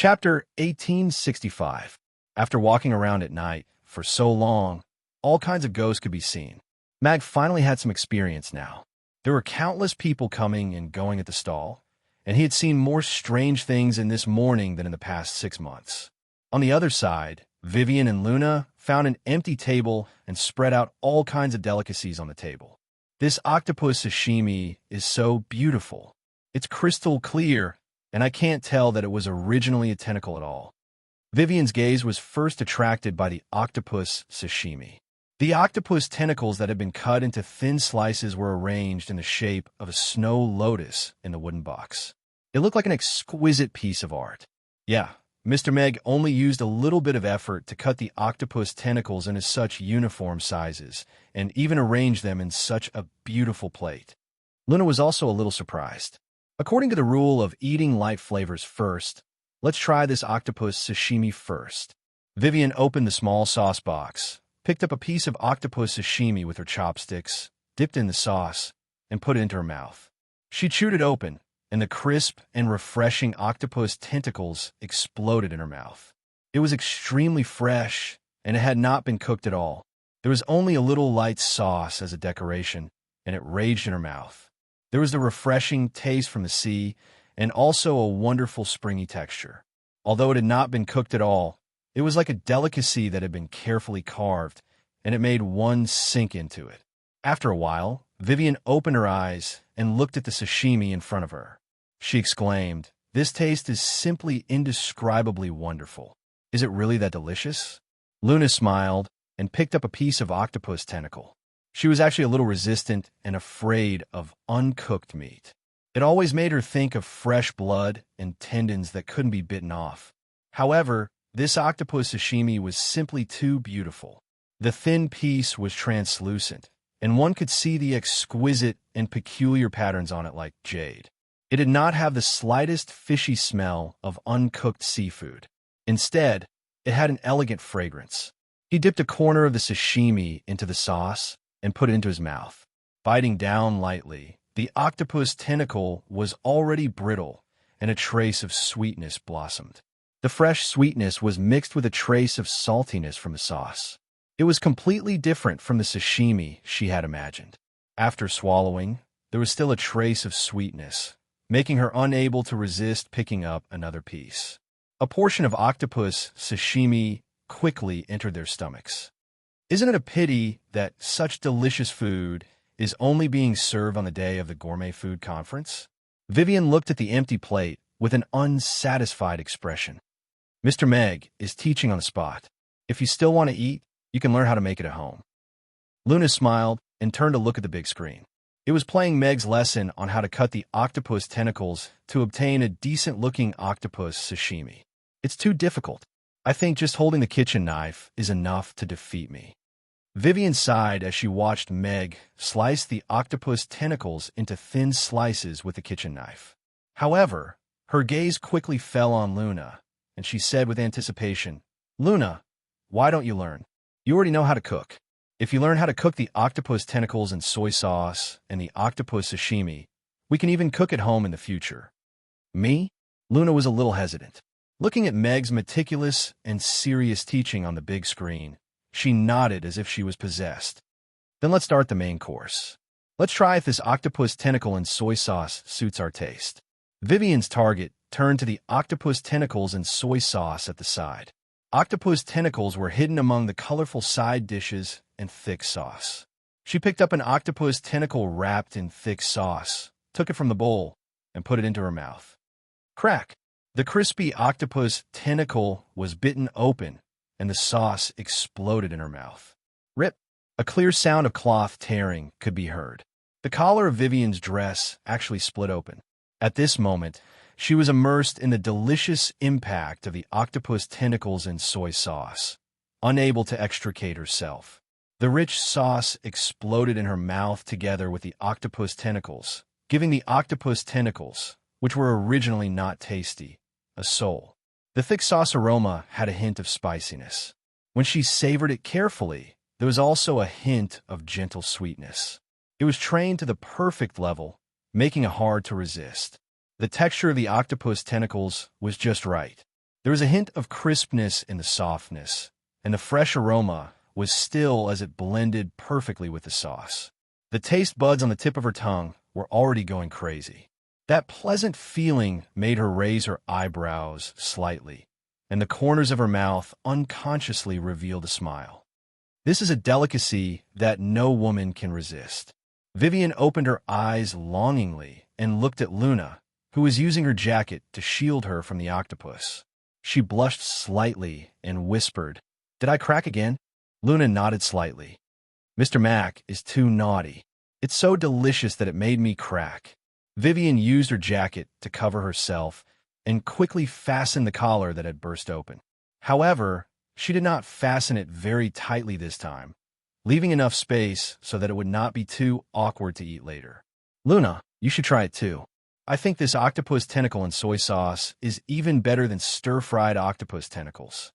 Chapter 1865. After walking around at night for so long, all kinds of ghosts could be seen. Mag finally had some experience now. There were countless people coming and going at the stall, and he had seen more strange things in this morning than in the past 6 months. On the other side, Vivian and Luna found an empty table and spread out all kinds of delicacies on the table. This octopus sashimi is so beautiful. It's crystal clear, and I can't tell that it was originally a tentacle at all. Vivian's gaze was first attracted by the octopus sashimi. The octopus tentacles that had been cut into thin slices were arranged in the shape of a snow lotus in the wooden box. It looked like an exquisite piece of art. Yeah, Mr. Meg only used a little bit of effort to cut the octopus tentacles into such uniform sizes, and even arrange them in such a beautiful plate. Luna was also a little surprised. According to the rule of eating light flavors first, let's try this octopus sashimi first. Vivian opened the small sauce box, picked up a piece of octopus sashimi with her chopsticks, dipped in the sauce, and put it into her mouth. She chewed it open, and the crisp and refreshing octopus tentacles exploded in her mouth. It was extremely fresh, and it had not been cooked at all. There was only a little light sauce as a decoration, and it raged in her mouth. There was the refreshing taste from the sea, and also a wonderful springy texture. Although it had not been cooked at all, it was like a delicacy that had been carefully carved, and it made one sink into it. After a while, Vivian opened her eyes and looked at the sashimi in front of her. She exclaimed, "This taste is simply indescribably wonderful. Is it really that delicious?" Luna smiled and picked up a piece of octopus tentacle. She was actually a little resistant and afraid of uncooked meat. It always made her think of fresh blood and tendons that couldn't be bitten off. However, this octopus sashimi was simply too beautiful. The thin piece was translucent, and one could see the exquisite and peculiar patterns on it like jade. It did not have the slightest fishy smell of uncooked seafood. Instead, it had an elegant fragrance. He dipped a corner of the sashimi into the sauce and put it into his mouth. Biting down lightly, the octopus tentacle was already brittle, and a trace of sweetness blossomed. The fresh sweetness was mixed with a trace of saltiness from the sauce. It was completely different from the sashimi she had imagined. After swallowing, there was still a trace of sweetness, making her unable to resist picking up another piece. A portion of octopus sashimi quickly entered their stomachs. Isn't it a pity that such delicious food is only being served on the day of the gourmet food conference? Vivian looked at the empty plate with an unsatisfied expression. Mr. Meg is teaching on the spot. If you still want to eat, you can learn how to make it at home. Luna smiled and turned to look at the big screen. It was playing Meg's lesson on how to cut the octopus tentacles to obtain a decent-looking octopus sashimi. It's too difficult. I think just holding the kitchen knife is enough to defeat me. Vivian sighed as she watched Meg slice the octopus tentacles into thin slices with the kitchen knife. However, her gaze quickly fell on Luna, and she said with anticipation, "Luna, why don't you learn? You already know how to cook. If you learn how to cook the octopus tentacles in soy sauce and the octopus sashimi, we can even cook at home in the future." Me? Luna was a little hesitant. Looking at Meg's meticulous and serious teaching on the big screen, she nodded as if she was possessed. "Then let's start the main course. Let's try if this octopus tentacle and soy sauce suits our taste." Vivian's target turned to the octopus tentacles and soy sauce at the side. Octopus tentacles were hidden among the colorful side dishes and thick sauce. She picked up an octopus tentacle wrapped in thick sauce, took it from the bowl, and put it into her mouth. Crack! The crispy octopus tentacle was bitten open, and the sauce exploded in her mouth. Rip! A clear sound of cloth tearing could be heard. The collar of Vivian's dress actually split open. At this moment, she was immersed in the delicious impact of the octopus tentacles and soy sauce, unable to extricate herself. The rich sauce exploded in her mouth together with the octopus tentacles, giving the octopus tentacles, which were originally not tasty, a soul. The thick sauce aroma had a hint of spiciness. When she savored it carefully, there was also a hint of gentle sweetness. It was trained to the perfect level, making it hard to resist. The texture of the octopus tentacles was just right. There was a hint of crispness in the softness, and the fresh aroma was still as it blended perfectly with the sauce. The taste buds on the tip of her tongue were already going crazy. That pleasant feeling made her raise her eyebrows slightly, and the corners of her mouth unconsciously revealed a smile. This is a delicacy that no woman can resist. Vivian opened her eyes longingly and looked at Luna, who was using her jacket to shield her from the octopus. She blushed slightly and whispered, "Did I crack again?" Luna nodded slightly. "Mr. Mac is too naughty. It's so delicious that it made me crack." Vivian used her jacket to cover herself and quickly fastened the collar that had burst open. However, she did not fasten it very tightly this time, leaving enough space so that it would not be too awkward to eat later. "Luna, you should try it too. I think this octopus tentacle and soy sauce is even better than stir-fried octopus tentacles."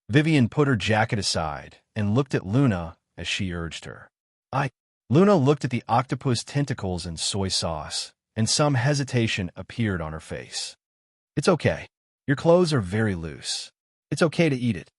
Vivian put her jacket aside and looked at Luna as she urged her. Luna looked at the octopus tentacles and soy sauce, and some hesitation appeared on her face. "It's okay. Your clothes are very loose. It's okay to eat it."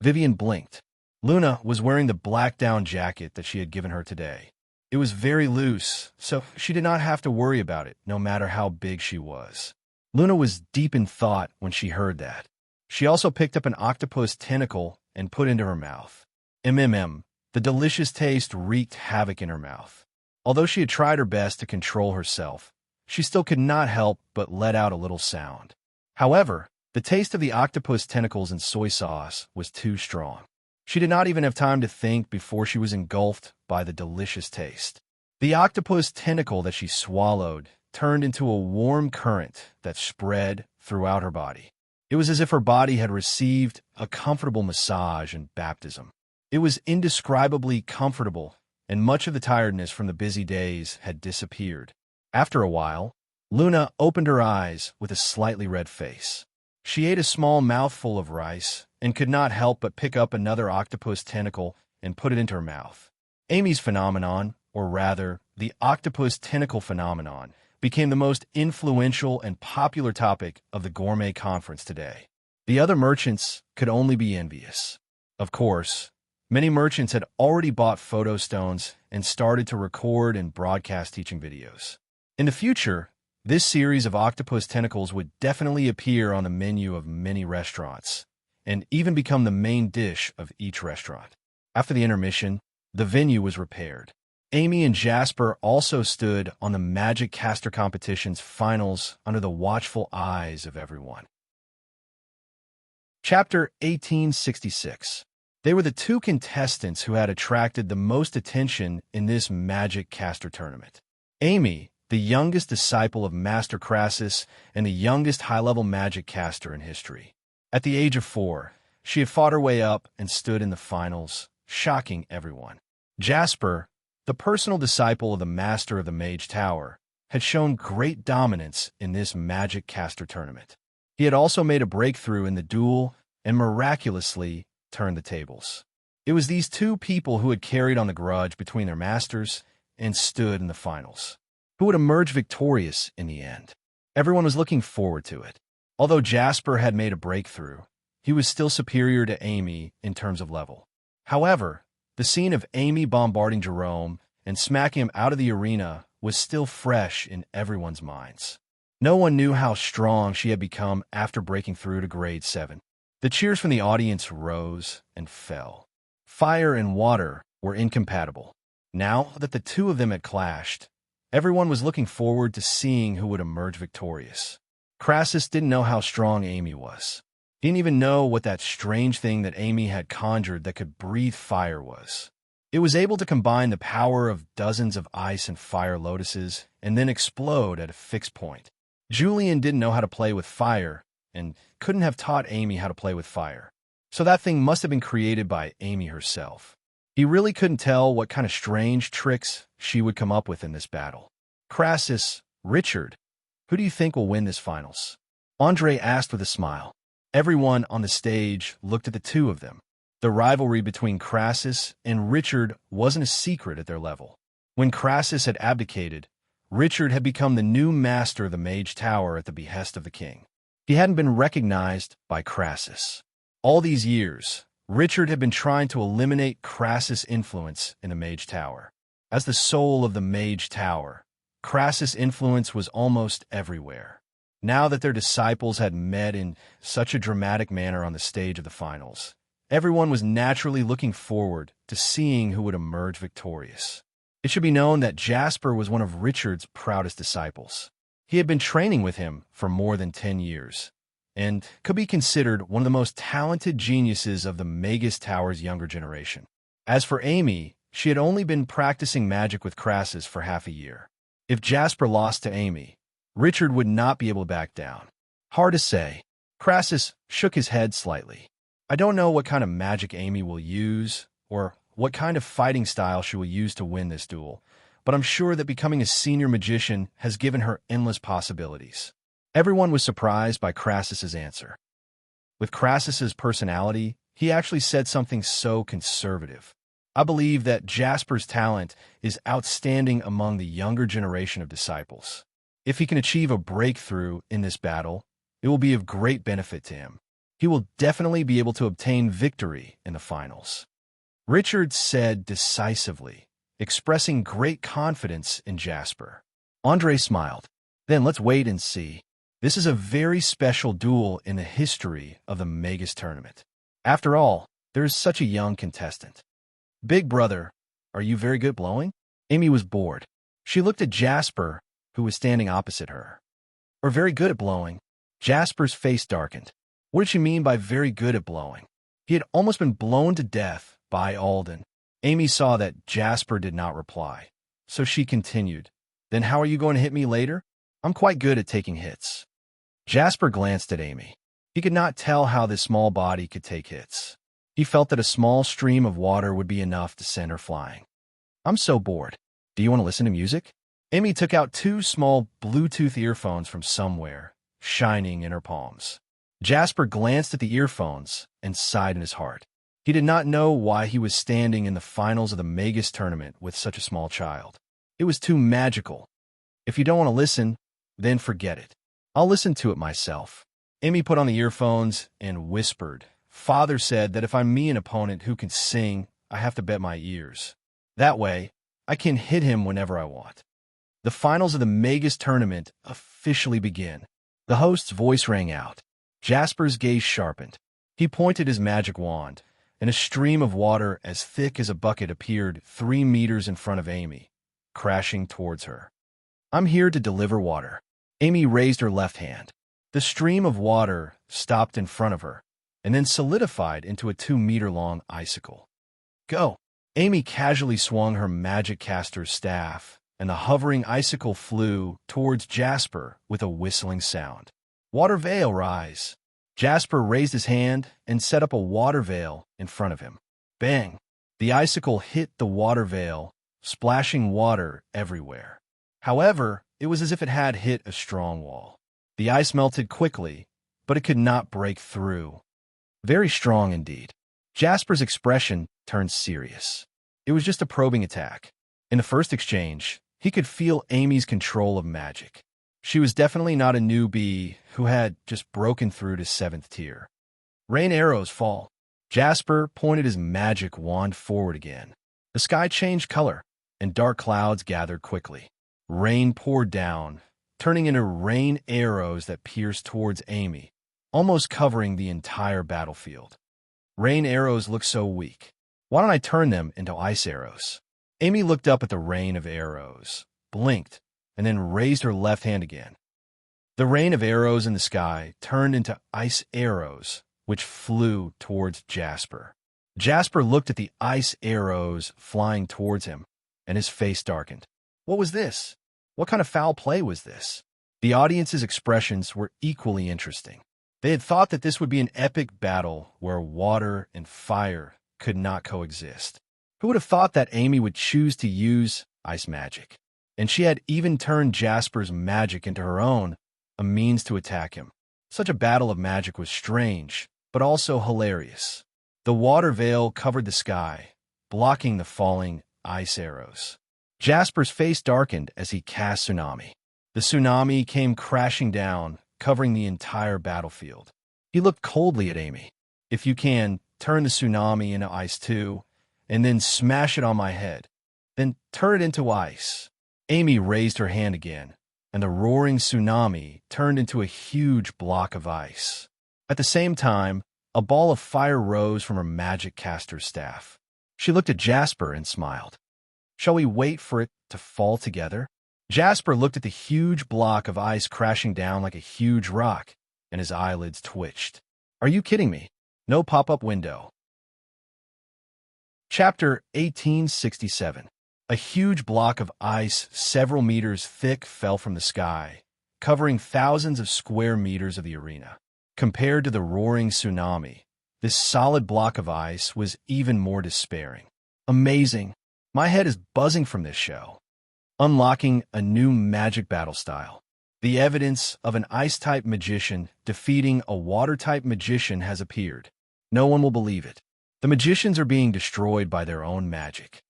Vivian blinked. Luna was wearing the black down jacket that she had given her today. It was very loose, so she did not have to worry about it, no matter how big she was. Luna was deep in thought when she heard that. She also picked up an octopus tentacle and put it into her mouth. The delicious taste wreaked havoc in her mouth. Although she had tried her best to control herself, she still could not help but let out a little sound. However, the taste of the octopus tentacles and soy sauce was too strong. She did not even have time to think before she was engulfed by the delicious taste. The octopus tentacle that she swallowed turned into a warm current that spread throughout her body. It was as if her body had received a comfortable massage and baptism. It was indescribably comfortable, and much of the tiredness from the busy days had disappeared. After a while, Luna opened her eyes with a slightly red face. She ate a small mouthful of rice and could not help but pick up another octopus tentacle and put it into her mouth. Amy's phenomenon, or rather, the octopus tentacle phenomenon, became the most influential and popular topic of the gourmet conference today. The other merchants could only be envious. Of course, many merchants had already bought photo stones and started to record and broadcast teaching videos. In the future, this series of octopus tentacles would definitely appear on the menu of many restaurants, and even become the main dish of each restaurant. After the intermission, the venue was repaired. Amy and Jasper also stood on the Magic Caster Competition's finals under the watchful eyes of everyone. Chapter 1866. They were the two contestants who had attracted the most attention in this Magic Caster tournament. Amy, the youngest disciple of Master Crassus and the youngest high-level magic caster in history. At the age of 4, she had fought her way up and stood in the finals, shocking everyone. Jasper, the personal disciple of the Master of the Mage Tower, had shown great dominance in this Magic Caster tournament. He had also made a breakthrough in the duel and miraculously turned the tables. It was these two people who had carried on the grudge between their masters and stood in the finals. Who would emerge victorious in the end? Everyone was looking forward to it. Although Jasper had made a breakthrough, he was still superior to Amy in terms of level. However, the scene of Amy bombarding Jerome and smacking him out of the arena was still fresh in everyone's minds. No one knew how strong she had become after breaking through to grade 7. The cheers from the audience rose and fell. Fire and water were incompatible. Now that the two of them had clashed, everyone was looking forward to seeing who would emerge victorious. Crassus didn't know how strong Amy was. He didn't even know what that strange thing that Amy had conjured that could breathe fire was. It was able to combine the power of dozens of ice and fire lotuses and then explode at a fixed point. Julian didn't know how to play with fire and couldn't have taught Amy how to play with fire. So that thing must have been created by Amy herself. He really couldn't tell what kind of strange tricks she would come up with in this battle. Crassus, Richard, who do you think will win this finals? Andre asked with a smile. Everyone on the stage looked at the two of them. The rivalry between Crassus and Richard wasn't a secret at their level. When Crassus had abdicated, Richard had become the new master of the Mage Tower at the behest of the king. He hadn't been recognized by Crassus. All these years, Richard had been trying to eliminate Crassus' influence in the Mage Tower. As the soul of the Mage Tower, Crassus' influence was almost everywhere. Now that their disciples had met in such a dramatic manner on the stage of the finals, everyone was naturally looking forward to seeing who would emerge victorious. It should be known that Jasper was one of Richard's proudest disciples. He had been training with him for more than 10 years, and could be considered one of the most talented geniuses of the Magus Tower's younger generation. As for Amy, she had only been practicing magic with Crassus for half a year. If Jasper lost to Amy, Richard would not be able to back down. Hard to say. Crassus shook his head slightly. I don't know what kind of magic Amy will use, or what kind of fighting style she will use to win this duel, but I'm sure that becoming a senior magician has given her endless possibilities. Everyone was surprised by Crassus's answer. With Crassus's personality, he actually said something so conservative. I believe that Jasper's talent is outstanding among the younger generation of disciples. If he can achieve a breakthrough in this battle, it will be of great benefit to him. He will definitely be able to obtain victory in the finals. Richard said decisively, expressing great confidence in Jasper. Andre smiled. Then let's wait and see. This is a very special duel in the history of the Magus tournament. After all, there is such a young contestant. Big brother, are you very good at blowing? Amy was bored. She looked at Jasper, who was standing opposite her. Or very good at blowing. Jasper's face darkened. What did she mean by very good at blowing? He had almost been blown to death by Alden. Amy saw that Jasper did not reply, so she continued. Then how are you going to hit me later? I'm quite good at taking hits. Jasper glanced at Amy. He could not tell how this small body could take hits. He felt that a small stream of water would be enough to send her flying. I'm so bored. Do you want to listen to music? Amy took out 2 small Bluetooth earphones from somewhere, shining in her palms. Jasper glanced at the earphones and sighed in his heart. He did not know why he was standing in the finals of the Magus tournament with such a small child. It was too magical. If you don't want to listen, then forget it. I'll listen to it myself. Amy put on the earphones and whispered. Father said that if I'm me an opponent who can sing, I have to bet my ears. That way, I can hit him whenever I want. The finals of the Magus tournament officially begin. The host's voice rang out. Jasper's gaze sharpened. He pointed his magic wand, and a stream of water as thick as a bucket appeared 3 meters in front of Amy, crashing towards her. I'm here to deliver water. Amy raised her left hand. The stream of water stopped in front of her, and then solidified into a 2-meter-long icicle. Go! Amy casually swung her magic caster's staff, and the hovering icicle flew towards Jasper with a whistling sound. Water veil, rise! Jasper raised his hand and set up a water veil in front of him. Bang! The icicle hit the water veil, splashing water everywhere. However, it was as if it had hit a strong wall. The ice melted quickly, but it could not break through. Very strong indeed. Jasper's expression turned serious. It was just a probing attack. In the first exchange, he could feel Amy's control of magic. She was definitely not a newbie who had just broken through to 7th tier. Rain arrows fall. Jasper pointed his magic wand forward again. The sky changed color, and dark clouds gathered quickly. Rain poured down, turning into rain arrows that pierced towards Amy, almost covering the entire battlefield. Rain arrows look so weak. Why don't I turn them into ice arrows? Amy looked up at the rain of arrows, blinked, and then raised her left hand again. The rain of arrows in the sky turned into ice arrows, which flew towards Jasper. Jasper looked at the ice arrows flying towards him, and his face darkened. What was this? What kind of foul play was this? The audience's expressions were equally interesting. They had thought that this would be an epic battle where water and fire could not coexist. Who would have thought that Amy would choose to use ice magic? And she had even turned Jasper's magic into her own, a means to attack him. Such a battle of magic was strange, but also hilarious. The water veil covered the sky, blocking the falling ice arrows. Jasper's face darkened as he cast Tsunami. The tsunami came crashing down, covering the entire battlefield. He looked coldly at Amy. "If you can, turn the tsunami into ice too, and then smash it on my head. Then turn it into ice." Amy raised her hand again, and the roaring tsunami turned into a huge block of ice. At the same time, a ball of fire rose from her magic caster's staff. She looked at Jasper and smiled. "Shall we wait for it to fall together?" Jasper looked at the huge block of ice crashing down like a huge rock, and his eyelids twitched. "Are you kidding me? No pop-up window." Chapter 1867. A huge block of ice several meters thick fell from the sky, covering thousands of square meters of the arena. Compared to the roaring tsunami, this solid block of ice was even more despairing. Amazing. My head is buzzing from this show. Unlocking a new magic battle style. The evidence of an ice-type magician defeating a water-type magician has appeared. No one will believe it. The magicians are being destroyed by their own magic.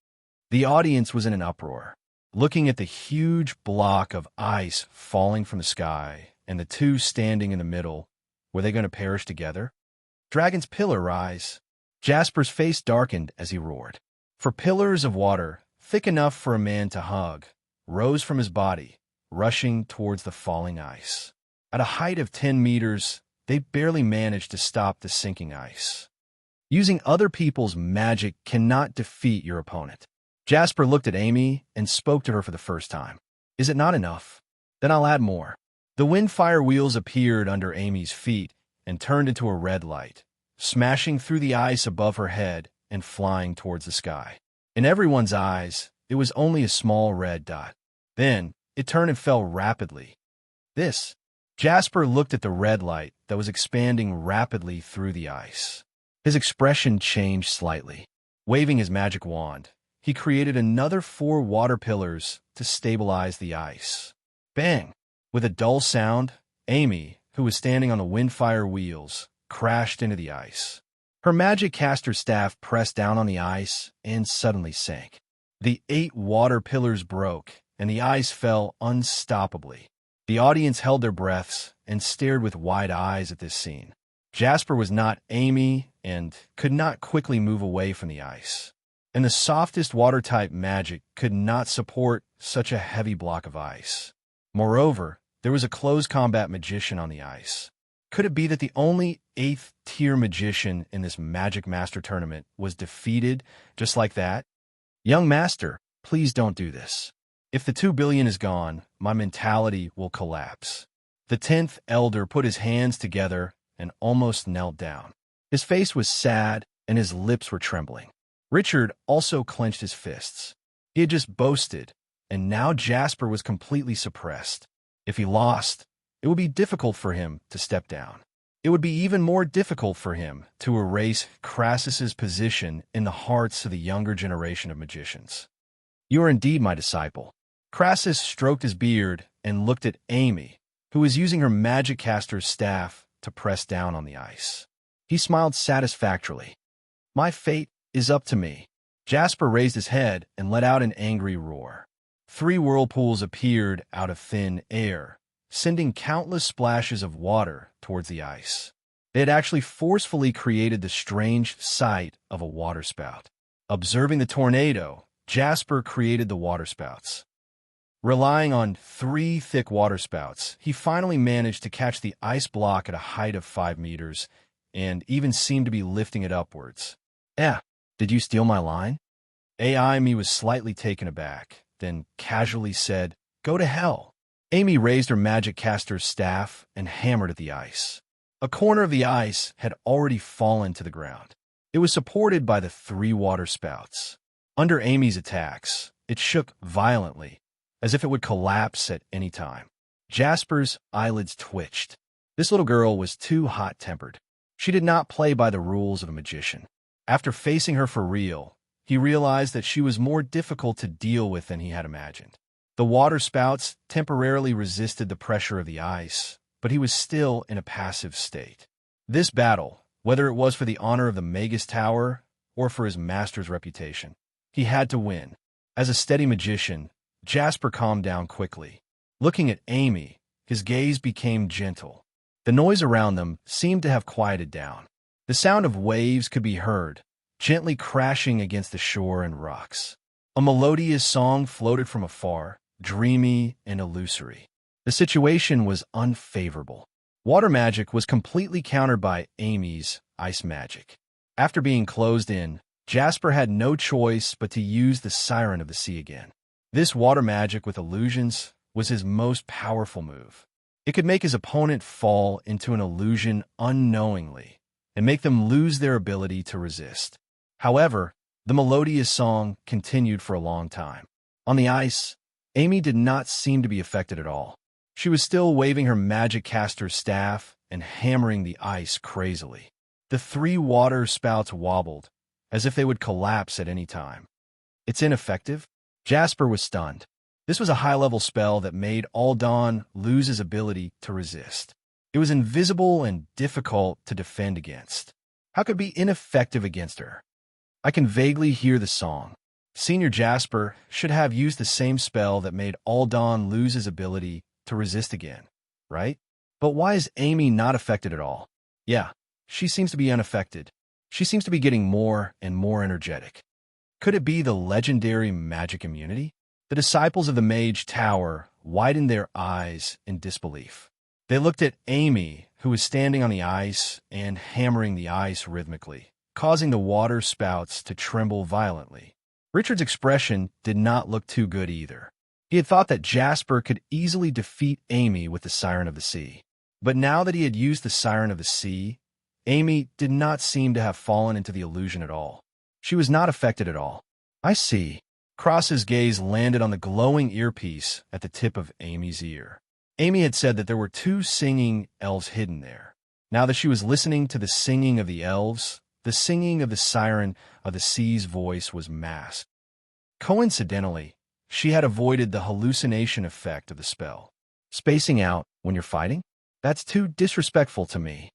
The audience was in an uproar, looking at the huge block of ice falling from the sky and the two standing in the middle. Were they going to perish together? "Dragon's pillar, rise." Jasper's face darkened as he roared. For pillars of water, thick enough for a man to hug, rose from his body, rushing towards the falling ice. At a height of 10 meters, they barely managed to stop the sinking ice. Using other people's magic cannot defeat your opponent. Jasper looked at Amy and spoke to her for the first time. "Is it not enough? Then I'll add more." The windfire wheels appeared under Amy's feet and turned into a red light, smashing through the ice above her head and flying towards the sky. In everyone's eyes, it was only a small red dot. Then, it turned and fell rapidly. This. Jasper looked at the red light that was expanding rapidly through the ice. His expression changed slightly. Waving his magic wand, he created another 4 water pillars to stabilize the ice. Bang! With a dull sound, Amy, who was standing on the windfire wheels, crashed into the ice. Her magic caster's staff pressed down on the ice and suddenly sank. The 8 water pillars broke, and the ice fell unstoppably. The audience held their breaths and stared with wide eyes at this scene. Jasper was not Amy and could not quickly move away from the ice. And the softest water-type magic could not support such a heavy block of ice. Moreover, there was a close combat magician on the ice. Could it be that the only 8th-tier magician in this Magic Master tournament was defeated just like that? "Young Master, please don't do this. If the 2 billion is gone, my mentality will collapse." The 10th elder put his hands together and almost knelt down. His face was sad and his lips were trembling. Richard also clenched his fists. He had just boasted, and now Jasper was completely suppressed. If he lost, it would be difficult for him to step down. It would be even more difficult for him to erase Crassus's position in the hearts of the younger generation of magicians. "You are indeed my disciple." Crassus stroked his beard and looked at Amy, who was using her magic caster's staff to press down on the ice. He smiled satisfactorily. "My fate is up to me." Jasper raised his head and let out an angry roar. 3 whirlpools appeared out of thin air, sending countless splashes of water towards the ice. They had actually forcefully created the strange sight of a waterspout. Observing the tornado, Jasper created the waterspouts. Relying on 3 thick waterspouts, he finally managed to catch the ice block at a height of 5 meters and even seemed to be lifting it upwards. Did you steal my line?" AI me was slightly taken aback, then casually said, "Go to hell." Amy raised her magic caster's staff and hammered at the ice. A corner of the ice had already fallen to the ground. It was supported by the 3 waterspouts. Under Amy's attacks, it shook violently, as if it would collapse at any time. Jasper's eyelids twitched. This little girl was too hot-tempered. She did not play by the rules of a magician. After facing her for real, he realized that she was more difficult to deal with than he had imagined. The waterspouts temporarily resisted the pressure of the ice, but he was still in a passive state. This battle, whether it was for the honor of the Magus Tower or for his master's reputation, he had to win. As a steady magician, Jasper calmed down quickly. Looking at Amy, his gaze became gentle. The noise around them seemed to have quieted down. The sound of waves could be heard, gently crashing against the shore and rocks. A melodious song floated from afar, dreamy and illusory. The situation was unfavorable. Water magic was completely countered by Amy's ice magic. After being closed in, Jasper had no choice but to use the Siren of the Sea again. This water magic with illusions was his most powerful move. It could make his opponent fall into an illusion unknowingly and make them lose their ability to resist. However, the melodious song continued for a long time. On the ice, Amy did not seem to be affected at all. She was still waving her magic caster's staff and hammering the ice crazily. The 3 water spouts wobbled, as if they would collapse at any time. It's ineffective? Jasper was stunned. This was a high-level spell that made Aldan lose his ability to resist. It was invisible and difficult to defend against. How could it be ineffective against her? I can vaguely hear the song. Senior Jasper should have used the same spell that made Aldan lose his ability to resist again, right? But why is Amy not affected at all? Yeah, she seems to be unaffected. She seems to be getting more and more energetic. Could it be the legendary magic immunity? The disciples of the Mage Tower widened their eyes in disbelief. They looked at Amy, who was standing on the ice and hammering the ice rhythmically, causing the water spouts to tremble violently. Richard's expression did not look too good either. He had thought that Jasper could easily defeat Amy with the Siren of the Sea. But now that he had used the Siren of the Sea, Amy did not seem to have fallen into the illusion at all. She was not affected at all. I see. Cross's gaze landed on the glowing earpiece at the tip of Amy's ear. Amy had said that there were 2 singing elves hidden there. Now that she was listening to the singing of the elves, the singing of the Siren of the Sea's voice was masked. Coincidentally, she had avoided the hallucination effect of the spell. Spacing out when you're fighting? That's too disrespectful to me.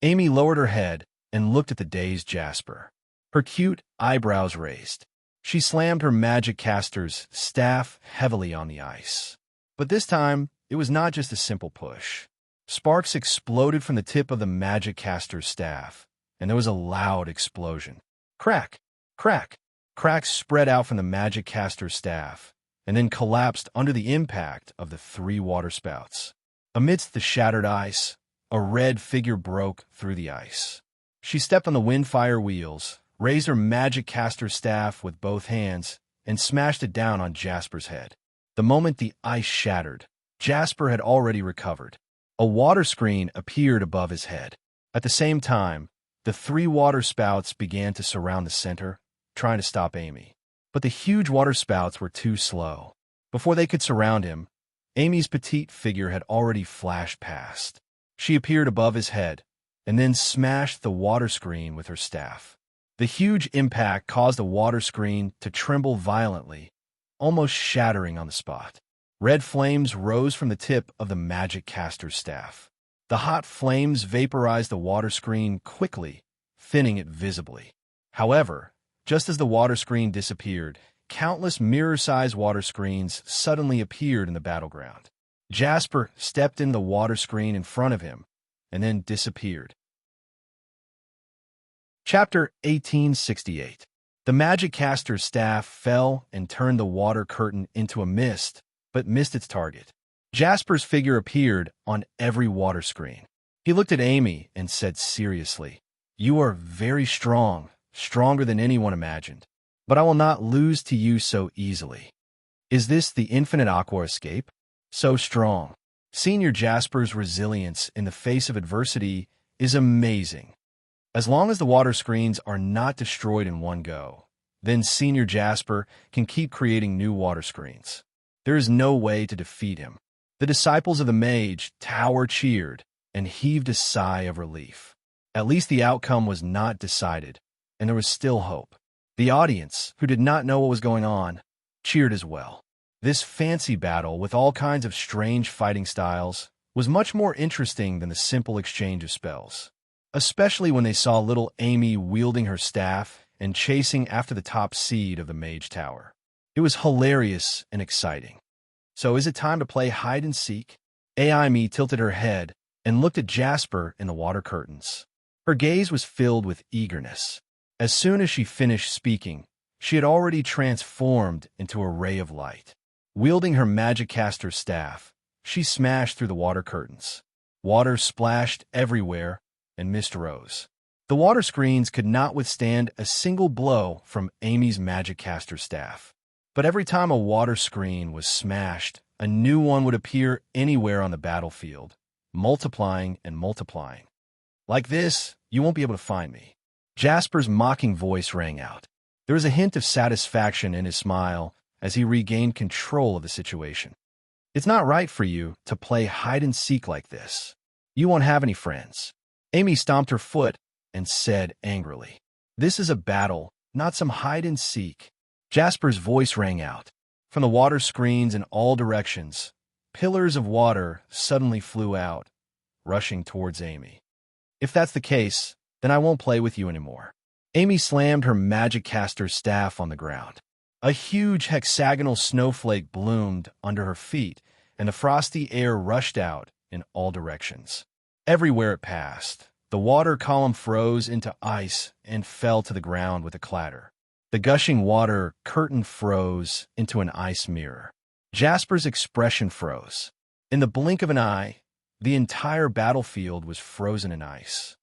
Amy lowered her head and looked at the dazed Jasper. Her cute eyebrows raised. She slammed her magic caster's staff heavily on the ice. But this time, it was not just a simple push. Sparks exploded from the tip of the magic caster's staff, and there was a loud explosion. Crack! Crack! Cracks spread out from the magic caster's staff, and then collapsed under the impact of the 3 water spouts. Amidst the shattered ice, a red figure broke through the ice. She stepped on the windfire wheels, raised her magic caster's staff with both hands, and smashed it down on Jasper's head. The moment the ice shattered, Jasper had already recovered. A water screen appeared above his head. At the same time, the 3 water spouts began to surround the center, trying to stop Amy. But the huge water spouts were too slow. Before they could surround him, Amy's petite figure had already flashed past. She appeared above his head, and then smashed the water screen with her staff. The huge impact caused the water screen to tremble violently, almost shattering on the spot. Red flames rose from the tip of the magic caster's staff. The hot flames vaporized the water screen quickly, thinning it visibly. However, just as the water screen disappeared, countless mirror-sized water screens suddenly appeared in the battleground. Jasper stepped in the water screen in front of him, and then disappeared. Chapter 1868. The magic caster's staff fell and turned the water curtain into a mist, but missed its target. Jasper's figure appeared on every water screen. He looked at Amy and said seriously, "You are very strong, stronger than anyone imagined, but I will not lose to you so easily." Is this the infinite aqua escape? So strong. Senior Jasper's resilience in the face of adversity is amazing. As long as the water screens are not destroyed in one go, then Senior Jasper can keep creating new water screens. There is no way to defeat him. The disciples of the Mage Tower cheered and heaved a sigh of relief. At least the outcome was not decided, and there was still hope. The audience, who did not know what was going on, cheered as well. This fancy battle with all kinds of strange fighting styles was much more interesting than the simple exchange of spells, especially when they saw little Amy wielding her staff and chasing after the top seed of the Mage Tower. It was hilarious and exciting. So is it time to play hide and seek? Amy tilted her head and looked at Jasper in the water curtains. Her gaze was filled with eagerness. As soon as she finished speaking, she had already transformed into a ray of light. Wielding her Magicaster staff, she smashed through the water curtains. Water splashed everywhere, and mist rose. The water screens could not withstand a single blow from Amy's Magicaster staff. But every time a water screen was smashed, a new one would appear anywhere on the battlefield, multiplying and multiplying. Like this, you won't be able to find me. Jasper's mocking voice rang out. There was a hint of satisfaction in his smile as he regained control of the situation. It's not right for you to play hide-and-seek like this. You won't have any friends. Amy stomped her foot and said angrily, "This is a battle, not some hide-and-seek." Jasper's voice rang out. From the water screens in all directions, pillars of water suddenly flew out, rushing towards Amy. "If that's the case, then I won't play with you anymore." Amy slammed her Magicaster staff on the ground. A huge hexagonal snowflake bloomed under her feet, and the frosty air rushed out in all directions. Everywhere it passed, the water column froze into ice and fell to the ground with a clatter. The gushing water curtain froze into an ice mirror. Jasper's expression froze. In the blink of an eye, the entire battlefield was frozen in ice.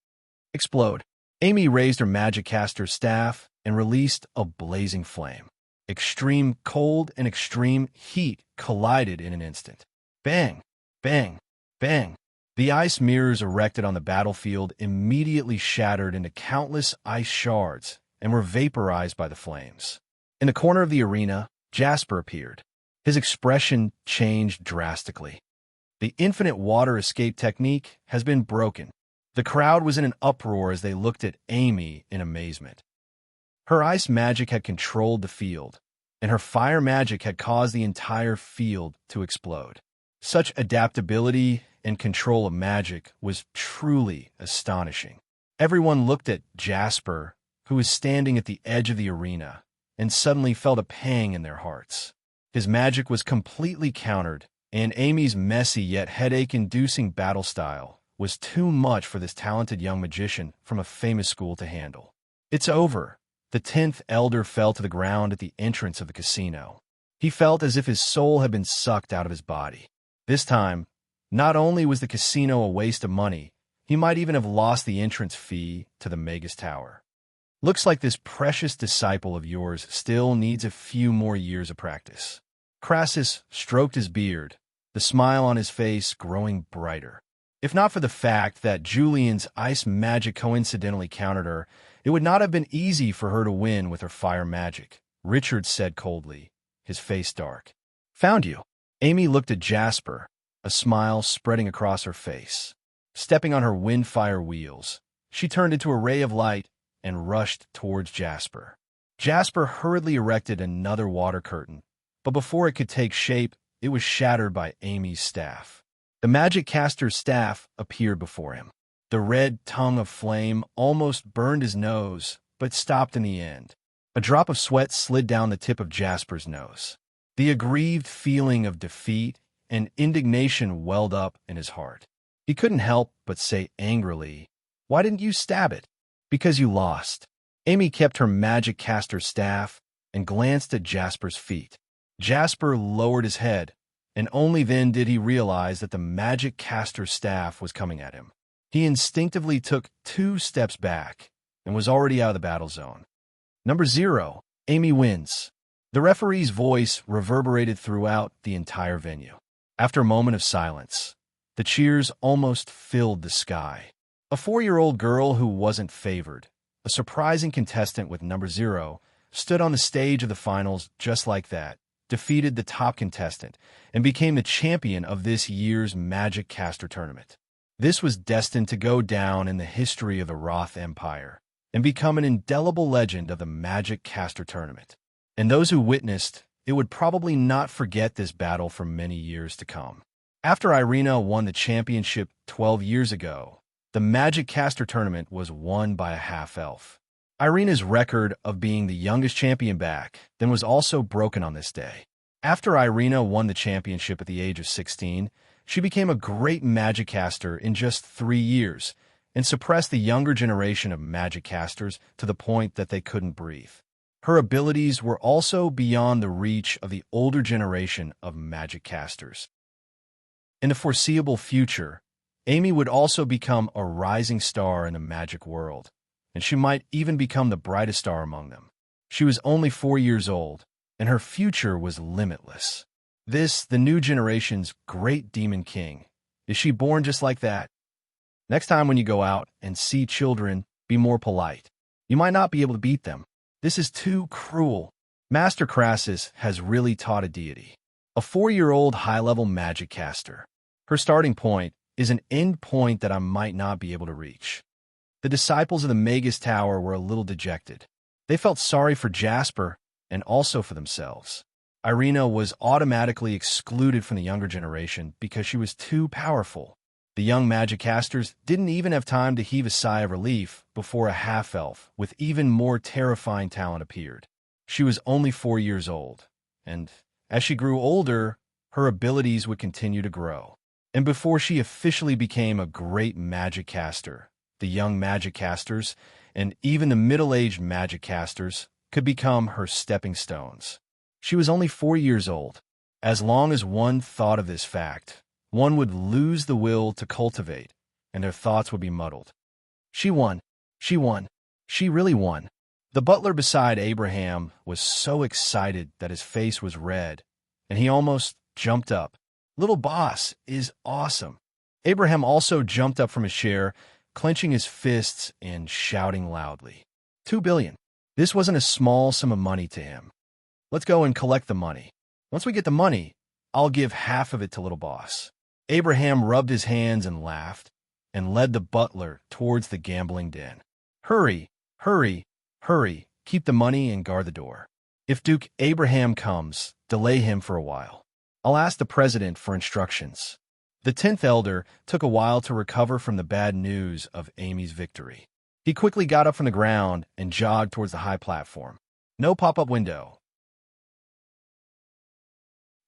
Explode. Amy raised her Magicaster staff and released a blazing flame. Extreme cold and extreme heat collided in an instant. Bang! Bang! Bang! The ice mirrors erected on the battlefield immediately shattered into countless ice shards and were vaporized by the flames. In the corner of the arena, Jasper appeared. His expression changed drastically. The infinite water escape technique has been broken. The crowd was in an uproar as they looked at Amy in amazement. Her ice magic had controlled the field, and her fire magic had caused the entire field to explode. Such adaptability and control of magic was truly astonishing. Everyone looked at Jasper, who was standing at the edge of the arena, and suddenly felt a pang in their hearts. His magic was completely countered, and Amy's messy yet headache-inducing battle style was too much for this talented young magician from a famous school to handle. "It's over." The 10th elder fell to the ground at the entrance of the casino. He felt as if his soul had been sucked out of his body. This time, not only was the casino a waste of money, he might even have lost the entrance fee to the Magus Tower. "Looks like this precious disciple of yours still needs a few more years of practice." Crassus stroked his beard, the smile on his face growing brighter. If not for the fact that Julian's ice magic coincidentally countered her, it would not have been easy for her to win with her fire magic, Richard said coldly, his face dark. "Found you." Amy looked at Jasper, a smile spreading across her face. Stepping on her windfire wheels, she turned into a ray of light and rushed towards Jasper. Jasper hurriedly erected another water curtain, but before it could take shape, it was shattered by Amy's staff. The Magicaster's staff appeared before him. The red tongue of flame almost burned his nose, but stopped in the end. A drop of sweat slid down the tip of Jasper's nose. The aggrieved feeling of defeat and indignation welled up in his heart. He couldn't help but say angrily, "Why didn't you stab it?" "Because you lost." Amy kept her Magicaster staff and glanced at Jasper's feet. Jasper lowered his head, and only then did he realize that the Magicaster staff was coming at him. He instinctively took 2 steps back and was already out of the battle zone. Number 0, Amy wins. The referee's voice reverberated throughout the entire venue. After a moment of silence, the cheers almost filled the sky. A 4-year-old girl who wasn't favored, a surprising contestant with number 0, stood on the stage of the finals just like that, defeated the top contestant, and became the champion of this year's Magicaster tournament. This was destined to go down in the history of the Roth Empire and become an indelible legend of the Magicaster tournament. And those who witnessed it would probably not forget this battle for many years to come. After Irina won the championship 12 years ago, the Magicaster tournament was won by a half-elf. Irina's record of being the youngest champion back then was also broken on this day. After Irina won the championship at the age of 16, She became a great magic caster in just 3 years and suppressed the younger generation of magic casters to the point that they couldn't breathe. Her abilities were also beyond the reach of the older generation of magic casters. In the foreseeable future, Amy would also become a rising star in the magic world, and she might even become the brightest star among them. She was only 4 years old, and her future was limitless. This, the new generation's great demon king. Is she born just like that? Next time when you go out and see children, be more polite. You might not be able to beat them. This is too cruel. Master Crassus has really taught a deity. A 4-year-old high-level magic caster. Her starting point is an end point that I might not be able to reach. The disciples of the Magus Tower were a little dejected. They felt sorry for Jasper and also for themselves. Irina was automatically excluded from the younger generation because she was too powerful. The young magic casters didn't even have time to heave a sigh of relief before a half-elf with even more terrifying talent appeared. She was only 4 years old, and as she grew older, her abilities would continue to grow. And before she officially became a great magic caster, the young magic casters and even the middle-aged magic casters could become her stepping stones. She was only 4 years old. As long as one thought of this fact, one would lose the will to cultivate, and their thoughts would be muddled. She won. She won. She really won. The butler beside Abraham was so excited that his face was red, and he almost jumped up. Little boss is awesome. Abraham also jumped up from his chair, clenching his fists and shouting loudly. 2 billion. This wasn't a small sum of money to him. Let's go and collect the money. Once we get the money, I'll give half of it to little boss. Abraham rubbed his hands and laughed, and led the butler towards the gambling den. Hurry, hurry, hurry, keep the money and guard the door. If Duke Abraham comes, delay him for a while. I'll ask the president for instructions. The 10th elder took a while to recover from the bad news of Amy's victory. He quickly got up from the ground and jogged towards the high platform. No pop-up window.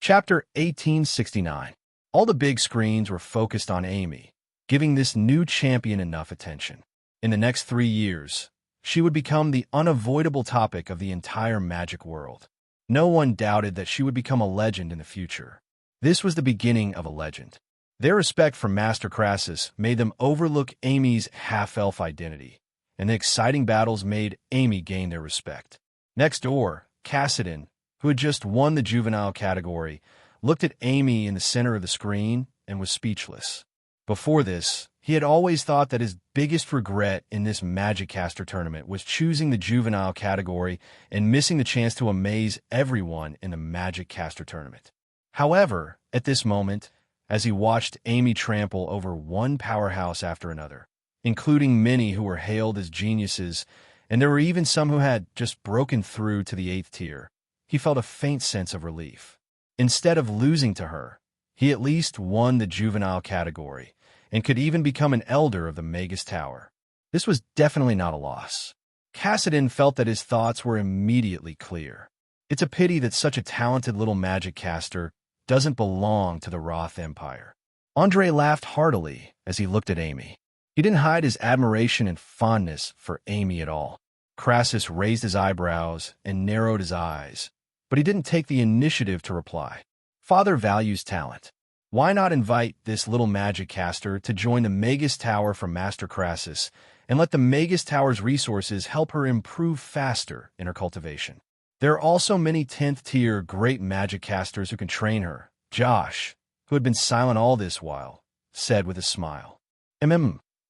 Chapter 1869. All the big screens were focused on Amy, giving this new champion enough attention. In the next 3 years, she would become the unavoidable topic of the entire magic world. No one doubted that she would become a legend in the future. This was the beginning of a legend. Their respect for Master Crassus made them overlook Amy's half-elf identity, and the exciting battles made Amy gain their respect. Next door, Cassidon, who had just won the juvenile category, looked at Amy in the center of the screen and was speechless. Before this, he had always thought that his biggest regret in this Magic Caster tournament was choosing the juvenile category and missing the chance to amaze everyone in the Magic Caster tournament. However, at this moment, as he watched Amy trample over one powerhouse after another, including many who were hailed as geniuses, and there were even some who had just broken through to the 8th tier, he felt a faint sense of relief. Instead of losing to her, he at least won the juvenile category and could even become an elder of the Magus Tower. This was definitely not a loss. Cassidon felt that his thoughts were immediately clear. It's a pity that such a talented little magic caster doesn't belong to the Roth Empire. Andre laughed heartily as he looked at Amy. He didn't hide his admiration and fondness for Amy at all. Crassus raised his eyebrows and narrowed his eyes, but he didn't take the initiative to reply. Father values talent. Why not invite this little magic caster to join the Magus Tower from Master Crassus and let the Magus Tower's resources help her improve faster in her cultivation? There are also many 10th tier great magic casters who can train her. Josh, who had been silent all this while, said with a smile.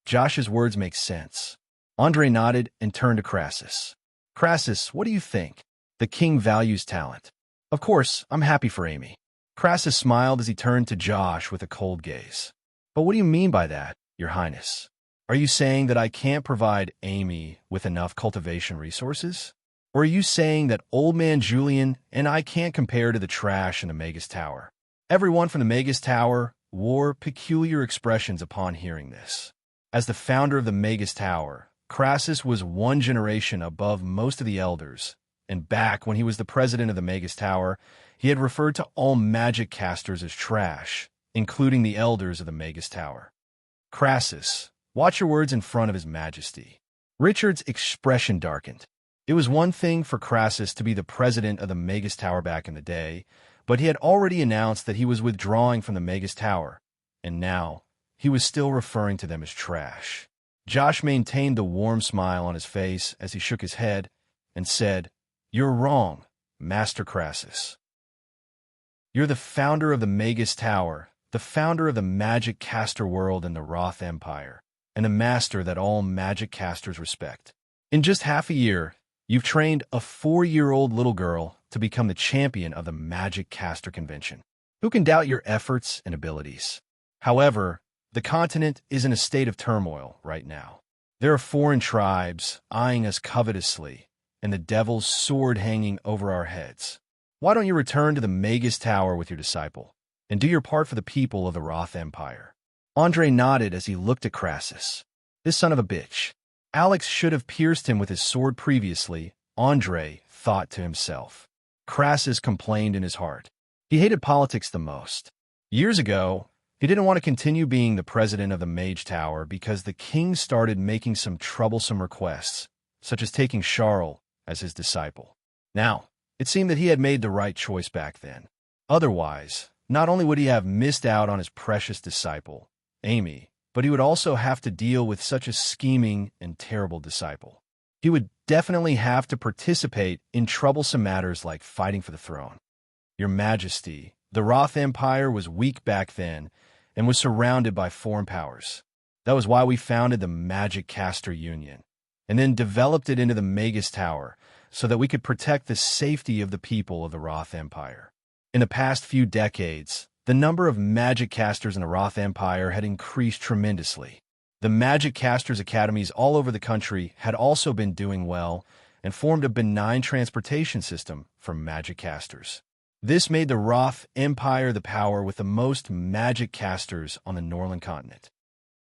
Josh's words make sense. Andre nodded and turned to Crassus. Crassus, what do you think? The king values talent. Of course, I'm happy for Amy. Crassus smiled as he turned to Josh with a cold gaze. But what do you mean by that, Your Highness? Are you saying that I can't provide Amy with enough cultivation resources? Or are you saying that old man Julian and I can't compare to the trash in the Magus Tower? Everyone from the Magus Tower wore peculiar expressions upon hearing this. As the founder of the Magus Tower, Crassus was one generation above most of the elders, and back when he was the president of the Magus Tower, he had referred to all magic casters as trash, including the elders of the Magus Tower. Crassus, watch your words in front of his majesty. Richard's expression darkened. It was one thing for Crassus to be the president of the Magus Tower back in the day, but he had already announced that he was withdrawing from the Magus Tower, and now he was still referring to them as trash. Josh maintained the warm smile on his face as he shook his head and said, "You're wrong, Master Crassus. You're the founder of the Magus Tower, the founder of the magic caster world and the Roth Empire, and a master that all magic casters respect. In just half a year, you've trained a 4-year-old little girl to become the champion of the Magic Caster Convention. Who can doubt your efforts and abilities? However, the continent is in a state of turmoil right now. There are foreign tribes eyeing us covetously, and the devil's sword hanging over our heads. Why don't you return to the Magus Tower with your disciple, and do your part for the people of the Roth Empire?" Andre nodded as he looked at Crassus. This son of a bitch. Alex should have pierced him with his sword previously, Andre thought to himself. Crassus complained in his heart. He hated politics the most. Years ago, he didn't want to continue being the president of the Mage Tower because the king started making some troublesome requests, such as taking Charles as his disciple. Now, it seemed that he had made the right choice back then. Otherwise, not only would he have missed out on his precious disciple, Amy, but he would also have to deal with such a scheming and terrible disciple. He would definitely have to participate in troublesome matters like fighting for the throne. Your Majesty, the Roth Empire was weak back then and was surrounded by foreign powers. That was why we founded the Magic Caster Union, and then developed it into the Magus Tower so that we could protect the safety of the people of the Roth Empire. In the past few decades, the number of magic casters in the Roth Empire had increased tremendously. The Magic Casters Academies all over the country had also been doing well and formed a benign transportation system for magic casters. This made the Roth Empire the power with the most magic casters on the Northern continent.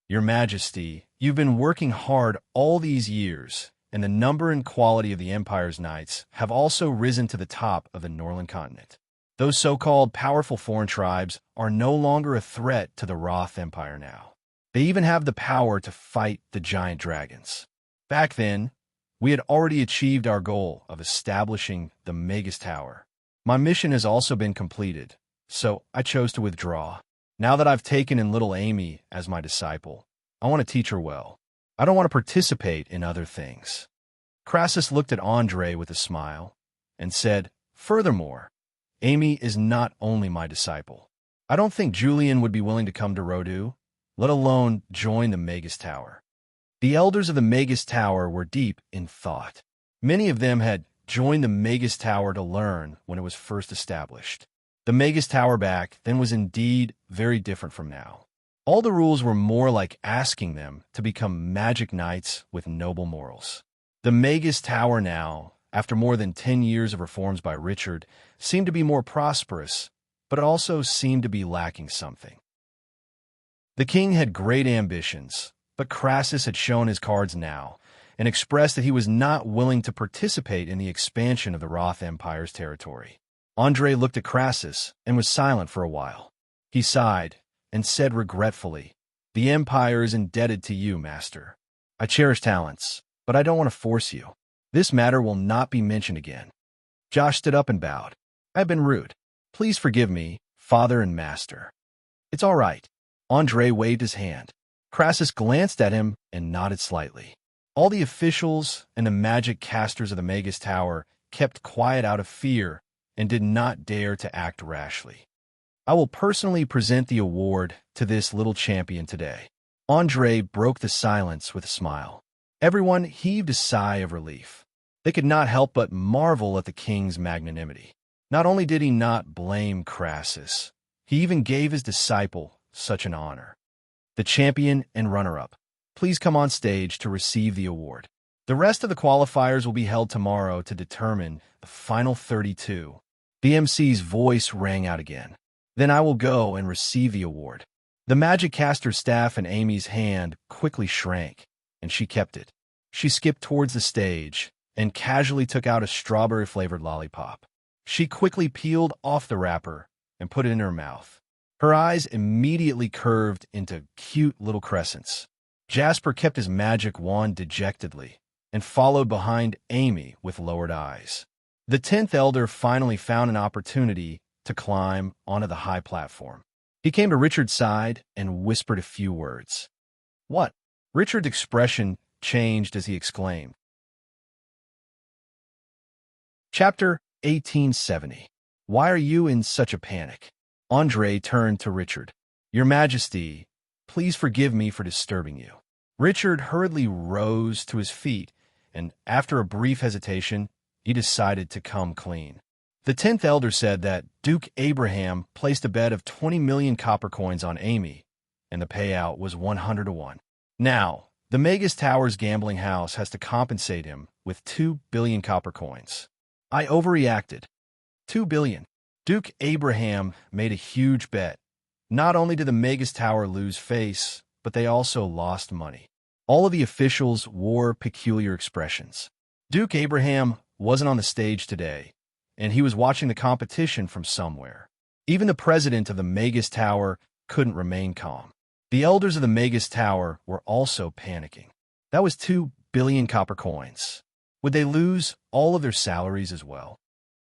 Your Majesty, you've been working hard all these years, and the number and quality of the Empire's knights have also risen to the top of the Northern continent. Those so-called powerful foreign tribes are no longer a threat to the Roth Empire now. They even have the power to fight the giant dragons. Back then, we had already achieved our goal of establishing the Magus Tower. My mission has also been completed, so I chose to withdraw. Now that I've taken in little Amy as my disciple, I want to teach her well. I don't want to participate in other things. Crassus looked at Andre with a smile and said, "Furthermore, Amy is not only my disciple. I don't think Julian would be willing to come to Rodu, let alone join the Magus Tower." The elders of the Magus Tower were deep in thought. Many of them had joined the Magus Tower to learn when it was first established. The Magus Tower back then was indeed very different from now. All the rules were more like asking them to become magic knights with noble morals. The Magus Tower now, after more than 10 years of reforms by Richard, seemed to be more prosperous, but it also seemed to be lacking something. The king had great ambitions, but Crassus had shown his cards now and expressed that he was not willing to participate in the expansion of the Roth Empire's territory. Andre looked at Crassus and was silent for a while. He sighed and said regretfully, "The Empire is indebted to you, Master. I cherish talents, but I don't want to force you. This matter will not be mentioned again." Josh stood up and bowed. "I have been rude. Please forgive me, Father and Master." "It's all right." Andre waved his hand. Crassus glanced at him and nodded slightly. All the officials and the magic casters of the Magus Tower kept quiet out of fear and did not dare to act rashly. "I will personally present the award to this little champion today." Andre broke the silence with a smile. Everyone heaved a sigh of relief. They could not help but marvel at the king's magnanimity. Not only did he not blame Crassus, he even gave his disciple such an honor. "The champion and runner-up, please come on stage to receive the award. The rest of the qualifiers will be held tomorrow to determine the final 32. The MC's voice rang out again. "Then I will go and receive the award." The magic caster's staff in Amy's hand quickly shrank, and she kept it. She skipped towards the stage and casually took out a strawberry-flavored lollipop. She quickly peeled off the wrapper and put it in her mouth. Her eyes immediately curved into cute little crescents. Jasper kept his magic wand dejectedly and followed behind Amy with lowered eyes. The 10th elder finally found an opportunity to climb onto the high platform. He came to Richard's side and whispered a few words. "What?" Richard's expression changed as he exclaimed. Chapter 1870. Why are you in such a panic? Andre turned to Richard. "Your Majesty, please forgive me for disturbing you." Richard hurriedly rose to his feet, and after a brief hesitation, he decided to come clean. The 10th elder said that Duke Abraham placed a bet of 20 million copper coins on Amy, and the payout was 100 to 1. Now, the Magus Towers gambling house has to compensate him with 2 billion copper coins. I overreacted. 2 billion. Duke Abraham made a huge bet. Not only did the Magus Tower lose face, but they also lost money. All of the officials wore peculiar expressions. Duke Abraham wasn't on the stage today, and he was watching the competition from somewhere. Even the president of the Magus Tower couldn't remain calm. The elders of the Magus Tower were also panicking. That was 2 billion copper coins. Would they lose all of their salaries as well?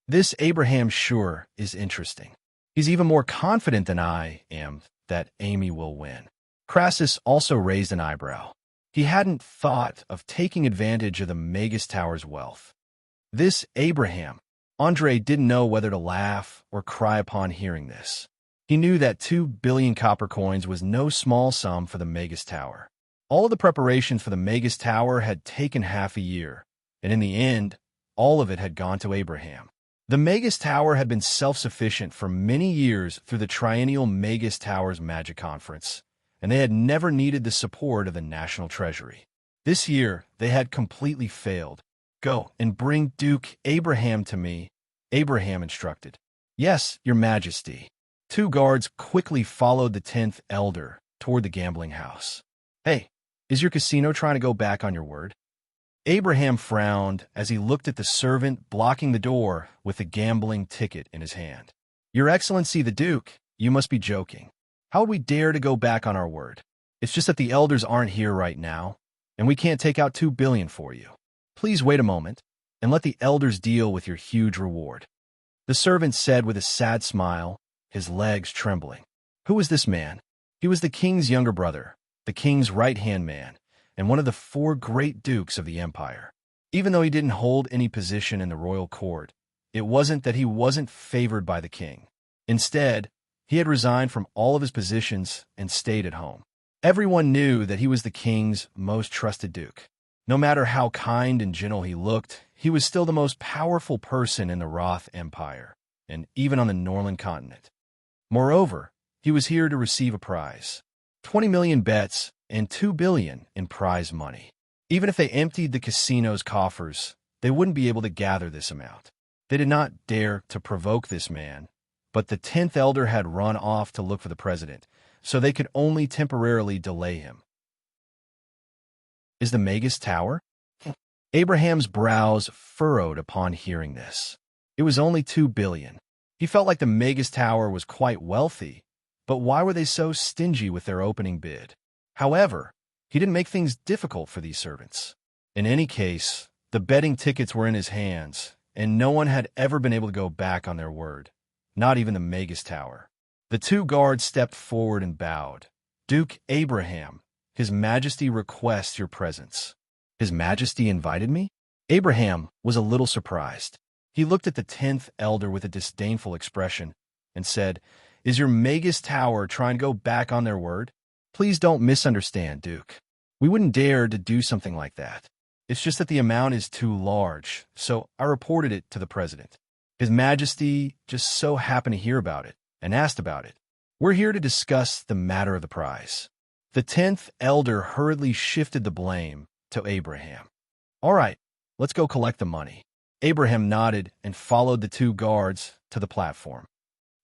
This Abraham sure is interesting. He's even more confident than I am that Amy will win. Crassus also raised an eyebrow. He hadn't thought of taking advantage of the Magus Tower's wealth. This Abraham. Andre didn't know whether to laugh or cry upon hearing this. He knew that 2 billion copper coins was no small sum for the Magus Tower. All of the preparations for the Magus Tower had taken half a year, and in the end, all of it had gone to Abraham. The Magus Tower had been self-sufficient for many years through the triennial Magus Towers Magic Conference, and they had never needed the support of the National Treasury. This year, they had completely failed. "Go and bring Duke Abraham to me," Abraham instructed. "Yes, Your Majesty." 2 guards quickly followed the 10th elder toward the gambling house. "Hey, is your casino trying to go back on your word?" Abraham frowned as he looked at the servant blocking the door with a gambling ticket in his hand. "Your Excellency the Duke, you must be joking. How would we dare to go back on our word? It's just that the elders aren't here right now, and we can't take out 2 billion for you. Please wait a moment, and let the elders deal with your huge reward." The servant said with a sad smile, his legs trembling. Who was this man? He was the king's younger brother, the king's right-hand man, and one of the 4 great dukes of the empire. Even though he didn't hold any position in the royal court, it wasn't that he wasn't favored by the king. Instead, he had resigned from all of his positions and stayed at home. Everyone knew that he was the king's most trusted duke. No matter how kind and gentle he looked, he was still the most powerful person in the Roth Empire, and even on the Norland continent. Moreover, he was here to receive a prize. 20 million bets and 2 billion in prize money. Even if they emptied the casino's coffers, they wouldn't be able to gather this amount. They did not dare to provoke this man, but the 10th elder had run off to look for the president, so they could only temporarily delay him. Is the Magus Tower? Abraham's brows furrowed upon hearing this. It was only 2 billion. He felt like the Magus Tower was quite wealthy, but why were they so stingy with their opening bid? However, he didn't make things difficult for these servants. In any case, the betting tickets were in his hands, and no one had ever been able to go back on their word, not even the Magus Tower. The 2 guards stepped forward and bowed. "Duke Abraham, His Majesty requests your presence." His Majesty invited me? Abraham was a little surprised. He looked at the 10th elder with a disdainful expression and said, "Is your Magus Tower trying to go back on their word? Please don't misunderstand, Duke. We wouldn't dare to do something like that. It's just that the amount is too large, so I reported it to the president. His Majesty just so happened to hear about it and asked about it. We're here to discuss the matter of the prize." The 10th elder hurriedly shifted the blame to Abraham. "All right, let's go collect the money." Abraham nodded and followed the 2 guards to the platform.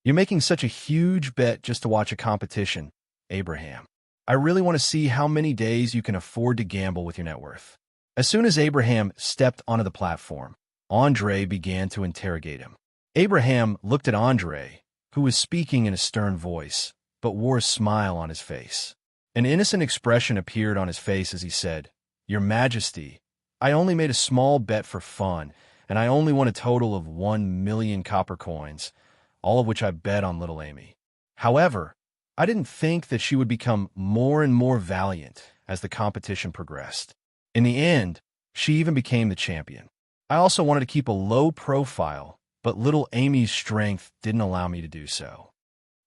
"You're making such a huge bet just to watch a competition, Abraham. I really want to see how many days you can afford to gamble with your net worth." As soon as Abraham stepped onto the platform, Andre began to interrogate him. Abraham looked at Andre, who was speaking in a stern voice, but wore a smile on his face. An innocent expression appeared on his face as he said, "Your Majesty, I only made a small bet for fun, and I only won a total of 1,000,000 copper coins, all of which I bet on little Amy. However, I didn't think that she would become more and more valiant as the competition progressed. In the end, she even became the champion. I also wanted to keep a low profile, but little Amy's strength didn't allow me to do so."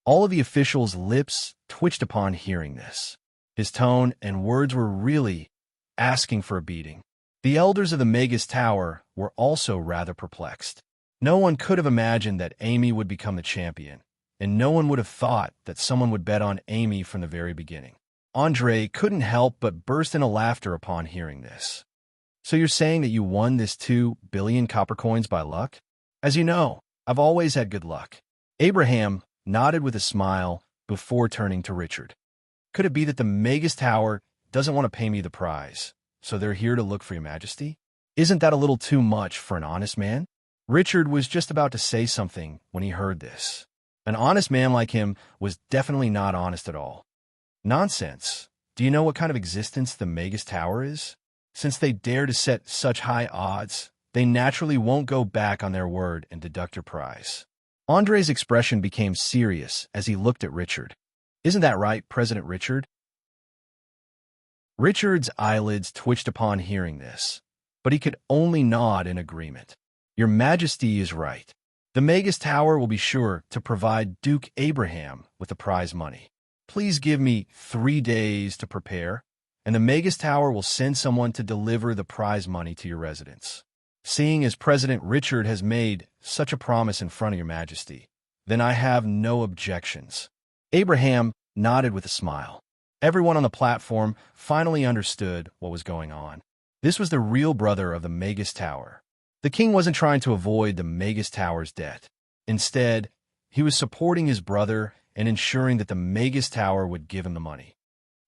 All of the officials' lips twitched upon hearing this. His tone and words were really asking for a beating. The elders of the Magus Tower were also rather perplexed. No one could have imagined that Amy would become the champion, and no one would have thought that someone would bet on Amy from the very beginning. Andre couldn't help but burst into laughter upon hearing this. "So you're saying that you won this 2,000,000,000 copper coins by luck? As you know, I've always had good luck." Abraham nodded with a smile before turning to Richard. "Could it be that the Magus Tower doesn't want to pay me the prize, so they're here to look for your Majesty? Isn't that a little too much for an honest man?" Richard was just about to say something when he heard this. An honest man like him was definitely not honest at all. "Nonsense. Do you know what kind of existence the Magus Tower is? Since they dare to set such high odds, they naturally won't go back on their word and deduct your prize." Andre's expression became serious as he looked at Richard. "Isn't that right, President Richard?" Richard's eyelids twitched upon hearing this, but he could only nod in agreement. "Your Majesty is right. The Magus Tower will be sure to provide Duke Abraham with the prize money. Please give me 3 days to prepare, and the Magus Tower will send someone to deliver the prize money to your residence. Seeing as President Richard has made such a promise in front of your Majesty, then I have no objections." Abraham nodded with a smile. Everyone on the platform finally understood what was going on. This was the real brother of the Magus Tower. The king wasn't trying to avoid the Magus Tower's debt. Instead, he was supporting his brother and ensuring that the Magus Tower would give him the money.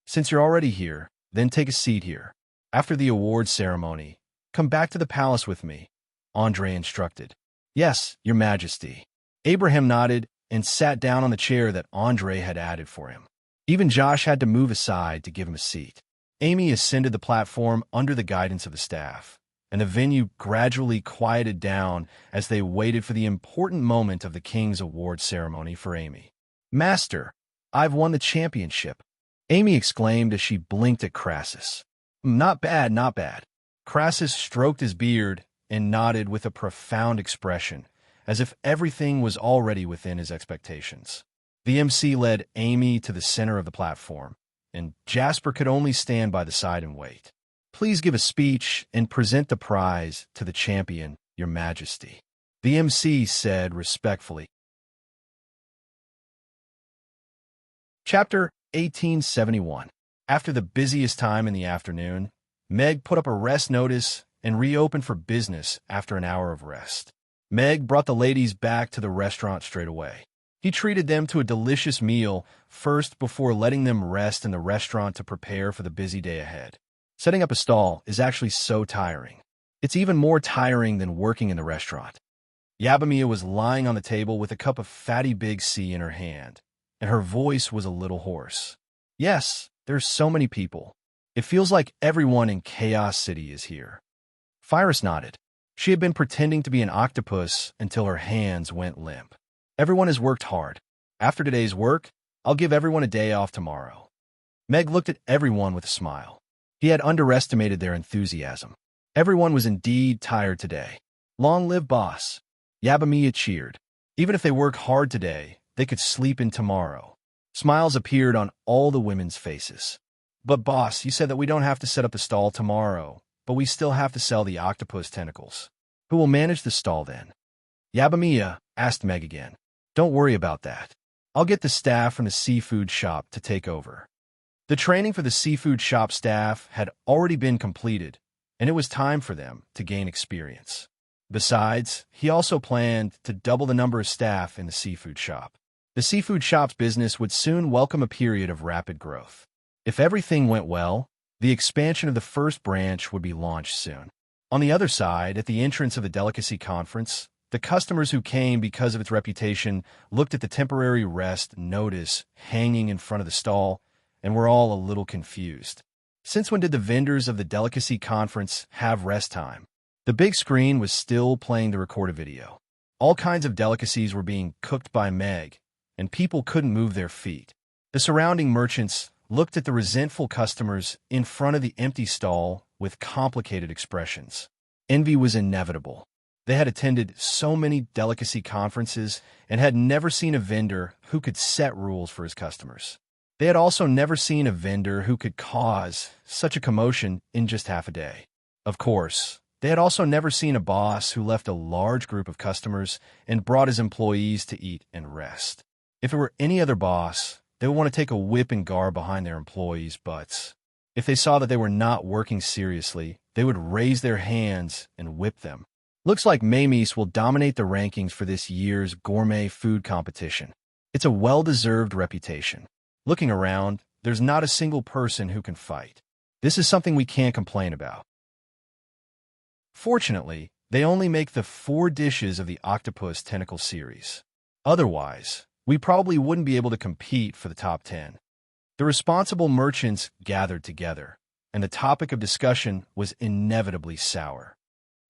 "Since you're already here, then take a seat here. After the award ceremony, come back to the palace with me," Andre instructed. "Yes, your Majesty." Abraham nodded and sat down on the chair that Andre had added for him. Even Josh had to move aside to give him a seat. Amy ascended the platform under the guidance of the staff, and the venue gradually quieted down as they waited for the important moment of the king's award ceremony for Amy. "Master, I've won the championship," Amy exclaimed as she blinked at Crassus. "Not bad, not bad." Crassus stroked his beard and nodded with a profound expression, as if everything was already within his expectations. The MC led Amy to the center of the platform, and Jasper could only stand by the side and wait. "Please give a speech and present the prize to the champion, your Majesty," the MC said respectfully. Chapter 1871. After the busiest time in the afternoon, Meg put up a rest notice and reopened for business after an hour of rest. Meg brought the ladies back to the restaurant straight away. He treated them to a delicious meal first before letting them rest in the restaurant to prepare for the busy day ahead. Setting up a stall is actually so tiring. It's even more tiring than working in the restaurant. Yabamia was lying on the table with a cup of fatty Big C in her hand, and her voice was a little hoarse. "Yes, there's so many people. It feels like everyone in Chaos City is here." Phyrus nodded. She had been pretending to be an octopus until her hands went limp. "Everyone has worked hard. After today's work, I'll give everyone a day off tomorrow." Meg looked at everyone with a smile. He had underestimated their enthusiasm. Everyone was indeed tired today. "Long live Boss." Yabamia cheered. Even if they work hard today, they could sleep in tomorrow. Smiles appeared on all the women's faces. "But Boss, you said that we don't have to set up the stall tomorrow, but we still have to sell the octopus tentacles. Who will manage the stall then?" Yabamia asked Meg again. "Don't worry about that. I'll get the staff from the seafood shop to take over." The training for the seafood shop staff had already been completed, and it was time for them to gain experience. Besides, he also planned to double the number of staff in the seafood shop. The seafood shop's business would soon welcome a period of rapid growth. If everything went well, the expansion of the first branch would be launched soon. On the other side, at the entrance of the delicacy conference, The customers who came because of its reputation looked at the temporary rest notice hanging in front of the stall and were all a little confused. Since when did the vendors of the delicacy conference have rest time? The big screen was still playing the recorded video. All kinds of delicacies were being cooked by Meg, and people couldn't move their feet. The surrounding merchants looked at the resentful customers in front of the empty stall with complicated expressions. Envy was inevitable. They had attended so many delicacy conferences and had never seen a vendor who could set rules for his customers. They had also never seen a vendor who could cause such a commotion in just half a day. Of course, they had also never seen a boss who left a large group of customers and brought his employees to eat and rest. If it were any other boss, they would want to take a whip and guard behind their employees' butts. If they saw that they were not working seriously, they would raise their hands and whip them. Looks like Mamie's will dominate the rankings for this year's gourmet food competition. It's a well-deserved reputation. Looking around, there's not a single person who can fight. This is something we can't complain about. Fortunately, they only make the 4 dishes of the octopus tentacle series. Otherwise, we probably wouldn't be able to compete for the top 10. The responsible merchants gathered together, and the topic of discussion was inevitably sour.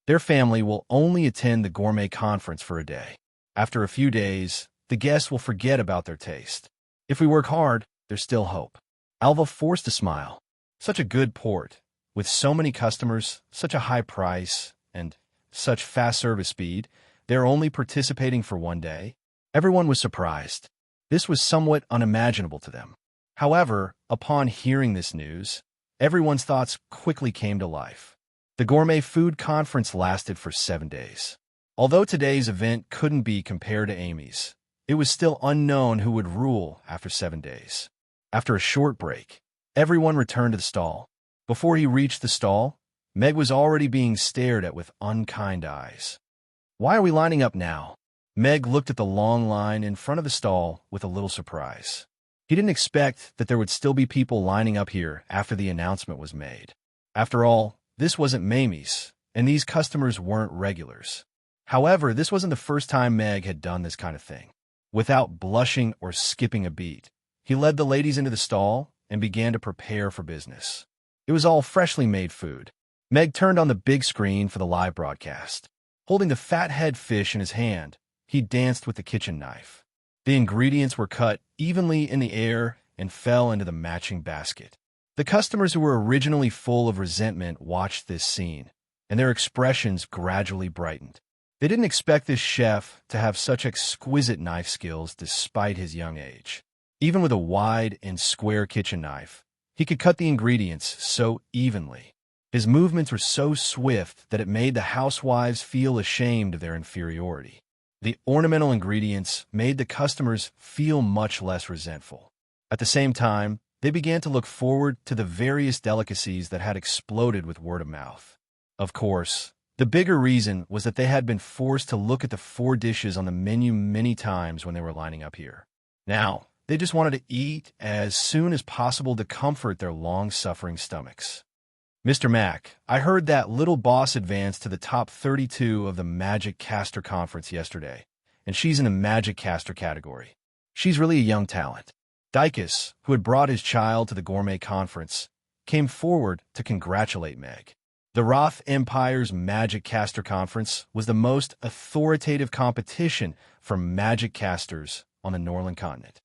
Their family will only attend the gourmet conference for a day. After a few days, the guests will forget about their taste. If we work hard, there's still hope. Alva forced a smile. Such a good port, with so many customers, such a high price, and such fast service speed, they're only participating for one day. Everyone was surprised. This was somewhat unimaginable to them. However, upon hearing this news, everyone's thoughts quickly came to life. The gourmet food conference lasted for 7 days. Although today's event couldn't be compared to Amy's, it was still unknown who would rule after 7 days. After a short break, everyone returned to the stall. Before he reached the stall, Meg was already being stared at with unkind eyes. "Why are we lining up now?" Meg looked at the long line in front of the stall with a little surprise. He didn't expect that there would still be people lining up here after the announcement was made. After all, this wasn't Mamie's, and these customers weren't regulars. However, this wasn't the first time Meg had done this kind of thing. Without blushing or skipping a beat, he led the ladies into the stall and began to prepare for business. It was all freshly made food. Meg turned on the big screen for the live broadcast. Holding the fat head fish in his hand, he danced with the kitchen knife. The ingredients were cut evenly in the air and fell into the matching basket. The customers who were originally full of resentment watched this scene, and their expressions gradually brightened. They didn't expect this chef to have such exquisite knife skills despite his young age. Even with a wide and square kitchen knife, he could cut the ingredients so evenly. His movements were so swift that it made the housewives feel ashamed of their inferiority. The ornamental ingredients made the customers feel much less resentful. At the same time, they began to look forward to the various delicacies that had exploded with word of mouth. Of course, the bigger reason was that they had been forced to look at the 4 dishes on the menu many times when they were lining up here. Now, they just wanted to eat as soon as possible to comfort their long-suffering stomachs. "Mr. Mack, I heard that little boss advanced to the top 32 of the Magic Caster Conference yesterday, and she's in the Magic Caster category. She's really a young talent." Dicus, who had brought his child to the gourmet conference, came forward to congratulate Meg. The Roth Empire's Magic Caster Conference was the most authoritative competition for magic casters on the Northern continent.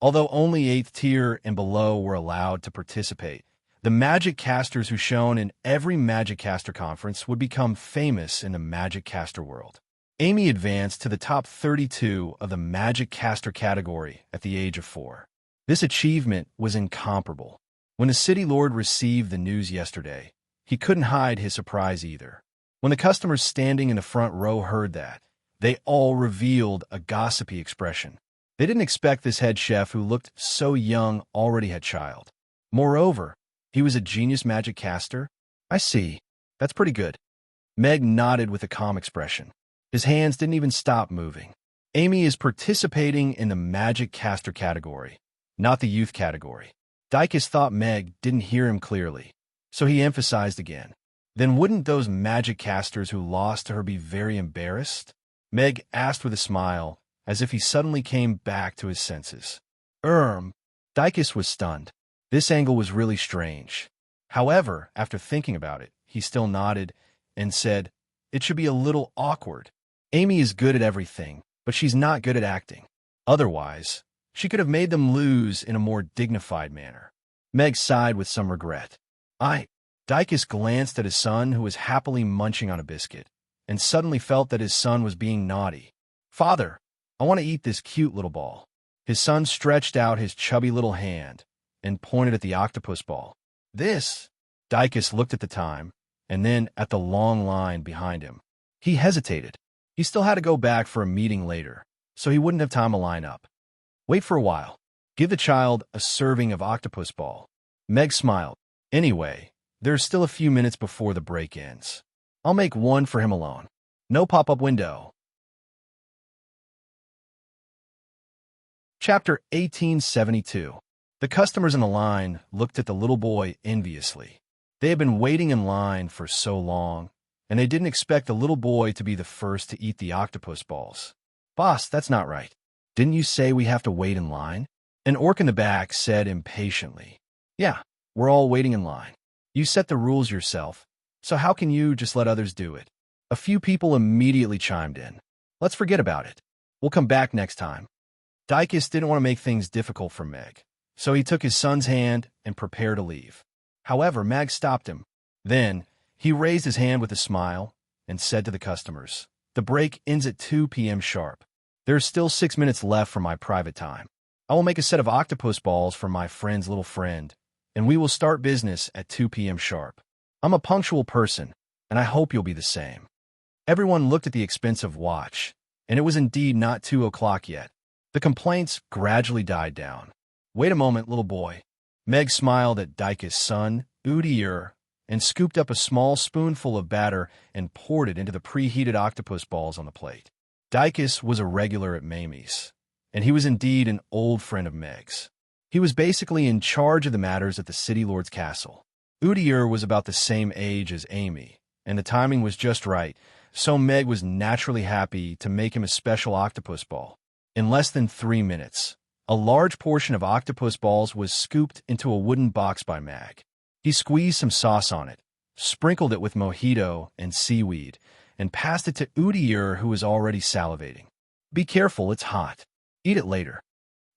Although only 8th tier and below were allowed to participate, the magic casters who shone in every Magic Caster Conference would become famous in the Magic Caster world. Amy advanced to the top 32 of the Magic Caster category at the age of 4. This achievement was incomparable. When the city lord received the news yesterday, he couldn't hide his surprise either. When the customers standing in the front row heard that, they all revealed a gossipy expression. They didn't expect this head chef who looked so young already had child. Moreover, he was a genius magic caster. "I see. That's pretty good." Meg nodded with a calm expression. His hands didn't even stop moving. Amy is participating in the Magic Caster category, not the youth category. Dicus thought Meg didn't hear him clearly, so he emphasized again. Then wouldn't those magic casters who lost to her be very embarrassed? Meg asked with a smile, as if he suddenly came back to his senses. Dicus was stunned. This angle was really strange. However, after thinking about it, he still nodded and said, "It should be a little awkward. Amy is good at everything, but she's not good at acting. Otherwise, she could have made them lose in a more dignified manner." Meg sighed with some regret. Dicus glanced at his son, who was happily munching on a biscuit, and suddenly felt that his son was being naughty. "Father, I want to eat this cute little ball." His son stretched out his chubby little hand and pointed at the octopus ball. "This?" Dicus looked at the time, and then at the long line behind him. He hesitated. He still had to go back for a meeting later, so he wouldn't have time to line up. "Wait for a while. Give the child a serving of octopus ball." Meg smiled. "Anyway, there's still a few minutes before the break ends. I'll make one for him alone. No pop-up window." Chapter 1872. The customers in the line looked at the little boy enviously. They had been waiting in line for so long, and they didn't expect the little boy to be the first to eat the octopus balls. "Boss, that's not right. Didn't you say we have to wait in line?" An orc in the back said impatiently. "Yeah, we're all waiting in line. You set the rules yourself, so how can you just let others do it?" A few people immediately chimed in. "Let's forget about it. We'll come back next time." Dicus didn't want to make things difficult for Meg, so he took his son's hand and prepared to leave. However, Meg stopped him. Then, he raised his hand with a smile and said to the customers, "The break ends at 2 p.m. sharp. There's still 6 minutes left for my private time. I will make a set of octopus balls for my friend's little friend, and we will start business at 2 p.m. sharp. I'm a punctual person, and I hope you'll be the same." Everyone looked at the expensive watch, and it was indeed not 2 o'clock yet. The complaints gradually died down. "Wait a moment, little boy." Meg smiled at Dicus' son, Udir, and scooped up a small spoonful of batter and poured it into the preheated octopus balls on the plate. Dicus was a regular at Mamie's, and he was indeed an old friend of Meg's. He was basically in charge of the matters at the city lord's castle. Udir was about the same age as Amy, and the timing was just right, so Meg was naturally happy to make him a special octopus ball. In less than 3 minutes, a large portion of octopus balls was scooped into a wooden box by Meg. He squeezed some sauce on it, sprinkled it with mojito and seaweed, and passed it to Udir, who was already salivating. "Be careful, it's hot. Eat it later."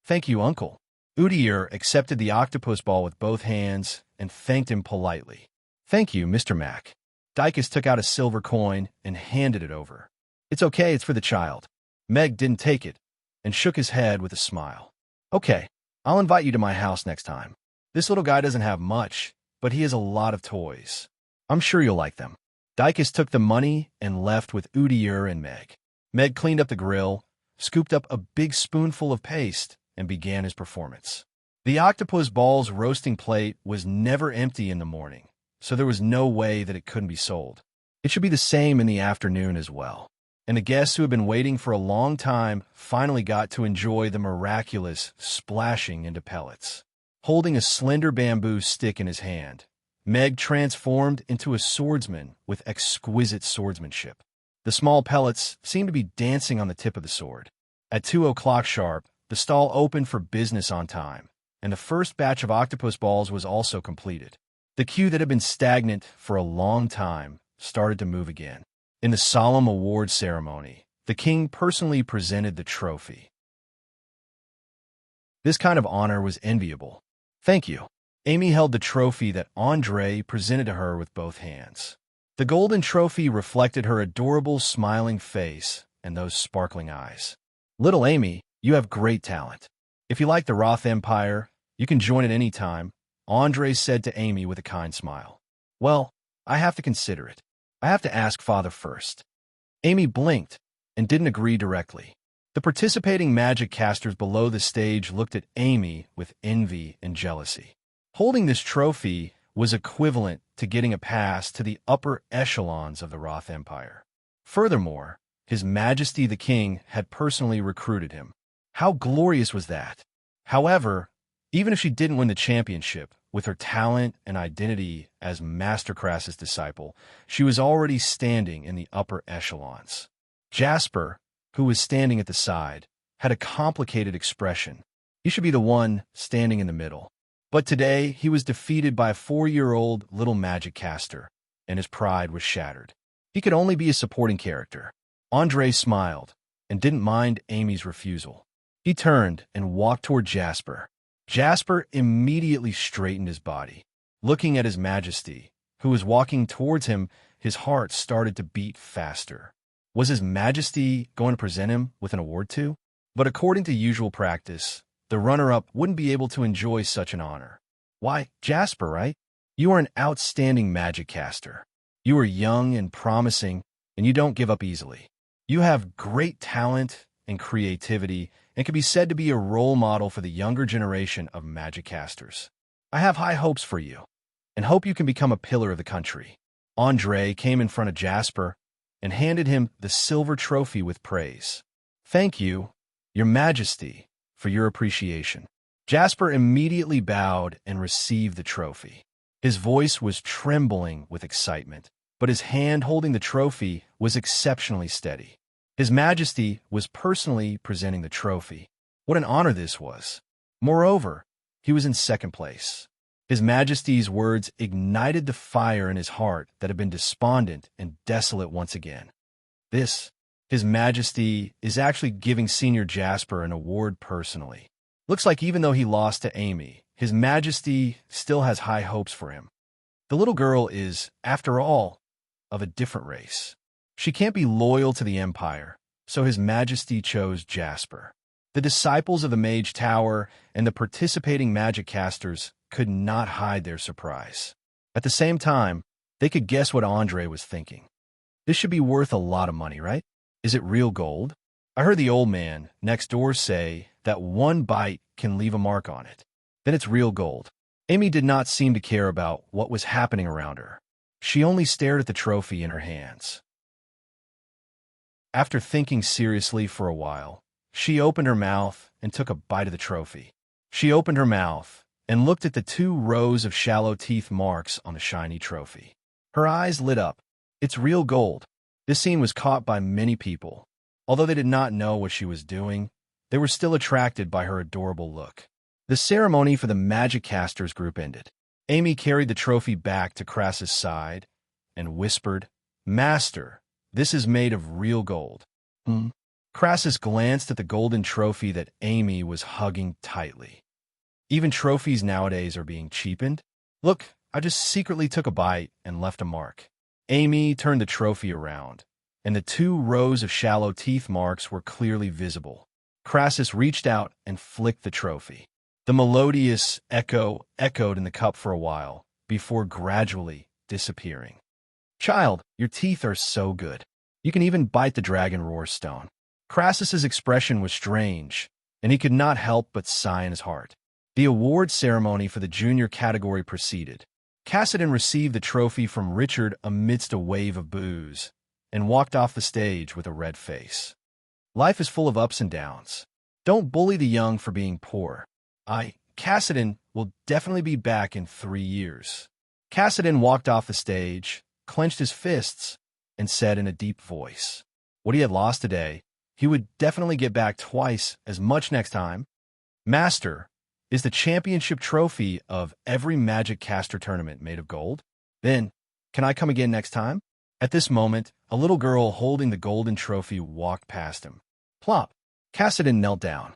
"Thank you, Uncle." Udir accepted the octopus ball with both hands and thanked him politely. "Thank you, Mr. Mac." Dicus took out a silver coin and handed it over. "It's okay, it's for the child." Meg didn't take it and shook his head with a smile. "Okay, I'll invite you to my house next time. This little guy doesn't have much, but he has a lot of toys. I'm sure you'll like them." Dicus took the money and left with Udir and Meg. Meg cleaned up the grill, scooped up a big spoonful of paste, and began his performance. The octopus ball's roasting plate was never empty in the morning, so there was no way that it couldn't be sold. It should be the same in the afternoon as well. And the guests who had been waiting for a long time finally got to enjoy the miraculous splashing into pellets. Holding a slender bamboo stick in his hand, Meg transformed into a swordsman with exquisite swordsmanship. The small pellets seemed to be dancing on the tip of the sword. At 2 o'clock sharp, the stall opened for business on time, and the first batch of octopus balls was also completed. The queue that had been stagnant for a long time started to move again. In the solemn award ceremony, the king personally presented the trophy. This kind of honor was enviable. "Thank you." Amy held the trophy that Andre presented to her with both hands. The golden trophy reflected her adorable, smiling face and those sparkling eyes. "Little Amy, you have great talent. If you like the Roth Empire, you can join at any time," Andre said to Amy with a kind smile. "Well, I have to consider it. I have to ask Father first." Amy blinked and didn't agree directly. The participating magic casters below the stage looked at Amy with envy and jealousy. Holding this trophy was equivalent to getting a pass to the upper echelons of the Roth Empire. Furthermore, His Majesty the King had personally recruited him. How glorious was that? However, Even if she didn't win the championship, with her talent and identity as Master Crassus' disciple, she was already standing in the upper echelons. Jasper, who was standing at the side, had a complicated expression. He should be the one standing in the middle. But today, he was defeated by a 4-year-old little magic caster, and his pride was shattered. He could only be a supporting character. Andre smiled and didn't mind Amy's refusal. He turned and walked toward Jasper. Jasper immediately straightened his body. Looking at His Majesty, who was walking towards him, his heart started to beat faster. Was His Majesty going to present him with an award too? But according to usual practice, the runner-up wouldn't be able to enjoy such an honor. Why, Jasper, right? You are an outstanding magic caster. You are young and promising, and you don't give up easily. You have great talent and creativity and can be said to be a role model for the younger generation of magic casters. I have high hopes for you, and hope you can become a pillar of the country. Andre came in front of Jasper and handed him the silver trophy with praise. Thank you, Your Majesty, for your appreciation. Jasper immediately bowed and received the trophy. His voice was trembling with excitement, but his hand holding the trophy was exceptionally steady. His Majesty was personally presenting the trophy. What an honor this was. Moreover, he was in second place. His Majesty's words ignited the fire in his heart that had been despondent and desolate once again. His Majesty is actually giving Senior Jasper an award personally. Looks like even though he lost to Amy, His Majesty still has high hopes for him. The little girl is, after all, of a different race. She can't be loyal to the Empire, so His Majesty chose Jasper. The disciples of the Mage Tower and the participating magic casters could not hide their surprise. At the same time, they could guess what Andre was thinking. This should be worth a lot of money, right? Is it real gold? I heard the old man next door say that one bite can leave a mark on it. Then it's real gold. Amy did not seem to care about what was happening around her. She only stared at the trophy in her hands. After thinking seriously for a while, she opened her mouth and took a bite of the trophy. She opened her mouth and looked at the 2 rows of shallow teeth marks on the shiny trophy. Her eyes lit up. It's real gold. This scene was caught by many people. Although they did not know what she was doing, they were still attracted by her adorable look. The ceremony for the Magic Casters group ended. Amy carried the trophy back to Crassus' side and whispered, "Master, this is made of real gold." Crassus glanced at the golden trophy that Amy was hugging tightly. Even trophies nowadays are being cheapened. Look, I just secretly took a bite and left a mark. Amy turned the trophy around, and the 2 rows of shallow teeth marks were clearly visible. Crassus reached out and flicked the trophy. The melodious echo echoed in the cup for a while, before gradually disappearing. "Child, your teeth are so good. You can even bite the dragon roar stone." Crassus's expression was strange, and he could not help but sigh in his heart. The award ceremony for the junior category proceeded. Cassidy received the trophy from Richard amidst a wave of boos, and walked off the stage with a red face. Life is full of ups and downs. Don't bully the young for being poor. Cassidy will definitely be back in 3 years. Cassidy walked off the stage, clenched his fists, and said in a deep voice, what he had lost today, he would definitely get back twice as much next time. Master, is the championship trophy of every Magic Caster tournament made of gold? Then, can I come again next time? At this moment, a little girl holding the golden trophy walked past him. Plop! Cassidy knelt down.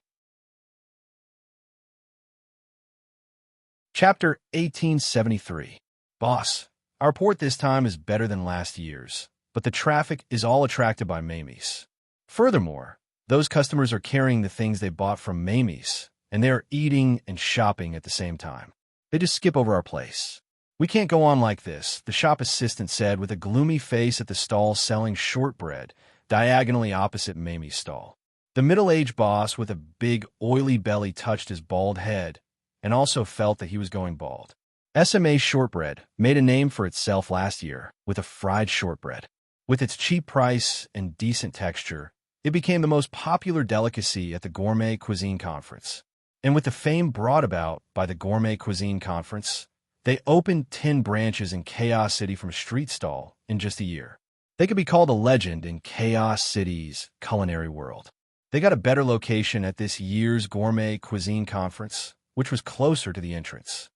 Chapter 1873. Boss, our port this time is better than last year's, but the traffic is all attracted by Mamie's. Furthermore, those customers are carrying the things they bought from Mamie's, and they are eating and shopping at the same time. They just skip over our place. We can't go on like this, the shop assistant said with a gloomy face at the stall selling shortbread, diagonally opposite Mamie's stall. The middle-aged boss with a big, oily belly touched his bald head and also felt that he was going bald. SMA shortbread made a name for itself last year with a fried shortbread. With its cheap price and decent texture, it became the most popular delicacy at the Gourmet Cuisine Conference. And with the fame brought about by the Gourmet Cuisine Conference, they opened 10 branches in Chaos City from a street stall in just a year. They could be called a legend in Chaos City's culinary world. They got a better location at this year's Gourmet Cuisine Conference, which was closer to the entrance.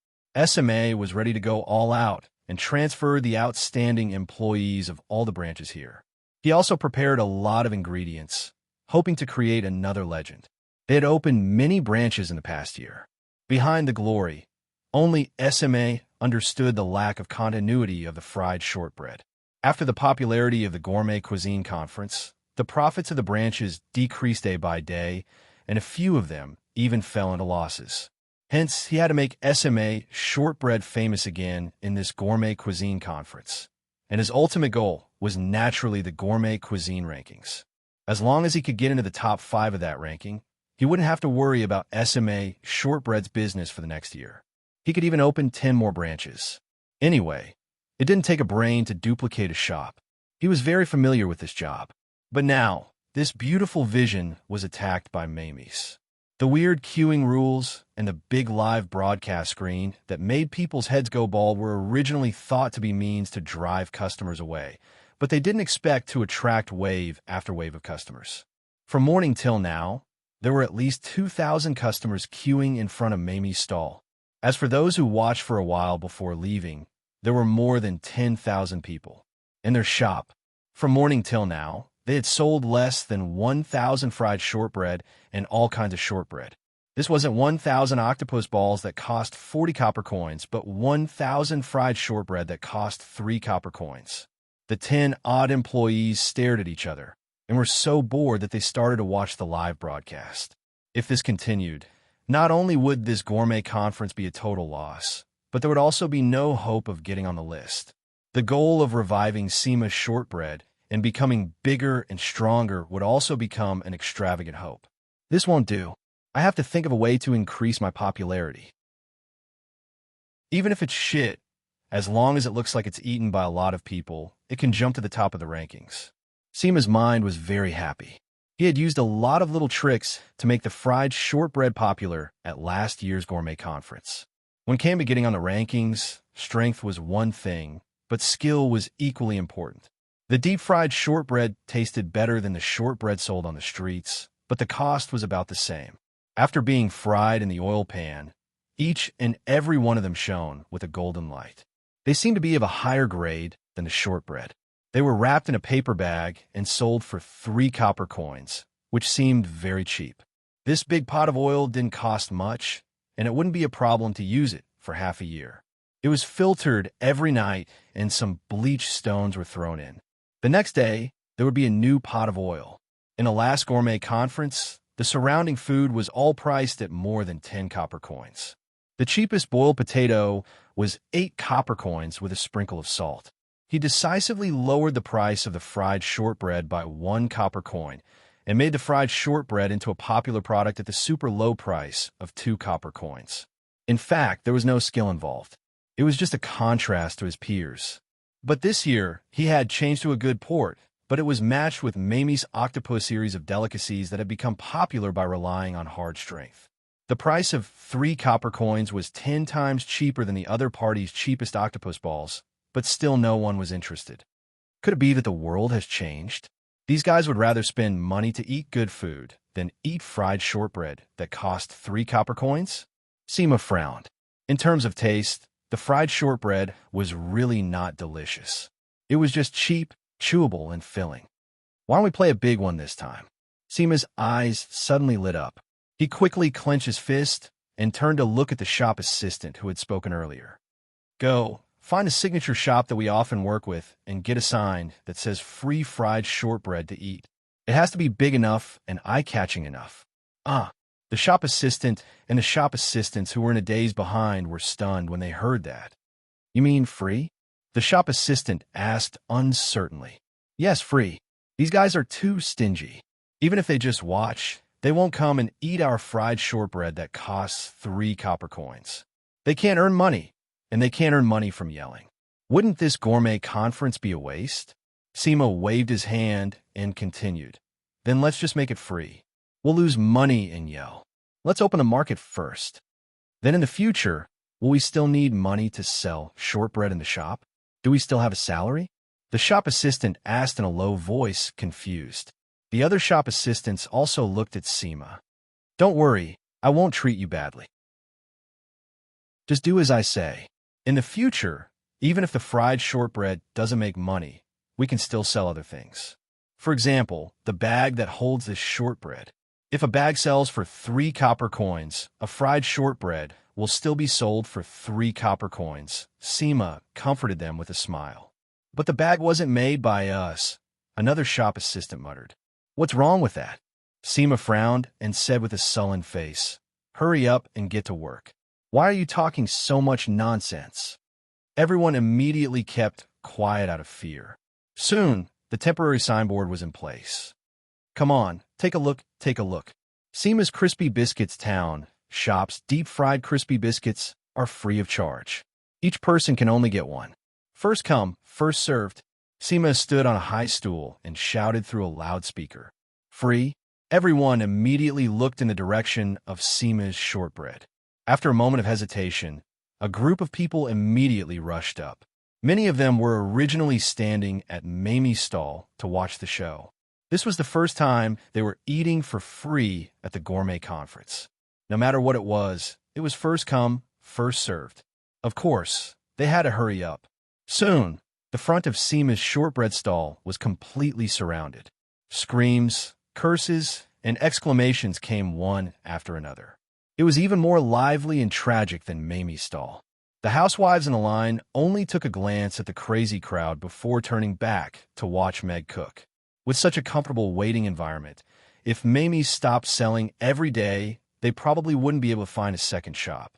SMA was ready to go all out and transfer the outstanding employees of all the branches here. He also prepared a lot of ingredients, hoping to create another legend. They had opened many branches in the past year. Behind the glory, only SMA understood the lack of continuity of the fried shortbread. After the popularity of the Gourmet Cuisine Conference, the profits of the branches decreased day by day, and a few of them even fell into losses. Hence, he had to make SMA shortbread famous again in this Gourmet Cuisine Conference. And his ultimate goal was naturally the Gourmet Cuisine rankings. As long as he could get into the top 5 of that ranking, he wouldn't have to worry about SMA shortbread's business for the next year. He could even open 10 more branches. Anyway, it didn't take a brain to duplicate a shop. He was very familiar with this job. But now, this beautiful vision was attacked by Mamie's. The weird queuing rules and the big live broadcast screen that made people's heads go bald were originally thought to be means to drive customers away, but they didn't expect to attract wave after wave of customers. From morning till now, there were at least 2,000 customers queuing in front of Mamie's stall. As for those who watched for a while before leaving, there were more than 10,000 people. In their shop, from morning till now, they had sold less than 1,000 fried shortbread and all kinds of shortbread. This wasn't 1,000 octopus balls that cost 40 copper coins, but 1,000 fried shortbread that cost 3 copper coins. The 10 odd employees stared at each other and were so bored that they started to watch the live broadcast. If this continued, not only would this gourmet conference be a total loss, but there would also be no hope of getting on the list. The goal of reviving Seema's shortbread and becoming bigger and stronger would also become an extravagant hope. This won't do. I have to think of a way to increase my popularity. Even if it's shit, as long as it looks like it's eaten by a lot of people, it can jump to the top of the rankings. Seema's mind was very happy. He had used a lot of little tricks to make the fried shortbread popular at last year's gourmet conference. When it came to getting on the rankings, strength was one thing, but skill was equally important. The deep-fried shortbread tasted better than the shortbread sold on the streets, but the cost was about the same. After being fried in the oil pan, each and every one of them shone with a golden light. They seemed to be of a higher grade than the shortbread. They were wrapped in a paper bag and sold for 3 copper coins, which seemed very cheap. This big pot of oil didn't cost much, and it wouldn't be a problem to use it for half a year. It was filtered every night, and some bleach stones were thrown in. The next day, there would be a new pot of oil. In the last gourmet conference, the surrounding food was all priced at more than 10 copper coins. The cheapest boiled potato was 8 copper coins with a sprinkle of salt. He decisively lowered the price of the fried shortbread by 1 copper coin and made the fried shortbread into a popular product at the super low price of 2 copper coins. In fact, there was no skill involved. It was just a contrast to his peers. But this year, he had changed to a good port, but it was matched with Mamie's Octopus series of delicacies that had become popular by relying on hard strength. The price of 3 copper coins was 10 times cheaper than the other party's cheapest octopus balls, but still no one was interested. Could it be that the world has changed? These guys would rather spend money to eat good food than eat fried shortbread that cost 3 copper coins? Seema frowned. In terms of taste, the fried shortbread was really not delicious. It was just cheap, chewable, and filling. Why don't we play a big one this time? Seema's eyes suddenly lit up. He quickly clenched his fist and turned to look at the shop assistant who had spoken earlier. Go, find a signature shop that we often work with and get a sign that says free fried shortbread to eat. It has to be big enough and eye-catching enough. The shop assistant and the shop assistants who were in a daze behind were stunned when they heard that. You mean free? The shop assistant asked uncertainly. Yes, free. These guys are too stingy. Even if they just watch, they won't come and eat our fried shortbread that costs 3 copper coins. They can't earn money, and they can't earn money from yelling. Wouldn't this gourmet conference be a waste? Seema waved his hand and continued. Then let's just make it free. We'll lose money and yell. Let's open the market first. Then in the future, will we still need money to sell shortbread in the shop? Do we still have a salary? The shop assistant asked in a low voice, confused. The other shop assistants also looked at Seema. Don't worry, I won't treat you badly. Just do as I say. In the future, even if the fried shortbread doesn't make money, we can still sell other things. For example, the bag that holds this shortbread. If a bag sells for 3 copper coins, a fried shortbread will still be sold for 3 copper coins. Seema comforted them with a smile. But the bag wasn't made by us, another shop assistant muttered. What's wrong with that? Seema frowned and said with a sullen face, hurry up and get to work. Why are you talking so much nonsense? Everyone immediately kept quiet out of fear. Soon, the temporary signboard was in place. Come on, take a look, take a look. Seema's Crispy Biscuits Town shop's deep-fried crispy biscuits are free of charge. Each person can only get one. First come, first served. Seema stood on a high stool and shouted through a loudspeaker. Free? Everyone immediately looked in the direction of Seema's shortbread. After a moment of hesitation, a group of people immediately rushed up. Many of them were originally standing at Mamie's stall to watch the show. This was the first time they were eating for free at the gourmet conference. No matter what it was first come, first served. Of course, they had to hurry up. Soon, the front of Seema's shortbread stall was completely surrounded. Screams, curses, and exclamations came one after another. It was even more lively and tragic than Mamie's stall. The housewives in the line only took a glance at the crazy crowd before turning back to watch Meg cook. With such a comfortable waiting environment, if Mamie stopped selling every day, they probably wouldn't be able to find a second shop.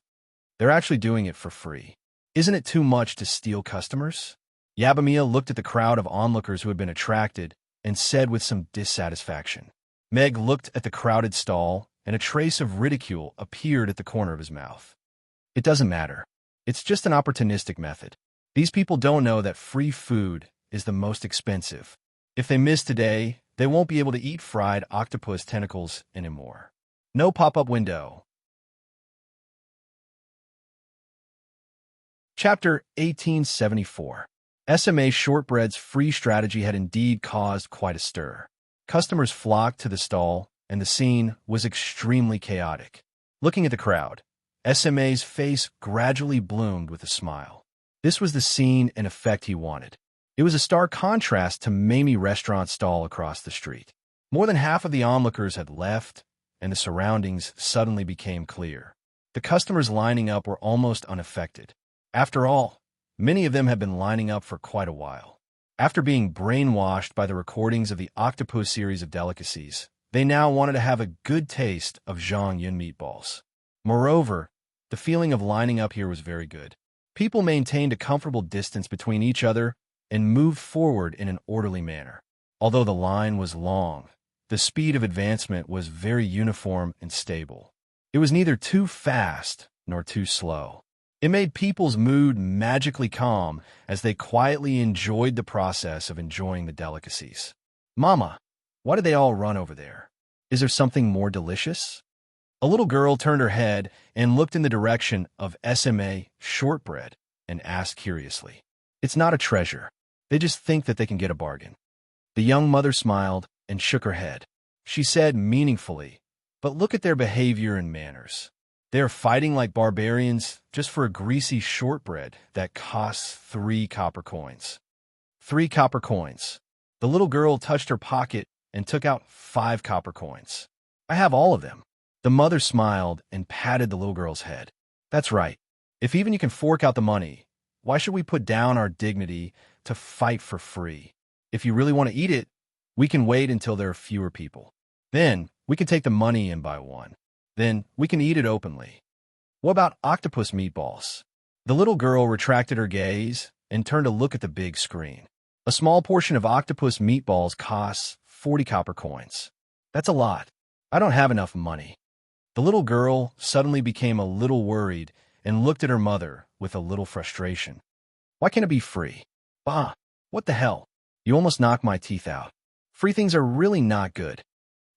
They're actually doing it for free. Isn't it too much to steal customers? Yabamia looked at the crowd of onlookers who had been attracted and said with some dissatisfaction. Meg looked at the crowded stall, and a trace of ridicule appeared at the corner of his mouth. It doesn't matter. It's just an opportunistic method. These people don't know that free food is the most expensive. If they miss today, they won't be able to eat fried octopus tentacles anymore. No pop-up window. Chapter 1874. SMA Shortbread's free strategy had indeed caused quite a stir. Customers flocked to the stall, and the scene was extremely chaotic. Looking at the crowd, SMA's face gradually bloomed with a smile. This was the scene and effect he wanted. It was a stark contrast to Mamie restaurant stall across the street. More than half of the onlookers had left, and the surroundings suddenly became clear. The customers lining up were almost unaffected. After all, many of them had been lining up for quite a while. After being brainwashed by the recordings of the octopus series of delicacies, they now wanted to have a good taste of Zhongyun meatballs. Moreover, the feeling of lining up here was very good. People maintained a comfortable distance between each other and moved forward in an orderly manner. Although the line was long, the speed of advancement was very uniform and stable. It was neither too fast nor too slow. It made people's mood magically calm as they quietly enjoyed the process of enjoying the delicacies. Mama, why did they all run over there? Is there something more delicious? A little girl turned her head and looked in the direction of SMA Shortbread and asked curiously. It's not a treasure. They just think that they can get a bargain. The young mother smiled and shook her head. She said meaningfully, but look at their behavior and manners. They are fighting like barbarians just for a greasy shortbread that costs 3 copper coins. 3 copper coins. The little girl touched her pocket and took out 5 copper coins. I have all of them. The mother smiled and patted the little girl's head. That's right. If even you can fork out the money, why should we put down our dignity to fight for free? If you really want to eat it, we can wait until there are fewer people. Then we can take the money and buy one. Then we can eat it openly. What about octopus meatballs? The little girl retracted her gaze and turned to look at the big screen. A small portion of octopus meatballs costs 40 copper coins. That's a lot. I don't have enough money. The little girl suddenly became a little worried and looked at her mother with a little frustration. Why can't it be free? Bah, what the hell? You almost knocked my teeth out. Free things are really not good.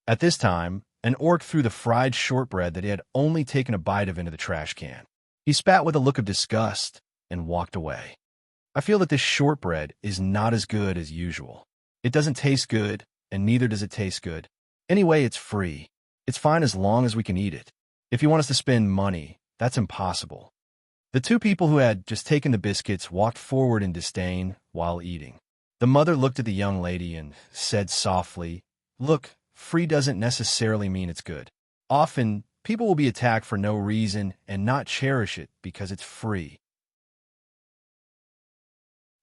At this time, An orc threw the fried shortbread that he had only taken a bite of into the trash can. He spat with a look of disgust and walked away. I feel that this shortbread is not as good as usual. It doesn't taste good, and neither does it taste good. Anyway, it's free. It's fine as long as we can eat it. If you want us to spend money, that's impossible. The two people who had just taken the biscuits walked forward in disdain while eating. The mother looked at the young lady and said softly, "Look, free doesn't necessarily mean it's good. Often, people will be attacked for no reason and not cherish it because it's free."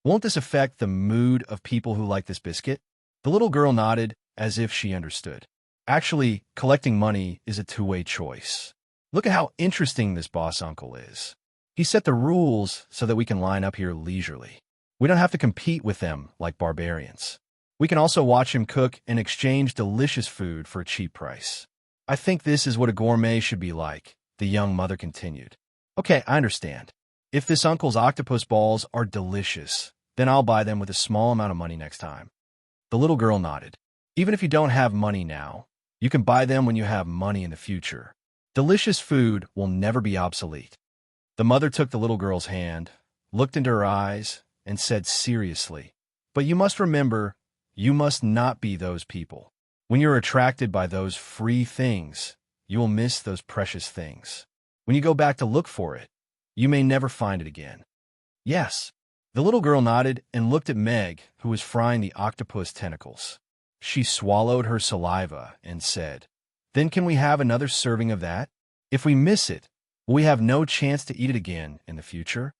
Won't this affect the mood of people who like this biscuit? The little girl nodded as if she understood. Actually, collecting money is a two-way choice. Look at how interesting this boss uncle is. He set the rules so that we can line up here leisurely. We don't have to compete with them like barbarians. We can also watch him cook and exchange delicious food for a cheap price. I think this is what a gourmet should be like, the young mother continued. Okay, I understand. If this uncle's octopus balls are delicious, then I'll buy them with a small amount of money next time. The little girl nodded. Even if you don't have money now, you can buy them when you have money in the future. Delicious food will never be obsolete. The mother took the little girl's hand, looked into her eyes, and said seriously, "But you must remember, you must not be those people. When you're attracted by those free things, you will miss those precious things. When you go back to look for it, you may never find it again." Yes. The little girl nodded and looked at Meg, who was frying the octopus tentacles. She swallowed her saliva and said, "Then can we have another serving of that? If we miss it, will we have no chance to eat it again in the future?"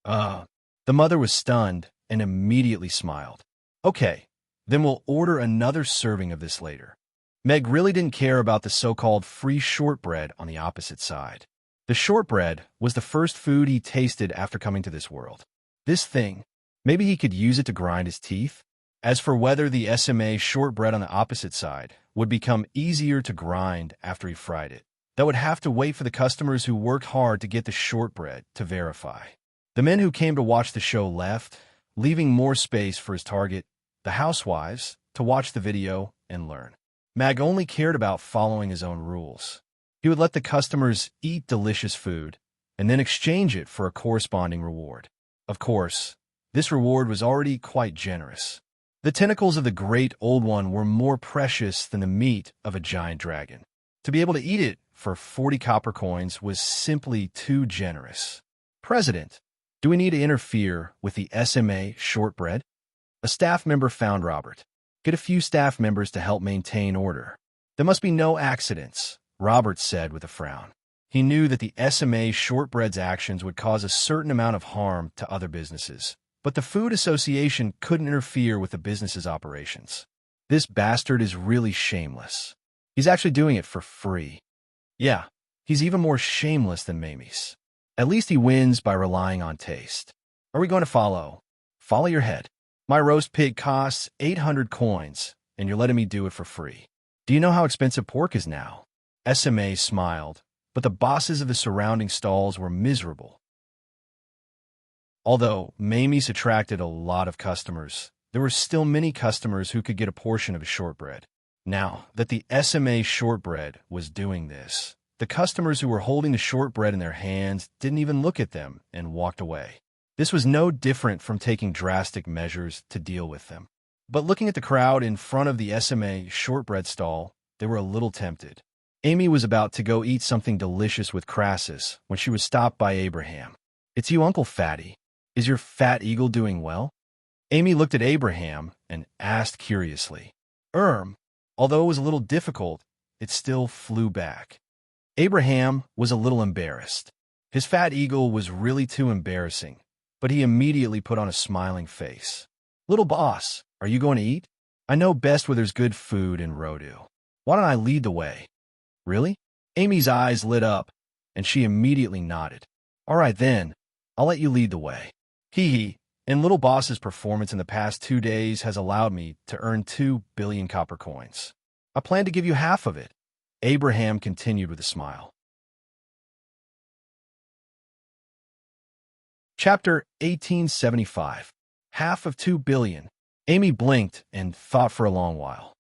The mother was stunned and immediately smiled. "Okay, then we'll order another serving of this later." Meg really didn't care about the so-called free shortbread on the opposite side. The shortbread was the first food he tasted after coming to this world. This thing, maybe he could use it to grind his teeth? As for whether the SMA shortbread on the opposite side would become easier to grind after he fried it, that would have to wait for the customers who worked hard to get the shortbread to verify. The men who came to watch the show left, leaving more space for his target, the housewives, to watch the video and learn. Mag only cared about following his own rules. He would let the customers eat delicious food and then exchange it for a corresponding reward. Of course, this reward was already quite generous. The tentacles of the great old one were more precious than the meat of a giant dragon. To be able to eat it for 40 copper coins was simply too generous. "President, do we need to interfere with the SMA shortbread?" A staff member found Robert. "Get a few staff members to help maintain order. There must be no accidents," Robert said with a frown. He knew that the SMA shortbread's actions would cause a certain amount of harm to other businesses, but the Food Association couldn't interfere with the business's operations. This bastard is really shameless. He's actually doing it for free. Yeah, he's even more shameless than Mamie's. At least he wins by relying on taste. Are we going to follow? Follow your head. My roast pig costs 800 coins, and you're letting me do it for free. Do you know how expensive pork is now? SMA smiled, but the bosses of the surrounding stalls were miserable. Although Mamie's attracted a lot of customers, there were still many customers who could get a portion of his shortbread. Now that the SMA shortbread was doing this, the customers who were holding the shortbread in their hands didn't even look at them and walked away. This was no different from taking drastic measures to deal with them. But looking at the crowd in front of the SMA shortbread stall, they were a little tempted. Amy was about to go eat something delicious with Crassus when she was stopped by Abraham. "It's you, Uncle Fatty. Is your fat eagle doing well?" Amy looked at Abraham and asked curiously. Although it was a little difficult, it still flew back. Abraham was a little embarrassed. His fat eagle was really too embarrassing, but he immediately put on a smiling face. "Little boss, are you going to eat? I know best where there's good food in Rodu. Why don't I lead the way?" "Really?" Amy's eyes lit up, and she immediately nodded. "All right then, I'll let you lead the way. Hee. And Little Boss's performance in the past 2 days has allowed me to earn 2 billion copper coins. I plan to give you half of it," Abraham continued with a smile. Chapter 1875. Half of 2 billion. Amy blinked and thought for a long while.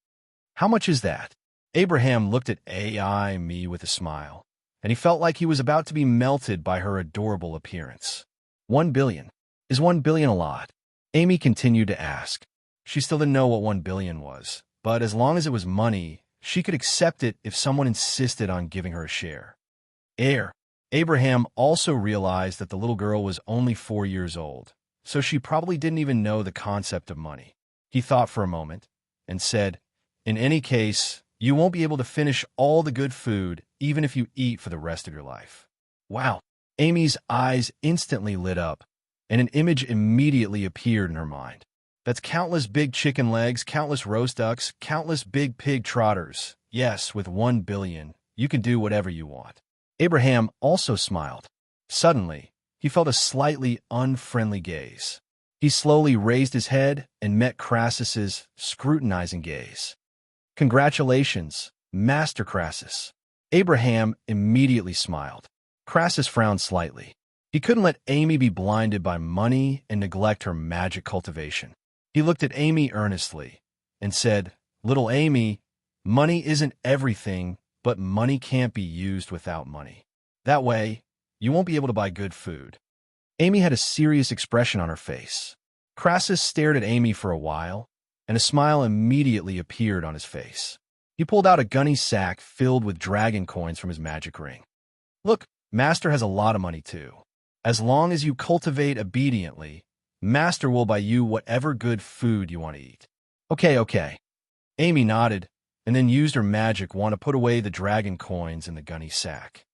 "How much is that?" Abraham looked at AI me with a smile, and he felt like he was about to be melted by her adorable appearance. 1 billion. Is 1 billion a lot? Amy continued to ask. She still didn't know what 1 billion was, but as long as it was money, she could accept it if someone insisted on giving her a share. Abraham also realized that the little girl was only 4 years old, so she probably didn't even know the concept of money. He thought for a moment and said, "In any case, you won't be able to finish all the good food even if you eat for the rest of your life." Wow! Amy's eyes instantly lit up, and an image immediately appeared in her mind. That's countless big chicken legs, countless roast ducks, countless big pig trotters. Yes, with 1 billion, you can do whatever you want. Abraham also smiled. Suddenly, he felt a slightly unfriendly gaze. He slowly raised his head and met Crassus's scrutinizing gaze. "Congratulations, Master Crassus." Abraham immediately smiled. Crassus frowned slightly. He couldn't let Amy be blinded by money and neglect her magic cultivation. He looked at Amy earnestly and said, "Little Amy, money isn't everything, but money can't be used without money. That way, you won't be able to buy good food." Amy had a serious expression on her face. Crassus stared at Amy for a while, and a smile immediately appeared on his face. He pulled out a gunny sack filled with dragon coins from his magic ring. "Look, Master has a lot of money too. As long as you cultivate obediently, Master will buy you whatever good food you want to eat." Okay. Amy nodded, and then used her magic wand to put away the dragon coins in the gunny sack.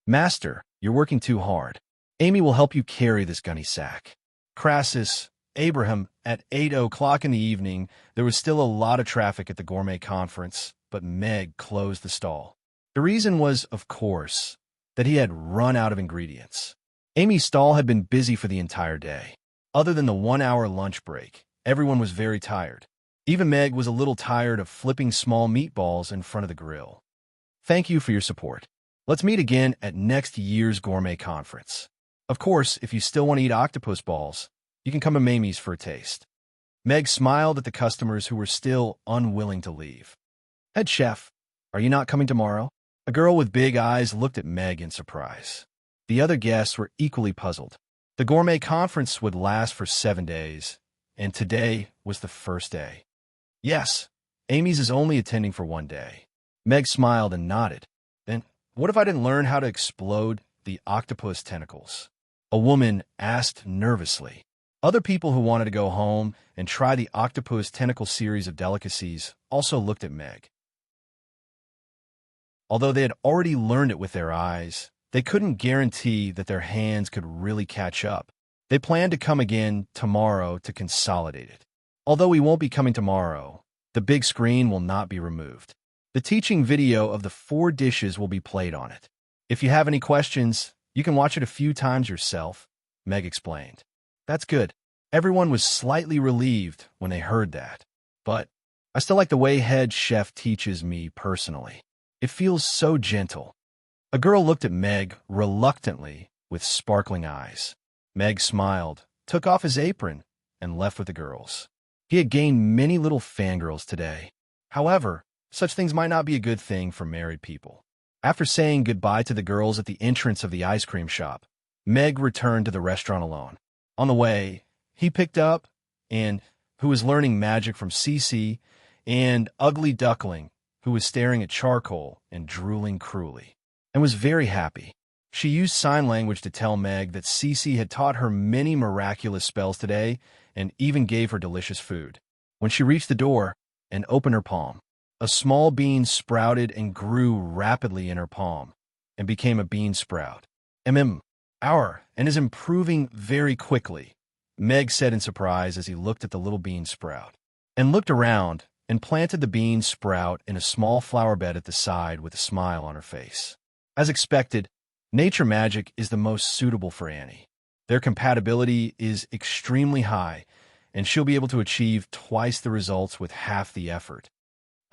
"Master, you're working too hard. Amy will help you carry this gunny sack." Crassus, Abraham, at 8 o'clock in the evening, there was still a lot of traffic at the gourmet conference, but Meg closed the stall. The reason was, of course, that he had run out of ingredients. Amy's stall had been busy for the entire day. Other than the 1-hour lunch break, everyone was very tired. Even Meg was a little tired of flipping small meatballs in front of the grill. "Thank you for your support. Let's meet again at next year's gourmet conference. Of course, if you still want to eat octopus balls, you can come to Mamie's for a taste." Meg smiled at the customers who were still unwilling to leave. "Head chef, are you not coming tomorrow?" A girl with big eyes looked at Meg in surprise. The other guests were equally puzzled. The gourmet conference would last for 7 days, and today was the first day. "Yes, Amy's is only attending for 1 day." Meg smiled and nodded. "Then what if I didn't learn how to explode the octopus tentacles?" A woman asked nervously. Other people who wanted to go home and try the octopus tentacle series of delicacies also looked at Meg. Although they had already learned it with their eyes, they couldn't guarantee that their hands could really catch up. They planned to come again tomorrow to consolidate it. Although we won't be coming tomorrow, the big screen will not be removed. The teaching video of the 4 dishes will be played on it. If you have any questions, you can watch it a few times yourself, Meg explained. That's good. Everyone was slightly relieved when they heard that. But I still like the way head chef teaches me personally. It feels so gentle. A girl looked at Meg reluctantly with sparkling eyes. Meg smiled, took off his apron, and left with the girls. He had gained many little fangirls today. However, such things might not be a good thing for married people. After saying goodbye to the girls at the entrance of the ice cream shop, Meg returned to the restaurant alone. On the way, he picked up Anne, who was learning magic from Cece, and Ugly Duckling, who was staring at charcoal and drooling cruelly, and was very happy. She used sign language to tell Meg that Cece had taught her many miraculous spells today and even gave her delicious food. When she reached the door and opened her palm, a small bean sprouted and grew rapidly in her palm and became a bean sprout. And is improving very quickly, Meg said in surprise as he looked at the little bean sprout, and looked around and planted the bean sprout in a small flower bed at the side with a smile on her face. As expected, nature magic is the most suitable for Annie. Their compatibility is extremely high, and she'll be able to achieve twice the results with half the effort.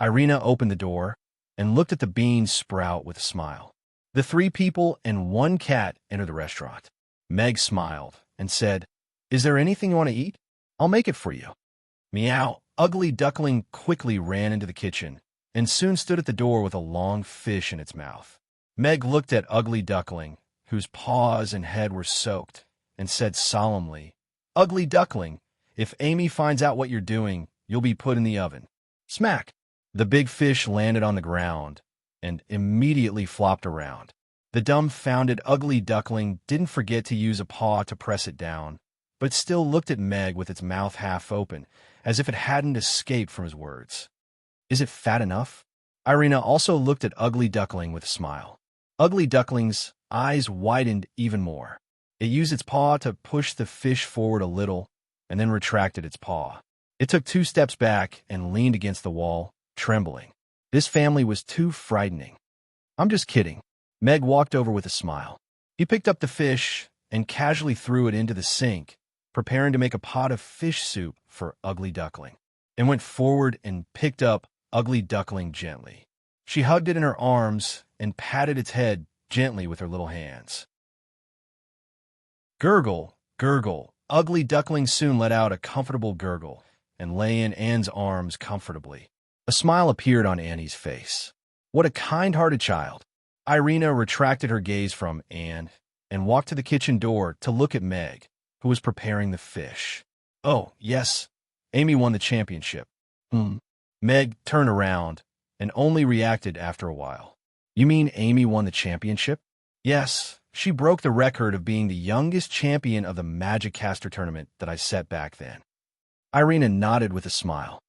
Irina opened the door and looked at the bean sprout with a smile. The 3 people and 1 cat entered the restaurant. Meg smiled and said, "Is there anything you want to eat? I'll make it for you." Meow. Ugly Duckling quickly ran into the kitchen and soon stood at the door with a long fish in its mouth. Meg looked at Ugly Duckling, whose paws and head were soaked, and said solemnly, "Ugly Duckling, if Amy finds out what you're doing, you'll be put in the oven." Smack! The big fish landed on the ground and immediately flopped around. The dumbfounded Ugly Duckling didn't forget to use a paw to press it down, but still looked at Meg with its mouth half open, as if it hadn't escaped from his words. "Is it fat enough?" Irina also looked at Ugly Duckling with a smile. Ugly Duckling's eyes widened even more. It used its paw to push the fish forward a little, and then retracted its paw. It took 2 steps back and leaned against the wall, trembling. This family was too frightening. "I'm just kidding." Meg walked over with a smile. He picked up the fish and casually threw it into the sink, preparing to make a pot of fish soup for Ugly Duckling, and went forward and picked up Ugly Duckling gently. She hugged it in her arms and patted its head gently with her little hands. Gurgle, gurgle. Ugly Duckling soon let out a comfortable gurgle and lay in Anne's arms comfortably. A smile appeared on Annie's face. What a kind-hearted child. Irina retracted her gaze from Anne and walked to the kitchen door to look at Meg, who was preparing the fish. "Oh, yes, Amy won the championship." Meg turned around and only reacted after a while. "You mean Amy won the championship?" "Yes, she broke the record of being the youngest champion of the Magic Caster tournament that I set back then." Irina nodded with a smile.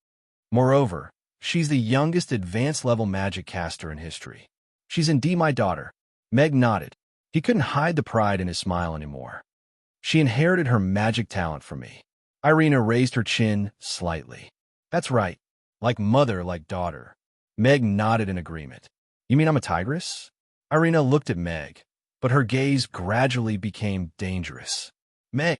"Moreover, she's the youngest advanced-level Magic Caster in history. She's indeed my daughter." Meg nodded. He couldn't hide the pride in his smile anymore. "She inherited her magic talent from me." Irina raised her chin slightly. "That's right. Like mother, like daughter." Meg nodded in agreement. "You mean I'm a tigress?" Irina looked at Meg, but her gaze gradually became dangerous. "Meg."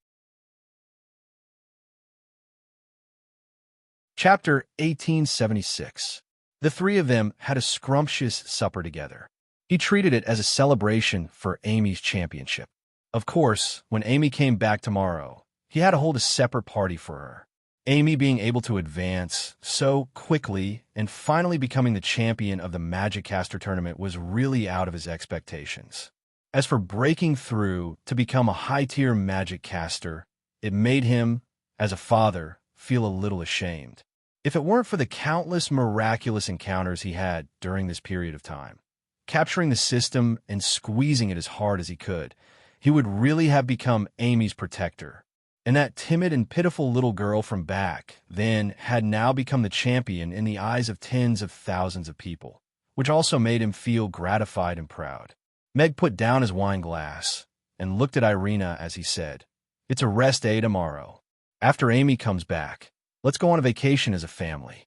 Chapter 1876. The 3 of them had a scrumptious supper together. He treated it as a celebration for Amy's championship. Of course, when Amy came back tomorrow, he had to hold a separate party for her. Amy being able to advance so quickly and finally becoming the champion of the Magic Caster tournament was really out of his expectations. As for breaking through to become a high-tier Magic Caster, it made him, as a father, feel a little ashamed. If it weren't for the countless miraculous encounters he had during this period of time, capturing the system and squeezing it as hard as he could, he would really have become Amy's protector. And that timid and pitiful little girl from back then had now become the champion in the eyes of tens of thousands of people, which also made him feel gratified and proud. Meg put down his wine glass and looked at Irina as he said, "It's a rest day tomorrow. After Amy comes back, let's go on a vacation as a family."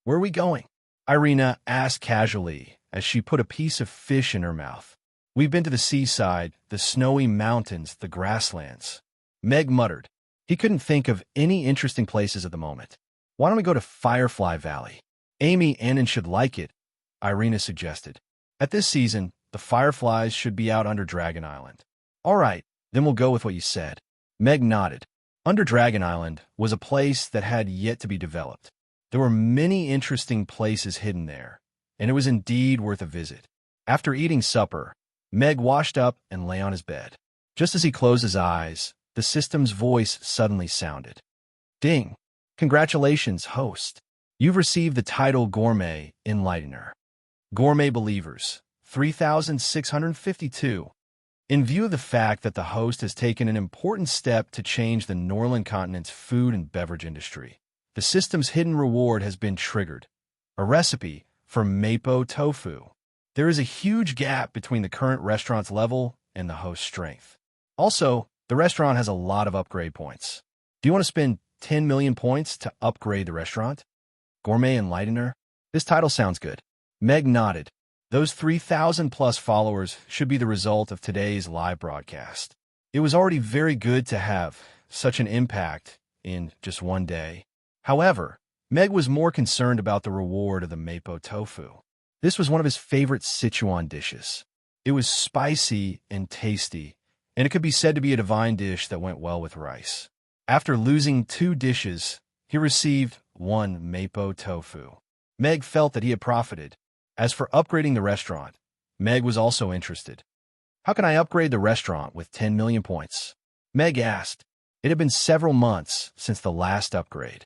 "Where are we going?" Irina asked casually as she put a piece of fish in her mouth. "We've been to the seaside, the snowy mountains, the grasslands." Meg muttered. He couldn't think of any interesting places at the moment. "Why don't we go to Firefly Valley?" "Amy Annan should like it," Irina suggested. "At this season, the fireflies should be out under Dragon Island." "All right, then we'll go with what you said." Meg nodded. Under Dragon Island was a place that had yet to be developed. There were many interesting places hidden there, and it was indeed worth a visit. After eating supper, Meg washed up and lay on his bed. Just as he closed his eyes, the system's voice suddenly sounded. "Ding! Congratulations, host. You've received the title Gourmet Enlightener. Gourmet Believers, 3,652. In view of the fact that the host has taken an important step to change the Norland continent's food and beverage industry, the system's hidden reward has been triggered, a recipe for mapo tofu. There is a huge gap between the current restaurant's level and the host's strength. Also, the restaurant has a lot of upgrade points. Do you want to spend 10 million points to upgrade the restaurant? Gourmet Enlightener? This title sounds good." Meg nodded. Those 3,000-plus followers should be the result of today's live broadcast. It was already very good to have such an impact in just one day. However, Meg was more concerned about the reward of the mapo tofu. This was one of his favorite Sichuan dishes. It was spicy and tasty, and it could be said to be a divine dish that went well with rice. After losing 2 dishes, he received 1 mapo tofu. Meg felt that he had profited. As for upgrading the restaurant, Meg was also interested. How can I upgrade the restaurant with 10 million points? Meg asked. It had been several months since the last upgrade.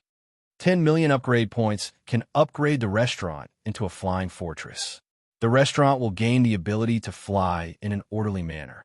10 million upgrade points can upgrade the restaurant into a flying fortress. The restaurant will gain the ability to fly in an orderly manner.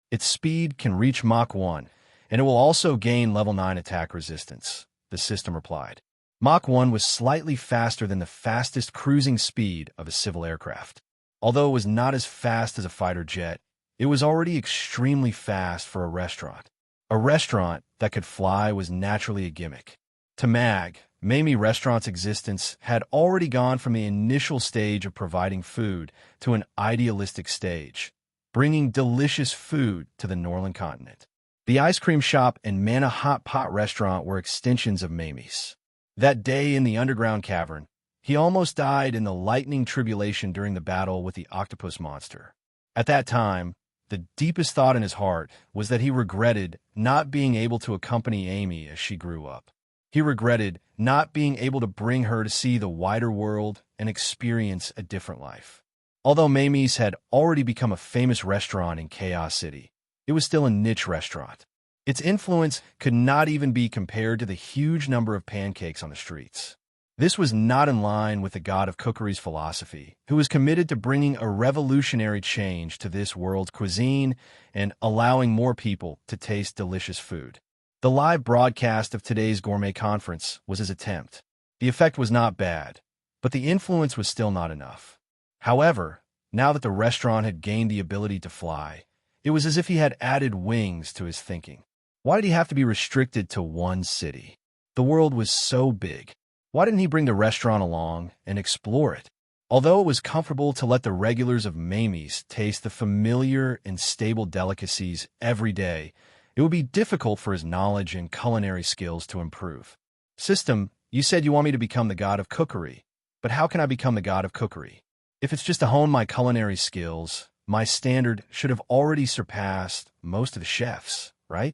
Its speed can reach Mach 1, and it will also gain level 9 attack resistance, the system replied. Mach 1 was slightly faster than the fastest cruising speed of a civil aircraft. Although it was not as fast as a fighter jet, it was already extremely fast for a restaurant. A restaurant that could fly was naturally a gimmick. To Mag, Mamie Restaurant's existence had already gone from the initial stage of providing food to an idealistic stage, bringing delicious food to the Northern continent. The ice cream shop and Manna Hot Pot restaurant were extensions of Mamie's. That day in the underground cavern, he almost died in the lightning tribulation during the battle with the octopus monster. At that time, the deepest thought in his heart was that he regretted not being able to accompany Amy as she grew up. He regretted not being able to bring her to see the wider world and experience a different life. Although Mamie's had already become a famous restaurant in Chaos City, it was still a niche restaurant. Its influence could not even be compared to the huge number of pancakes on the streets. This was not in line with the god of cookery's philosophy, who was committed to bringing a revolutionary change to this world's cuisine and allowing more people to taste delicious food. The live broadcast of today's gourmet conference was his attempt. The effect was not bad, but the influence was still not enough. However, now that the restaurant had gained the ability to fly, it was as if he had added wings to his thinking. Why did he have to be restricted to one city? The world was so big. Why didn't he bring the restaurant along and explore it? Although it was comfortable to let the regulars of Mamie's taste the familiar and stable delicacies every day, it would be difficult for his knowledge and culinary skills to improve. System, you said you want me to become the god of cookery, but how can I become the god of cookery? If it's just to hone my culinary skills, my standard should have already surpassed most of the chefs, right?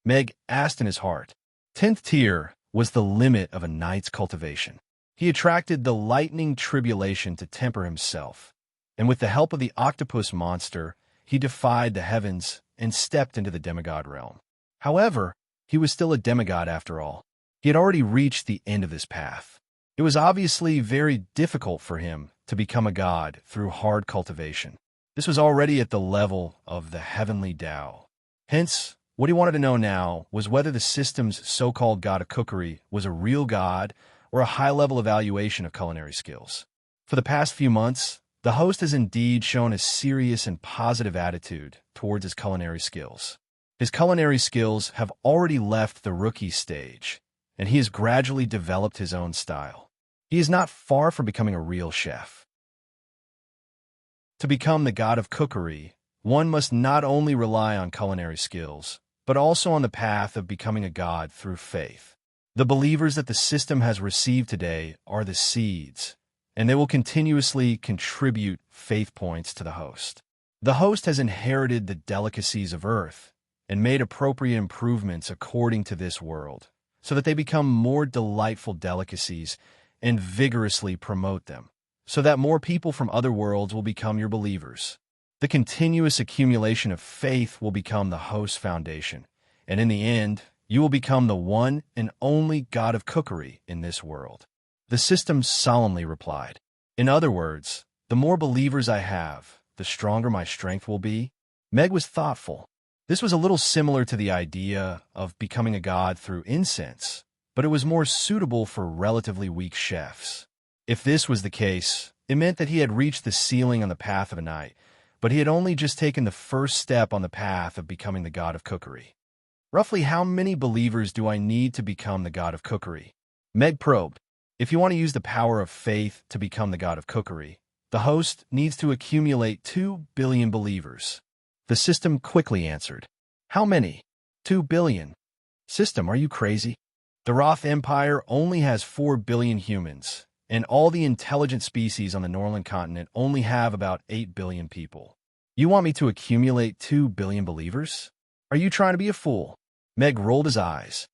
Meg asked in his heart. 10th tier was the limit of a knight's cultivation. He attracted the lightning tribulation to temper himself, and with the help of the octopus monster, he defied the heavens and stepped into the demigod realm. However, he was still a demigod after all. He had already reached the end of this path. It was obviously very difficult for him to become a god through hard cultivation. This was already at the level of the heavenly Tao. Hence, what he wanted to know now was whether the system's so-called god of cookery was a real god or a high-level evaluation of culinary skills. For the past few months, the host has indeed shown a serious and positive attitude towards his culinary skills. His culinary skills have already left the rookie stage, and he has gradually developed his own style. He is not far from becoming a real chef. To become the god of cookery, one must not only rely on culinary skills, but also on the path of becoming a god through faith. The believers that the system has received today are the seeds, and they will continuously contribute faith points to the host. The host has inherited the delicacies of earth and made appropriate improvements according to this world, so that they become more delightful delicacies and vigorously promote them, so that more people from other worlds will become your believers. The continuous accumulation of faith will become the host's foundation, and in the end, you will become the one and only god of cookery in this world. The system solemnly replied. In other words, the more believers I have, the stronger my strength will be. Meg was thoughtful. This was a little similar to the idea of becoming a god through incense, but it was more suitable for relatively weak chefs. If this was the case, it meant that he had reached the ceiling on the path of a knight, but he had only just taken the first step on the path of becoming the god of cookery. Roughly how many believers do I need to become the god of cookery? Meg probed. If you want to use the power of faith to become the god of cookery, the host needs to accumulate 2 billion believers. The system quickly answered. How many? 2 billion. System, are you crazy? The Roth Empire only has 4 billion humans, and all the intelligent species on the Northern continent only have about 8 billion people. You want me to accumulate 2 billion believers? Are you trying to be a fool? Meg rolled his eyes.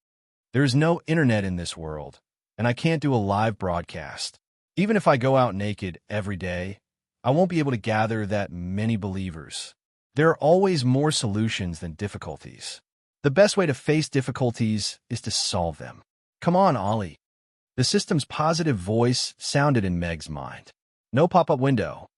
There is no internet in this world, and I can't do a live broadcast. Even if I go out naked every day, I won't be able to gather that many believers. There are always more solutions than difficulties. The best way to face difficulties is to solve them. Come on, Ollie. The system's positive voice sounded in Meg's mind. No pop-up window.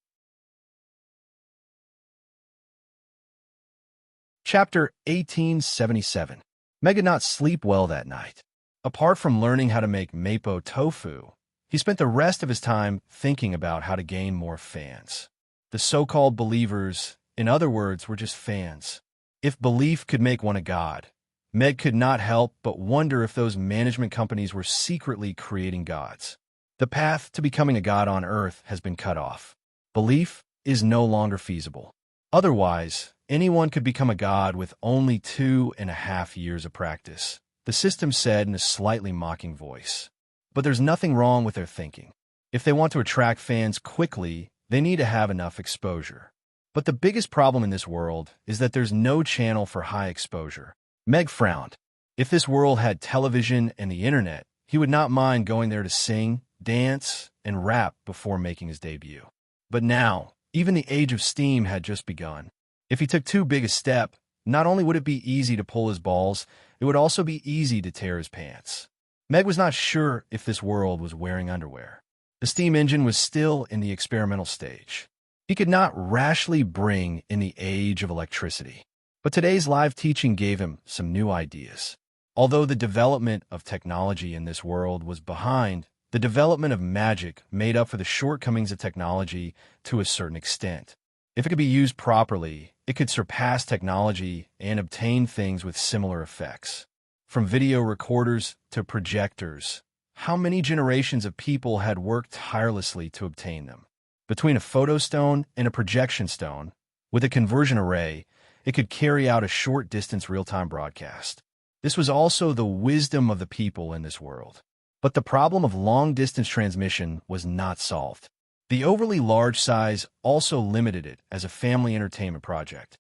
Chapter 1877. Meg did not sleep well that night. Apart from learning how to make mapo tofu, he spent the rest of his time thinking about how to gain more fans. The so-called believers, in other words, were just fans. If belief could make one a god, Meg could not help but wonder if those management companies were secretly creating gods. The path to becoming a god on Earth has been cut off. Belief is no longer feasible. Otherwise, anyone could become a god with only 2.5 years of practice, the system said in a slightly mocking voice. But there's nothing wrong with their thinking. If they want to attract fans quickly, they need to have enough exposure. But the biggest problem in this world is that there's no channel for high exposure. Meg frowned. If this world had television and the internet, he would not mind going there to sing, dance, and rap before making his debut. But now, even the age of steam had just begun. If he took too big a step, not only would it be easy to pull his balls, it would also be easy to tear his pants. Meg was not sure if this world was wearing underwear. The steam engine was still in the experimental stage. He could not rashly bring in the age of electricity. But today's live teaching gave him some new ideas. Although the development of technology in this world was behind, the development of magic made up for the shortcomings of technology to a certain extent. If it could be used properly, it could surpass technology and obtain things with similar effects. From video recorders to projectors, how many generations of people had worked tirelessly to obtain them? Between a photostone and a projection stone, with a conversion array, it could carry out a short-distance real-time broadcast. This was also the wisdom of the people in this world. But the problem of long-distance transmission was not solved. The overly large size also limited it as a family entertainment project.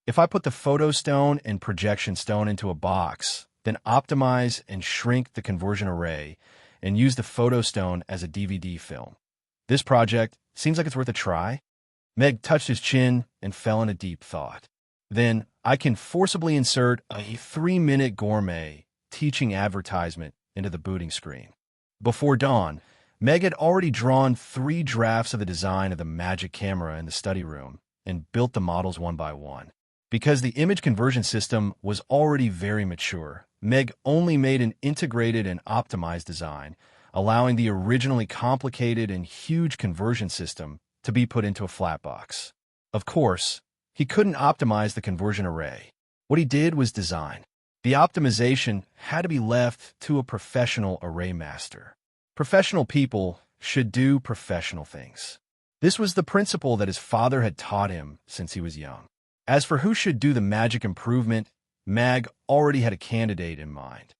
If I put the photostone and projection stone into a box, then optimize and shrink the conversion array, and use the photostone as a DVD film, this project seems like it's worth a try. Meg touched his chin and fell in a deep thought. Then I can forcibly insert a 3-minute gourmet teaching advertisement into the booting screen. Before dawn, Meg had already drawn 3 drafts of the design of the magic camera in the study room and built the models one by one. Because the image conversion system was already very mature, Meg only made an integrated and optimized design, allowing the originally complicated and huge conversion system to be put into a flat box. Of course, he couldn't optimize the conversion array. What he did was design. The optimization had to be left to a professional array master. Professional people should do professional things. This was the principle that his father had taught him since he was young. As for who should do the magic improvement, Meg already had a candidate in mind.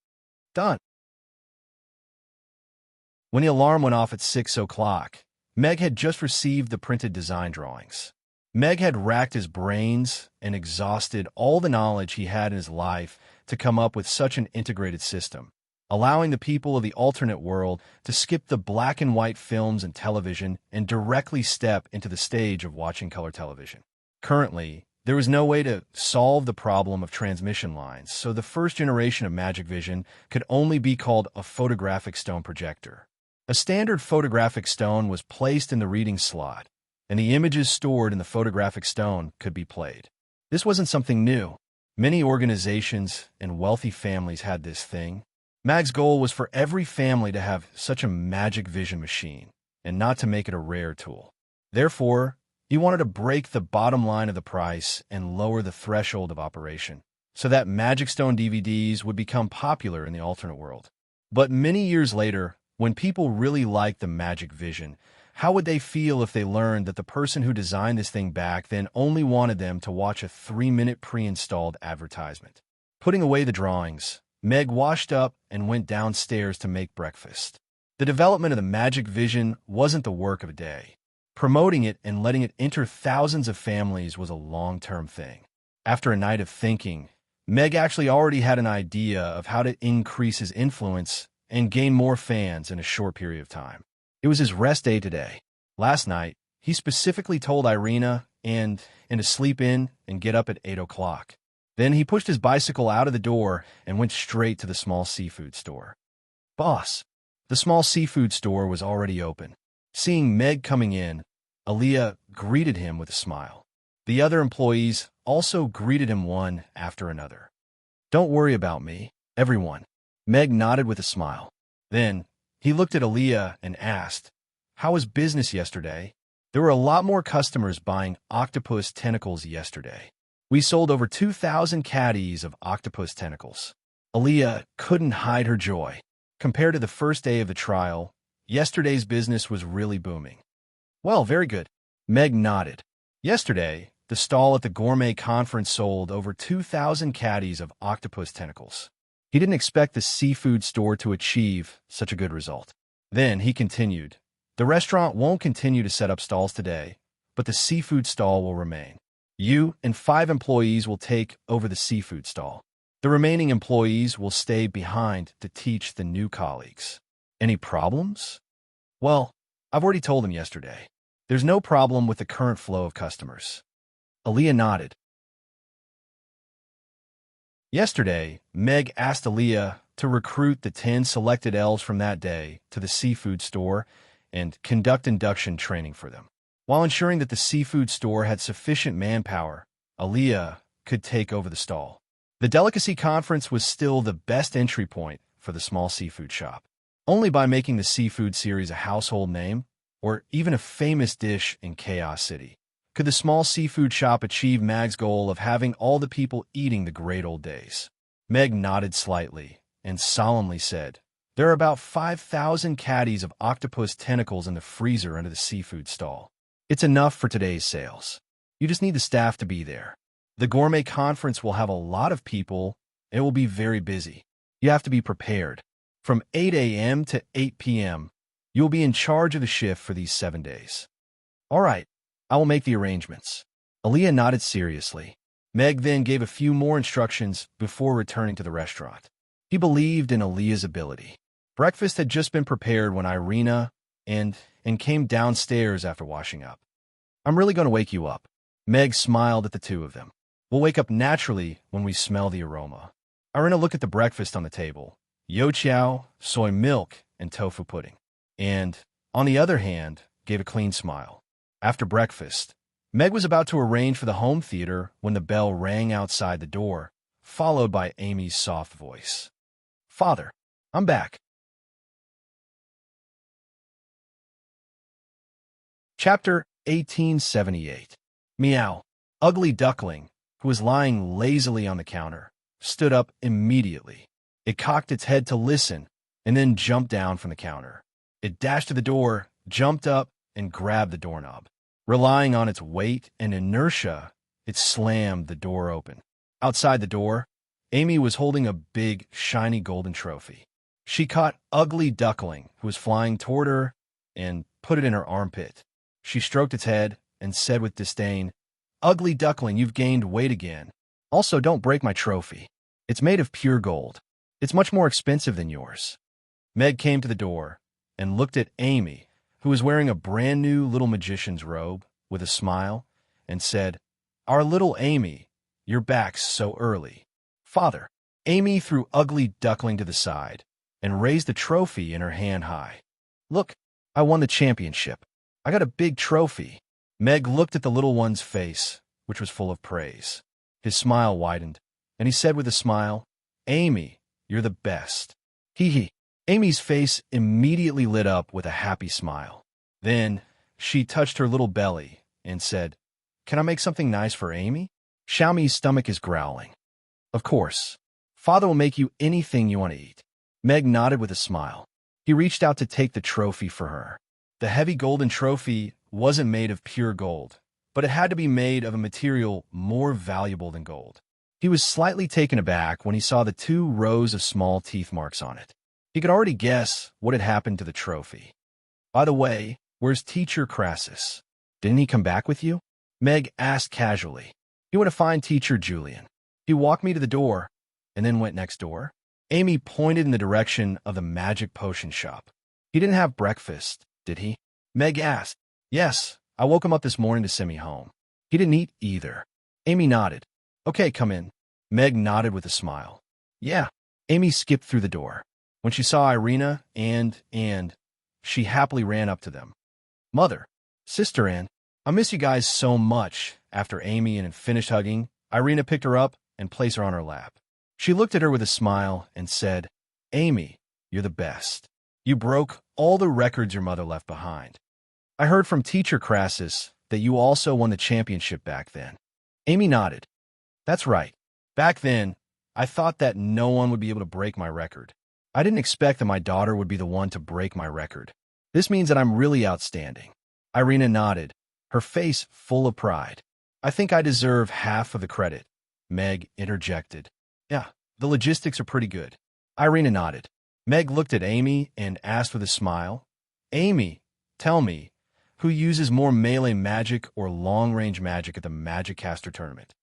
Done. When the alarm went off at 6 o'clock, Meg had just received the printed design drawings. Meg had racked his brains and exhausted all the knowledge he had in his life to come up with such an integrated system, allowing the people of the alternate world to skip the black and white films and television and directly step into the stage of watching color television. Currently, there was no way to solve the problem of transmission lines, so the first generation of Magic Vision could only be called a photographic stone projector. A standard photographic stone was placed in the reading slot, and the images stored in the photographic stone could be played. This wasn't something new. Many organizations and wealthy families had this thing. Mag's goal was for every family to have such a Magic Vision machine, and not to make it a rare tool. Therefore, he wanted to break the bottom line of the price and lower the threshold of operation, so that Magic Stone DVDs would become popular in the alternate world. But many years later, when people really liked the Magic Vision, how would they feel if they learned that the person who designed this thing back then only wanted them to watch a 3-minute pre-installed advertisement? Putting away the drawings, Meg washed up and went downstairs to make breakfast. The development of the Magic Vision wasn't the work of a day. Promoting it and letting it enter thousands of families was a long-term thing. After a night of thinking, Meg actually already had an idea of how to increase his influence and gain more fans in a short period of time. It was his rest day today. Last night, he specifically told Irina to sleep in and get up at 8 o'clock. Then he pushed his bicycle out of the door and went straight to the small seafood store. Boss, the small seafood store was already open. Seeing Meg coming in, Aaliyah greeted him with a smile. The other employees also greeted him one after another. Don't worry about me, everyone. Meg nodded with a smile. Then, he looked at Aaliyah and asked, how was business yesterday? There were a lot more customers buying octopus tentacles yesterday. We sold over 2,000 caddies of octopus tentacles. Aaliyah couldn't hide her joy. Compared to the first day of the trial, yesterday's business was really booming. Well, very good. Meg nodded. Yesterday, the stall at the gourmet conference sold over 2,000 caddies of octopus tentacles. He didn't expect the seafood store to achieve such a good result. Then he continued, the restaurant won't continue to set up stalls today, but the seafood stall will remain. You and 5 employees will take over the seafood stall. The remaining employees will stay behind to teach the new colleagues. Any problems? Well, I've already told them yesterday. There's no problem with the current flow of customers. Aaliyah nodded. Yesterday, Meg asked Aaliyah to recruit the 10 selected elves from that day to the seafood store and conduct induction training for them. While ensuring that the seafood store had sufficient manpower, Aaliyah could take over the stall. The delicacy conference was still the best entry point for the small seafood shop. Only by making the seafood series a household name, or even a famous dish in Chaos City, could the small seafood shop achieve Meg's goal of having all the people eating the great old days. Meg nodded slightly and solemnly said, there are about 5,000 caddies of octopus tentacles in the freezer under the seafood stall. It's enough for today's sales. You just need the staff to be there. The gourmet conference will have a lot of people, and it will be very busy. You have to be prepared. From 8 a.m. to 8 p.m., you will be in charge of the shift for these 7 days. All right, I will make the arrangements. Aaliyah nodded seriously. Meg then gave a few more instructions before returning to the restaurant. He believed in Aaliyah's ability. Breakfast had just been prepared when Irina and came downstairs after washing up. I'm really going to wake you up. Meg smiled at the two of them. We'll wake up naturally when we smell the aroma. Irina looked at the breakfast on the table. Youtiao, soy milk, and tofu pudding. And, on the other hand, gave a clean smile. After breakfast, Meg was about to arrange for the home theater when the bell rang outside the door, followed by Amy's soft voice. Father, I'm back. Chapter 1878. Meow. Ugly Duckling, who was lying lazily on the counter, stood up immediately. It cocked its head to listen, and then jumped down from the counter. It dashed to the door, jumped up, and grabbed the doorknob. Relying on its weight and inertia, it slammed the door open. Outside the door, Amy was holding a big, shiny golden trophy. She caught Ugly Duckling, who was flying toward her, and put it in her armpit. She stroked its head and said with disdain, Ugly Duckling, you've gained weight again. Also, don't break my trophy. It's made of pure gold. It's much more expensive than yours. Meg came to the door and looked at Amy, who was wearing a brand new little magician's robe, with a smile, and said, Our little Amy, you're back so early. Father. Amy threw Ugly Duckling to the side and raised the trophy in her hand high. Look, I won the championship. I got a big trophy. Meg looked at the little one's face, which was full of praise. His smile widened, and he said with a smile, Amy, you're the best. Hee hee. Amy's face immediately lit up with a happy smile. Then she touched her little belly and said, Can I make something nice for Amy? Xiaomi's stomach is growling. Of course. Father will make you anything you want to eat. Meg nodded with a smile. He reached out to take the trophy for her. The heavy golden trophy wasn't made of pure gold, but it had to be made of a material more valuable than gold. He was slightly taken aback when he saw the 2 rows of small teeth marks on it. He could already guess what had happened to the trophy. By the way, where's Teacher Crassus? Didn't he come back with you? Meg asked casually. He went to find Teacher Julian. He walked me to the door, and then went next door. Amy pointed in the direction of the magic potion shop. He didn't have breakfast, did he? Meg asked. Yes, I woke him up this morning to send me home. He didn't eat either. Amy nodded. Okay, come in. Meg nodded with a smile. Yeah. Amy skipped through the door. When she saw Irina and she happily ran up to them. Mother, Sister Ann, I miss you guys so much. After Amy had finished hugging, Irina picked her up and placed her on her lap. She looked at her with a smile and said, Amy, you're the best. You broke all the records your mother left behind. I heard from Teacher Crassus that you also won the championship back then. Amy nodded. That's right. Back then, I thought that no one would be able to break my record. I didn't expect that my daughter would be the one to break my record. This means that I'm really outstanding. Irina nodded, her face full of pride. I think I deserve half of the credit. Meg interjected. Yeah, the logistics are pretty good. Irina nodded. Meg looked at Amy and asked with a smile, Amy, tell me, who uses more melee magic or long-range magic at the Magic Caster Tournament?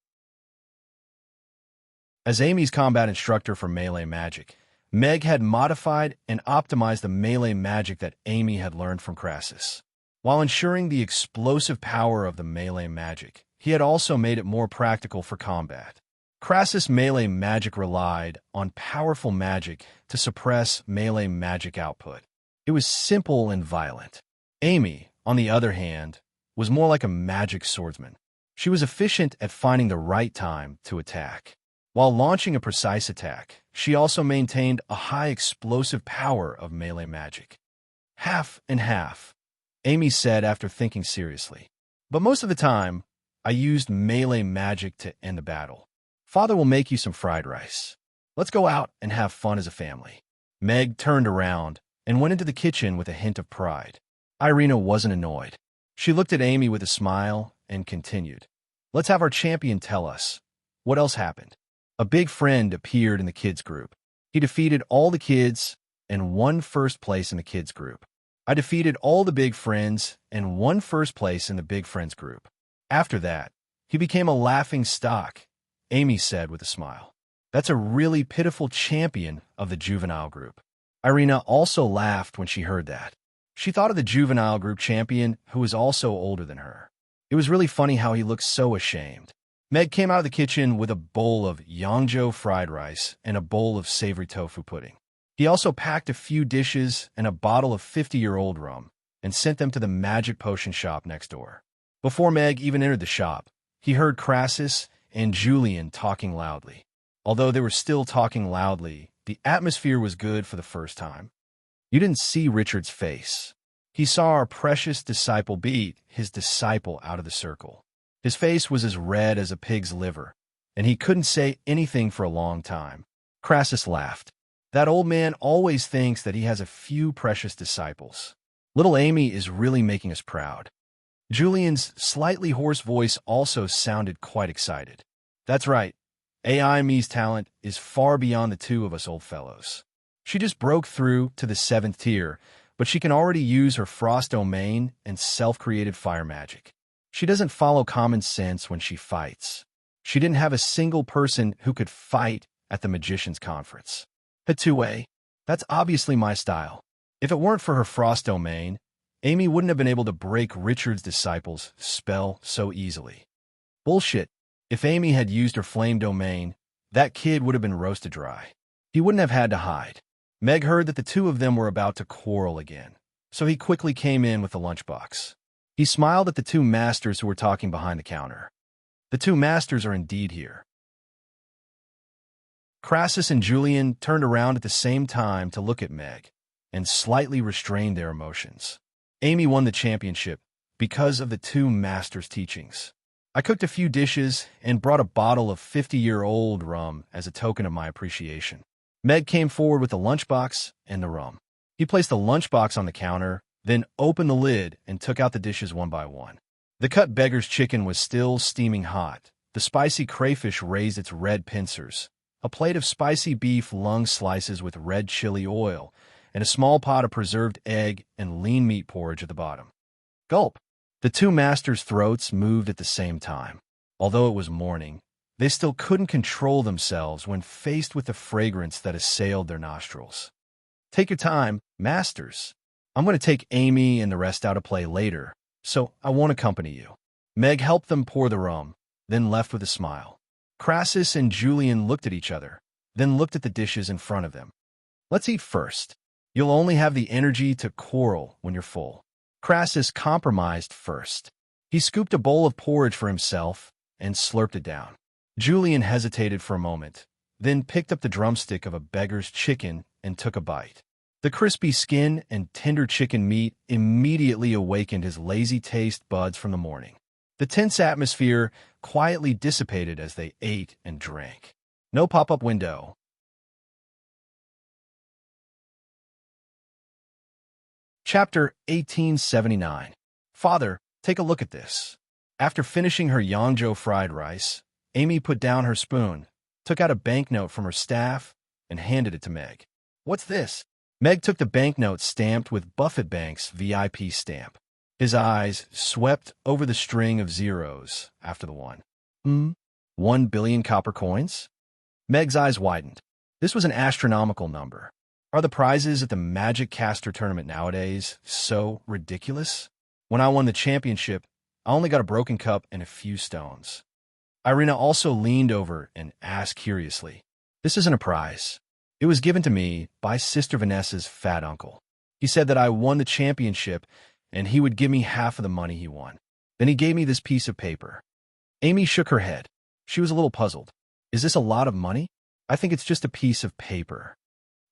As Amy's combat instructor for melee magic, Meg had modified and optimized the melee magic that Amy had learned from Crassus. While ensuring the explosive power of the melee magic, he had also made it more practical for combat. Crassus' melee magic relied on powerful magic to suppress melee magic output. It was simple and violent. Amy, on the other hand, was more like a magic swordsman. She was efficient at finding the right time to attack. While launching a precise attack, she also maintained a high explosive power of melee magic. Half and half, Amy said after thinking seriously. But most of the time, I used melee magic to end the battle. Father will make you some fried rice. Let's go out and have fun as a family. Meg turned around and went into the kitchen with a hint of pride. Irina wasn't annoyed. She looked at Amy with a smile and continued. Let's have our champion tell us. What else happened? A big friend appeared in the kids group. He defeated all the kids and won first place in the kids group. I defeated all the big friends and won first place in the big friends group. After that, he became a laughing stock, Amy said with a smile. That's a really pitiful champion of the juvenile group. Irina also laughed when she heard that. She thought of the juvenile group champion who was also older than her. It was really funny how he looked so ashamed. Meg came out of the kitchen with a bowl of Yangzhou fried rice and a bowl of savory tofu pudding. He also packed a few dishes and a bottle of 50-year-old rum and sent them to the magic potion shop next door. Before Meg even entered the shop, he heard Crassus and Julian talking loudly. Although they were still talking loudly, the atmosphere was good for the first time. You didn't see Richard's face. He saw our precious disciple beat his disciple out of the circle. His face was as red as a pig's liver, and he couldn't say anything for a long time. Crassus laughed. That old man always thinks that he has a few precious disciples. Little Amy is really making us proud. Julian's slightly hoarse voice also sounded quite excited. That's right. AI Mi's talent is far beyond the two of us old fellows. She just broke through to the 7th tier, but she can already use her frost domain and self-created fire magic. She doesn't follow common sense when she fights. She didn't have a single person who could fight at the Magician's Conference. Hatue, that's obviously my style. If it weren't for her frost domain, Amy wouldn't have been able to break Richard's disciple's spell so easily. Bullshit. If Amy had used her flame domain, that kid would have been roasted dry. He wouldn't have had to hide. Meg heard that the two of them were about to quarrel again, so he quickly came in with the lunchbox. He smiled at the two masters who were talking behind the counter. The two masters are indeed here. Crassus and Julian turned around at the same time to look at Meg and slightly restrained their emotions. Amy won the championship because of the two masters' teachings. I cooked a few dishes and brought a bottle of 50-year-old rum as a token of my appreciation. Meg came forward with the lunchbox and the rum. He placed the lunchbox on the counter, then opened the lid and took out the dishes one by one. The cut beggar's chicken was still steaming hot. The spicy crayfish raised its red pincers. A plate of spicy beef lung slices with red chili oil, and a small pot of preserved egg and lean meat porridge at the bottom. Gulp! The two masters' throats moved at the same time. Although it was morning, They still couldn't control themselves when faced with the fragrance that assailed their nostrils. Take your time, masters. I'm going to take Amy and the rest out to play later, so I won't accompany you. Meg helped them pour the rum, then left with a smile. Crassus and Julian looked at each other, then looked at the dishes in front of them. Let's eat first. You'll only have the energy to quarrel when you're full. Crassus compromised first. He scooped a bowl of porridge for himself and slurped it down. Julian hesitated for a moment, then picked up the drumstick of a beggar's chicken and took a bite. The crispy skin and tender chicken meat immediately awakened his lazy taste buds from the morning. The tense atmosphere quietly dissipated as they ate and drank. No pop-up window. Chapter 1879. Father, take a look at this. After finishing her Yangzhou fried rice, Amy put down her spoon, took out a banknote from her staff, and handed it to Meg. What's this? Meg took the banknote stamped with Buffett Bank's VIP stamp. His eyes swept over the string of zeros after the one. 1 billion copper coins? Meg's eyes widened. This was an astronomical number. Are the prizes at the Magic Caster tournament nowadays so ridiculous? When I won the championship, I only got a broken cup and a few stones. Irina also leaned over and asked curiously, This isn't a prize. It was given to me by Sister Vanessa's fat uncle. He said that I won the championship and he would give me half of the money he won. Then he gave me this piece of paper. Amy shook her head. She was a little puzzled. Is this a lot of money? I think it's just a piece of paper.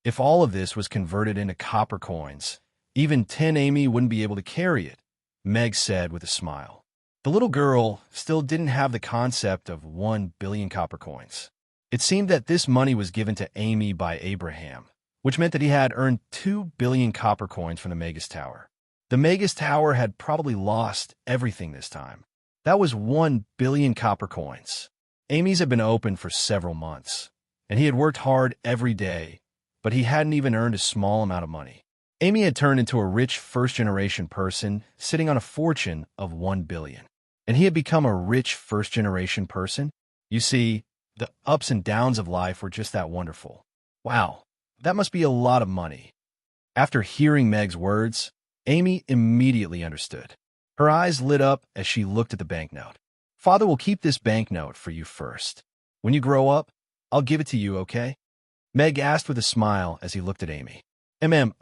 If all of this was converted into copper coins, even 10 Amy wouldn't be able to carry it, Meg said with a smile. The little girl still didn't have the concept of 1 billion copper coins. It seemed that this money was given to Amy by Abraham, which meant that he had earned 2 billion copper coins from the Magus Tower. The Magus Tower had probably lost everything this time. That was 1 billion copper coins. Amy's had been open for several months, and he had worked hard every day, but he hadn't even earned a small amount of money. Amy had turned into a rich first-generation person sitting on a fortune of 1 billion. And he had become a rich first-generation person? You see, the ups and downs of life were just that wonderful. Wow, that must be a lot of money. After hearing Meg's words, Amy immediately understood. Her eyes lit up as she looked at the banknote. Father will keep this banknote for you first. When you grow up, I'll give it to you, okay? Meg asked with a smile as he looked at Amy.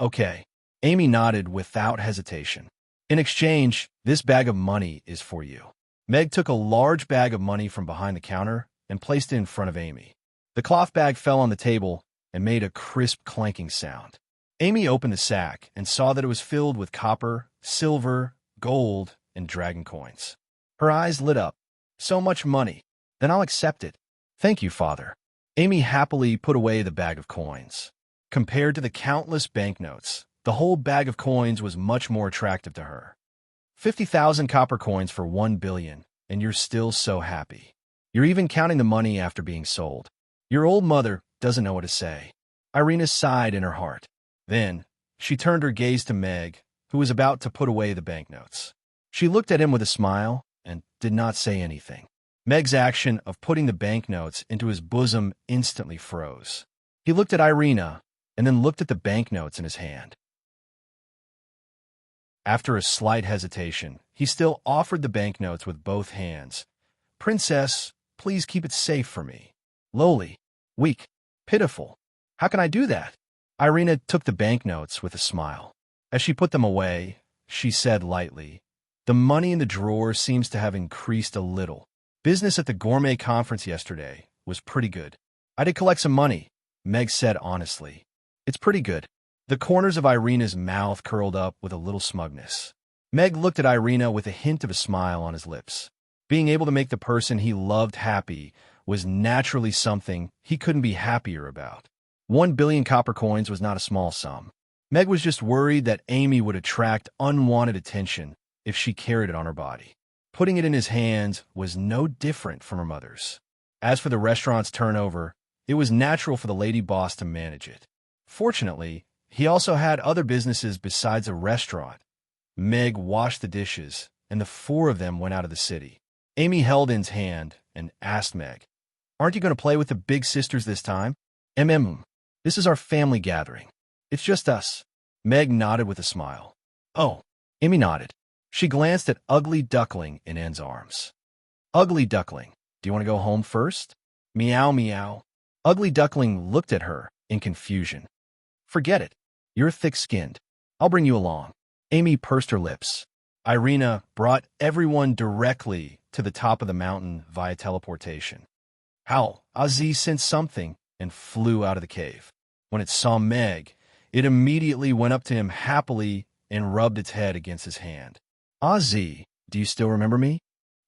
Okay. Amy nodded without hesitation. In exchange, this bag of money is for you. Meg took a large bag of money from behind the counter and placed it in front of Amy. The cloth bag fell on the table and made a crisp clanking sound. Amy opened the sack and saw that it was filled with copper, silver, gold, and dragon coins. Her eyes lit up. So much money. Then I'll accept it. Thank you, Father. Amy happily put away the bag of coins. Compared to the countless banknotes, the whole bag of coins was much more attractive to her. 50,000 copper coins for 1 billion, and you're still so happy. You're even counting the money after being sold. Your old mother doesn't know what to say. Irina sighed in her heart. Then, she turned her gaze to Meg, who was about to put away the banknotes. She looked at him with a smile and did not say anything. Meg's action of putting the banknotes into his bosom instantly froze. He looked at Irina and then looked at the banknotes in his hand. After a slight hesitation, he still offered the banknotes with both hands. Princess, please keep it safe for me. Lowly, weak, pitiful. How can I do that? Irina took the banknotes with a smile. As she put them away, she said lightly, The money in the drawer seems to have increased a little. Business at the gourmet conference yesterday was pretty good. I did collect some money, Meg said honestly. It's pretty good. The corners of Irina's mouth curled up with a little smugness. Meg looked at Irina with a hint of a smile on his lips. Being able to make the person he loved happy was naturally something he couldn't be happier about. 1 billion copper coins was not a small sum. Meg was just worried that Amy would attract unwanted attention if she carried it on her body. Putting it in his hands was no different from her mother's. As for the restaurant's turnover, it was natural for the lady boss to manage it. Fortunately, he also had other businesses besides a restaurant. Meg washed the dishes, and the four of them went out of the city. Amy held In's hand and asked Meg, Aren't you going to play with the big sisters this time? This is our family gathering. It's just us. Meg nodded with a smile. Oh, Amy nodded. She glanced at Ugly Duckling in Anne's arms. Ugly Duckling, do you want to go home first? Meow, meow. Ugly Duckling looked at her in confusion. Forget it. You're thick-skinned. I'll bring you along. Amy pursed her lips. Irina brought everyone directly to the top of the mountain via teleportation. How? Aziz sensed something and flew out of the cave. When it saw Meg, it immediately went up to him happily and rubbed its head against his hand. Aziz, do you still remember me?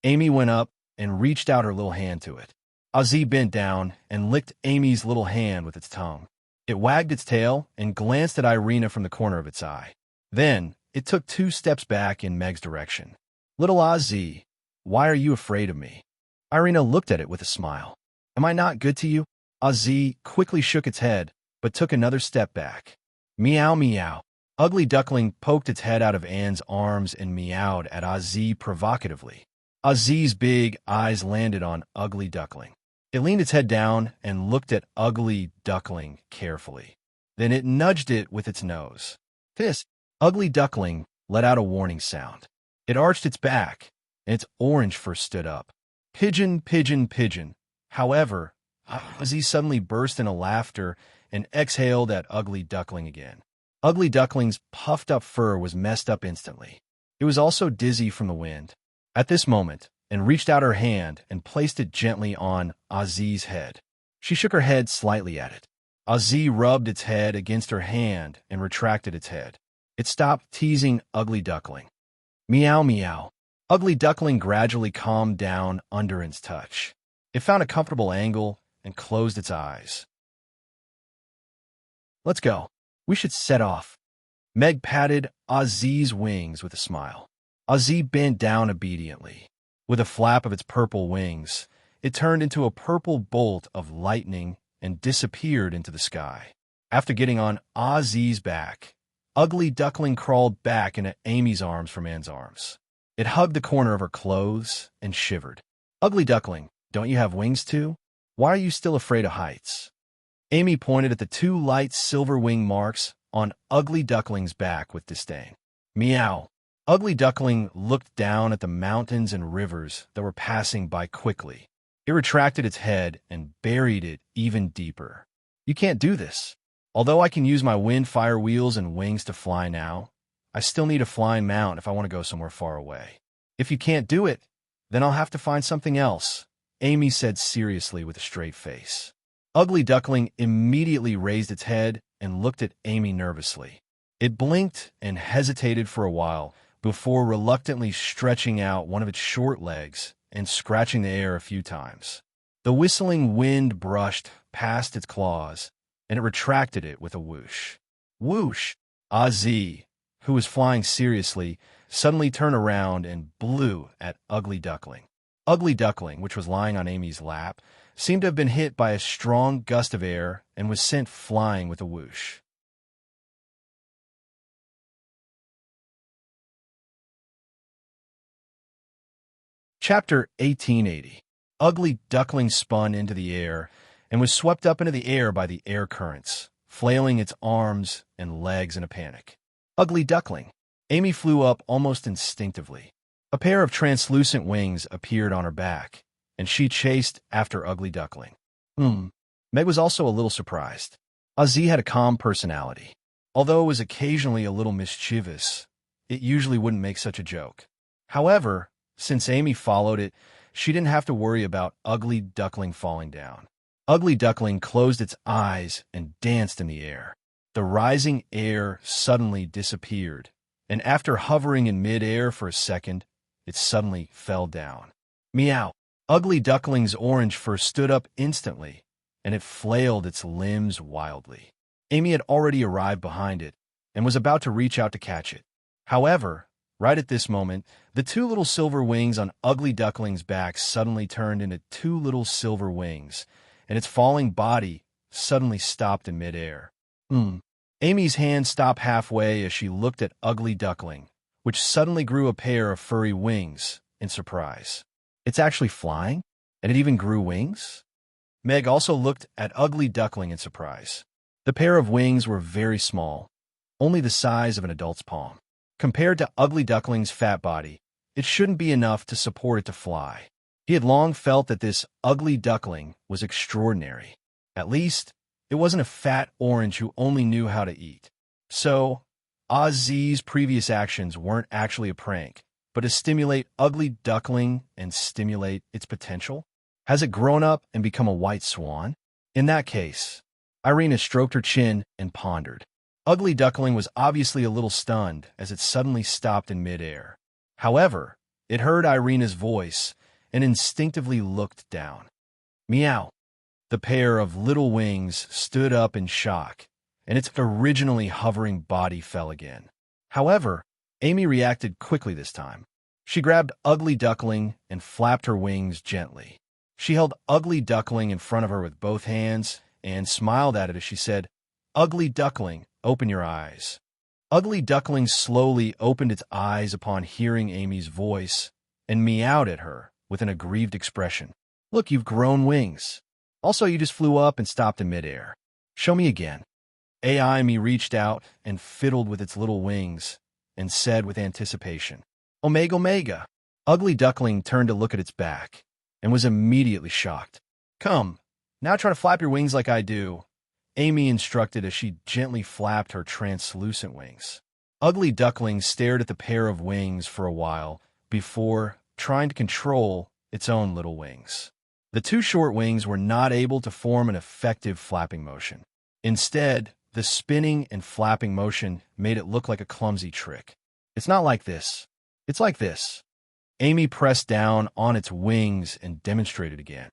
Amy went up and reached out her little hand to it. Aziz bent down and licked Amy's little hand with its tongue. It wagged its tail and glanced at Irina from the corner of its eye. Then, it took 2 steps back in Meg's direction. Little Aziz, why are you afraid of me? Irina looked at it with a smile. Am I not good to you? Aziz quickly shook its head, but took another step back. Meow, meow. Ugly Duckling poked its head out of Anne's arms and meowed at Aziz provocatively. Aziz's big eyes landed on Ugly Duckling. It leaned its head down and looked at Ugly Duckling carefully. Then it nudged it with its nose. This Ugly Duckling let out a warning sound. It arched its back, and its orange fur stood up. Pigeon, pigeon, pigeon. However, Aziz suddenly burst into laughter and exhaled at Ugly Duckling again. Ugly Duckling's puffed-up fur was messed up instantly. It was also dizzy from the wind. At this moment, Anne reached out her hand and placed it gently on Aziz's head. She shook her head slightly at it. Aziz rubbed its head against her hand and retracted its head. It stopped teasing Ugly Duckling. Meow, meow. Ugly Duckling gradually calmed down under its touch. It found a comfortable angle and closed its eyes. Let's go. We should set off. Meg patted Aziz's wings with a smile. Aziz bent down obediently. With a flap of its purple wings, it turned into a purple bolt of lightning and disappeared into the sky. After getting on Aziz's back, Ugly Duckling crawled back into Amy's arms from Anne's arms. It hugged the corner of her clothes and shivered. Ugly Duckling, don't you have wings too? Why are you still afraid of heights? Amy pointed at the 2 light silver wing marks on Ugly Duckling's back with disdain. Meow. Ugly Duckling looked down at the mountains and rivers that were passing by quickly. It retracted its head and buried it even deeper. You can't do this. Although I can use my wind, fire wheels, and wings to fly now, I still need a flying mount if I want to go somewhere far away. If you can't do it, then I'll have to find something else, Amy said seriously with a straight face. Ugly Duckling immediately raised its head and looked at Amy nervously. It blinked and hesitated for a while before reluctantly stretching out one of its short legs and scratching the air a few times. The whistling wind brushed past its claws, and it retracted it with a whoosh. Whoosh! Aziz, who was flying seriously, suddenly turned around and blew at Ugly Duckling. Ugly Duckling, which was lying on Amy's lap, seemed to have been hit by a strong gust of air and was sent flying with a whoosh. Chapter 1880. Ugly Duckling spun into the air and was swept up into the air by the air currents, flailing its arms and legs in a panic. Ugly Duckling. Amy flew up almost instinctively. A pair of translucent wings appeared on her back, and she chased after Ugly Duckling. Meg was also a little surprised. Aziz had a calm personality. Although it was occasionally a little mischievous, it usually wouldn't make such a joke. However, since Amy followed it, she didn't have to worry about Ugly Duckling falling down. Ugly Duckling closed its eyes and danced in the air. The rising air suddenly disappeared, and after hovering in mid-air for a second, it suddenly fell down. Meow! Ugly Duckling's orange fur stood up instantly, and it flailed its limbs wildly. Amy had already arrived behind it and was about to reach out to catch it. However, right at this moment, the 2 little silver wings on Ugly Duckling's back suddenly turned into 2 little silver wings, and its falling body suddenly stopped in midair. Amy's hand stopped halfway as she looked at Ugly Duckling, which suddenly grew a pair of furry wings in surprise. It's actually flying? And it even grew wings? Meg also looked at Ugly Duckling in surprise. The pair of wings were very small, only the size of an adult's palm. Compared to Ugly Duckling's fat body, it shouldn't be enough to support it to fly. He had long felt that this Ugly Duckling was extraordinary. At least, it wasn't a fat orange who only knew how to eat. So, Ozzy's previous actions weren't actually a prank, but to stimulate Ugly Duckling and stimulate its potential? Has it grown up and become a white swan? In that case, Irina stroked her chin and pondered. Ugly Duckling was obviously a little stunned as it suddenly stopped in midair. However, it heard Irina's voice and instinctively looked down. Meow. The pair of little wings stood up in shock, and its originally hovering body fell again. However, Amy reacted quickly this time. She grabbed Ugly Duckling and flapped her wings gently. She held Ugly Duckling in front of her with both hands and smiled at it as she said, Ugly Duckling, open your eyes. Ugly Duckling slowly opened its eyes upon hearing Amy's voice and meowed at her with an aggrieved expression. Look, you've grown wings. Also, you just flew up and stopped in midair. Show me again. Amy reached out and fiddled with its little wings and said with anticipation, Omega, Omega. Ugly Duckling turned to look at its back and was immediately shocked. Come, now try to flap your wings like I do, Amy instructed as she gently flapped her translucent wings. Ugly Duckling stared at the pair of wings for a while before trying to control its own little wings. The two short wings were not able to form an effective flapping motion. Instead, the spinning and flapping motion made it look like a clumsy trick. It's not like this. It's like this. Amy pressed down on its wings and demonstrated again.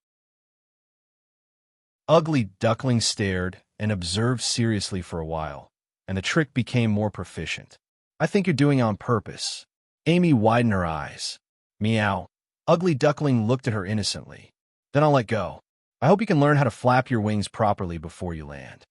Ugly Duckling stared and observed seriously for a while, and the trick became more proficient. I think you're doing it on purpose. Amy widened her eyes. Meow. Ugly Duckling looked at her innocently. Then I'll let go. I hope you can learn how to flap your wings properly before you land.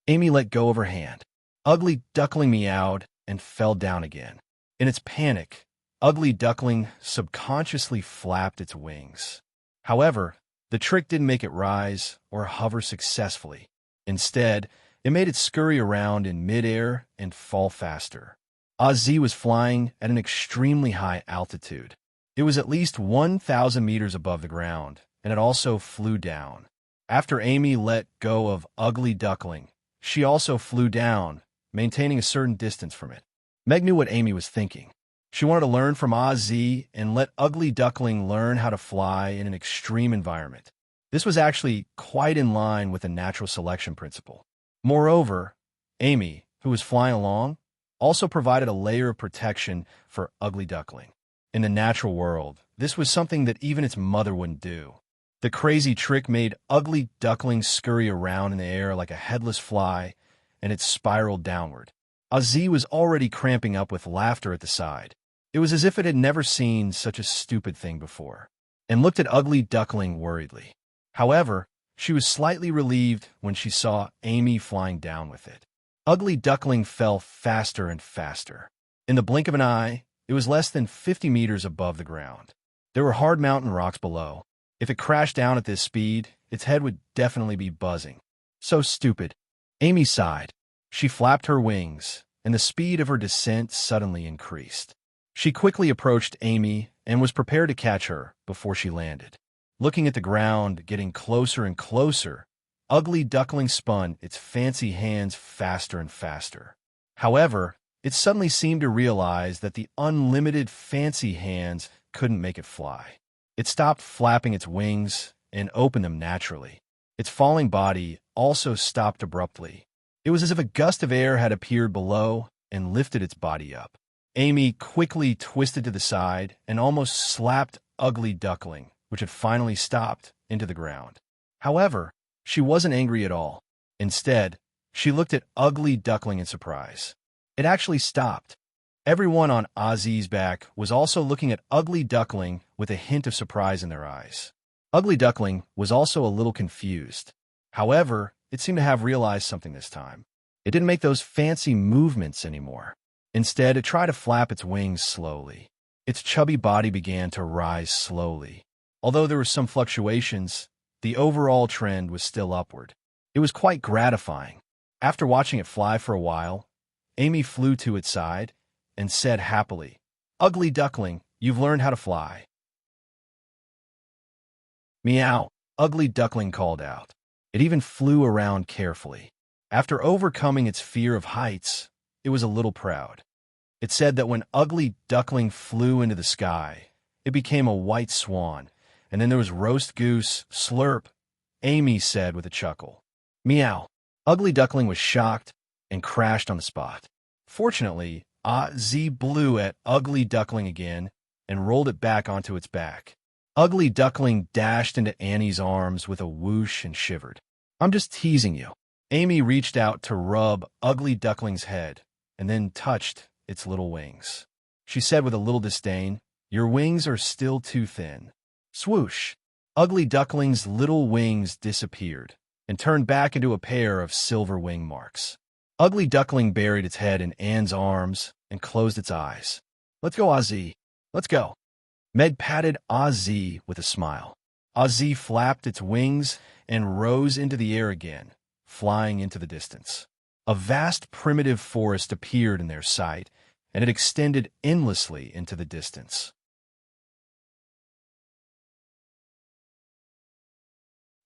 Amy let go of her hand. Ugly Duckling meowed and fell down again. In its panic, Ugly Duckling subconsciously flapped its wings. However, the trick didn't make it rise or hover successfully. Instead, it made it scurry around in midair and fall faster. Ozzy was flying at an extremely high altitude. It was at least 1,000 meters above the ground, and it also flew down. After Amy let go of Ugly Duckling, she also flew down, maintaining a certain distance from it. Meg knew what Amy was thinking. She wanted to learn from Ozzy and let Ugly Duckling learn how to fly in an extreme environment. This was actually quite in line with the natural selection principle. Moreover, Amy, who was flying along, also provided a layer of protection for Ugly Duckling. In the natural world, this was something that even its mother wouldn't do. The crazy trick made Ugly Duckling scurry around in the air like a headless fly, and it spiraled downward. Ozzy was already cramping up with laughter at the side. It was as if it had never seen such a stupid thing before, and looked at Ugly Duckling worriedly. However, she was slightly relieved when she saw Amy flying down with it. Ugly Duckling fell faster and faster. In the blink of an eye, it was less than 50 meters above the ground. There were hard mountain rocks below. If it crashed down at this speed, its head would definitely be buzzing. So stupid. Amy sighed. She flapped her wings, and the speed of her descent suddenly increased. She quickly approached Amy and was prepared to catch her before she landed. Looking at the ground, getting closer and closer, Ugly Duckling spun its fancy hands faster and faster. However, it suddenly seemed to realize that the unlimited fancy hands couldn't make it fly. It stopped flapping its wings and opened them naturally. Its falling body also stopped abruptly. It was as if a gust of air had appeared below and lifted its body up. Amy quickly twisted to the side and almost slapped Ugly Duckling, which had finally stopped, into the ground. However, she wasn't angry at all. Instead, she looked at Ugly Duckling in surprise. It actually stopped. Everyone on Ozzy's back was also looking at Ugly Duckling with a hint of surprise in their eyes. Ugly Duckling was also a little confused. However, it seemed to have realized something this time. It didn't make those fancy movements anymore. Instead, it tried to flap its wings slowly. Its chubby body began to rise slowly. Although there were some fluctuations, The overall trend was still upward. It was quite gratifying. After watching it fly for a while, Amy flew to its side and said happily, "Ugly duckling, you've learned how to fly." "Meow," Ugly Duckling called out. It even flew around carefully. After overcoming its fear of heights, it was a little proud. It said that when Ugly Duckling flew into the sky, it became a white swan, and then there was roast goose, slurp, Amy said with a chuckle. "Meow." Ugly Duckling was shocked and crashed on the spot. Fortunately, Z blew at Ugly Duckling again and rolled it back onto its back. Ugly Duckling dashed into Annie's arms with a whoosh and shivered. "I'm just teasing you." Amy reached out to rub Ugly Duckling's head and then touched its little wings. She said with a little disdain, "Your wings are still too thin." Swoosh! Ugly Duckling's little wings disappeared and turned back into a pair of silver wing marks. Ugly Duckling buried its head in Anne's arms and closed its eyes. "Let's go, Ozzy. Let's go." Meg patted Ozzy with a smile. Ozzy flapped its wings and rose into the air again, flying into the distance. A vast primitive forest appeared in their sight, and it extended endlessly into the distance.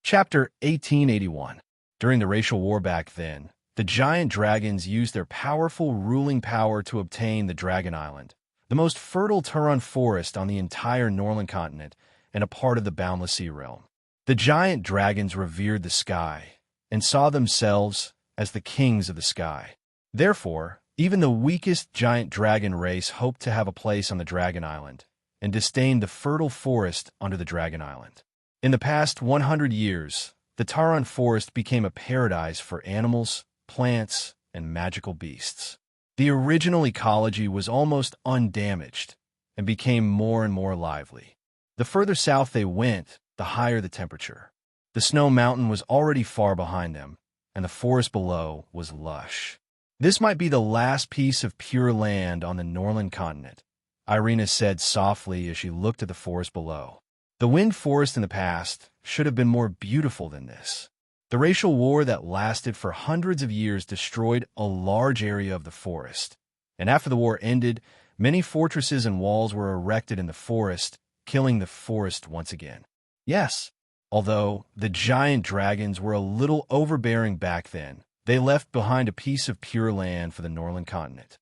Chapter 1881. During the racial war back then, the giant dragons used their powerful ruling power to obtain the Dragon Island, the most fertile Turon forest on the entire Norland continent and a part of the Boundless Sea realm. The giant dragons revered the sky and saw themselves as the kings of the sky. Therefore, even the weakest giant dragon race hoped to have a place on the Dragon Island and disdained the fertile forest under the Dragon Island. In the past 100 years, the Turon forest became a paradise for animals, plants, and magical beasts. The original ecology was almost undamaged and became more and more lively. The further south they went, the higher the temperature. The snow mountain was already far behind them, and the forest below was lush. This might be the last piece of pure land on the Norland continent, Irina said softly as she looked at the forest below. The wind forest in the past should have been more beautiful than this. The racial war that lasted for hundreds of years destroyed a large area of the forest, and after the war ended, many fortresses and walls were erected in the forest, killing the forest once again. Yes, although the giant dragons were a little overbearing back then, they left behind a piece of pure land for the Norland continent.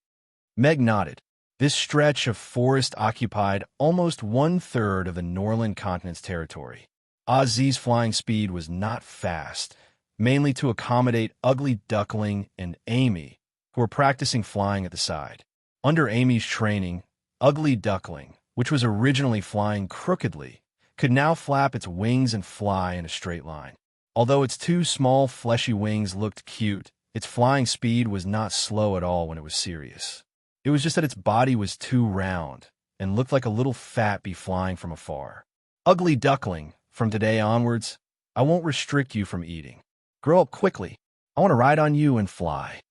Meg nodded. This stretch of forest occupied almost 1/3 of the Norland continent's territory. Ozzy's flying speed was not fast, mainly to accommodate Ugly Duckling and Amy, who were practicing flying at the side. Under Amy's training, Ugly Duckling, which was originally flying crookedly, could now flap its wings and fly in a straight line. Although its two small, fleshy wings looked cute, its flying speed was not slow at all when it was serious. It was just that its body was too round and looked like a little fat bee flying from afar. Ugly Duckling, from today onwards, I won't restrict you from eating. Grow up quickly. I want to ride on you and fly.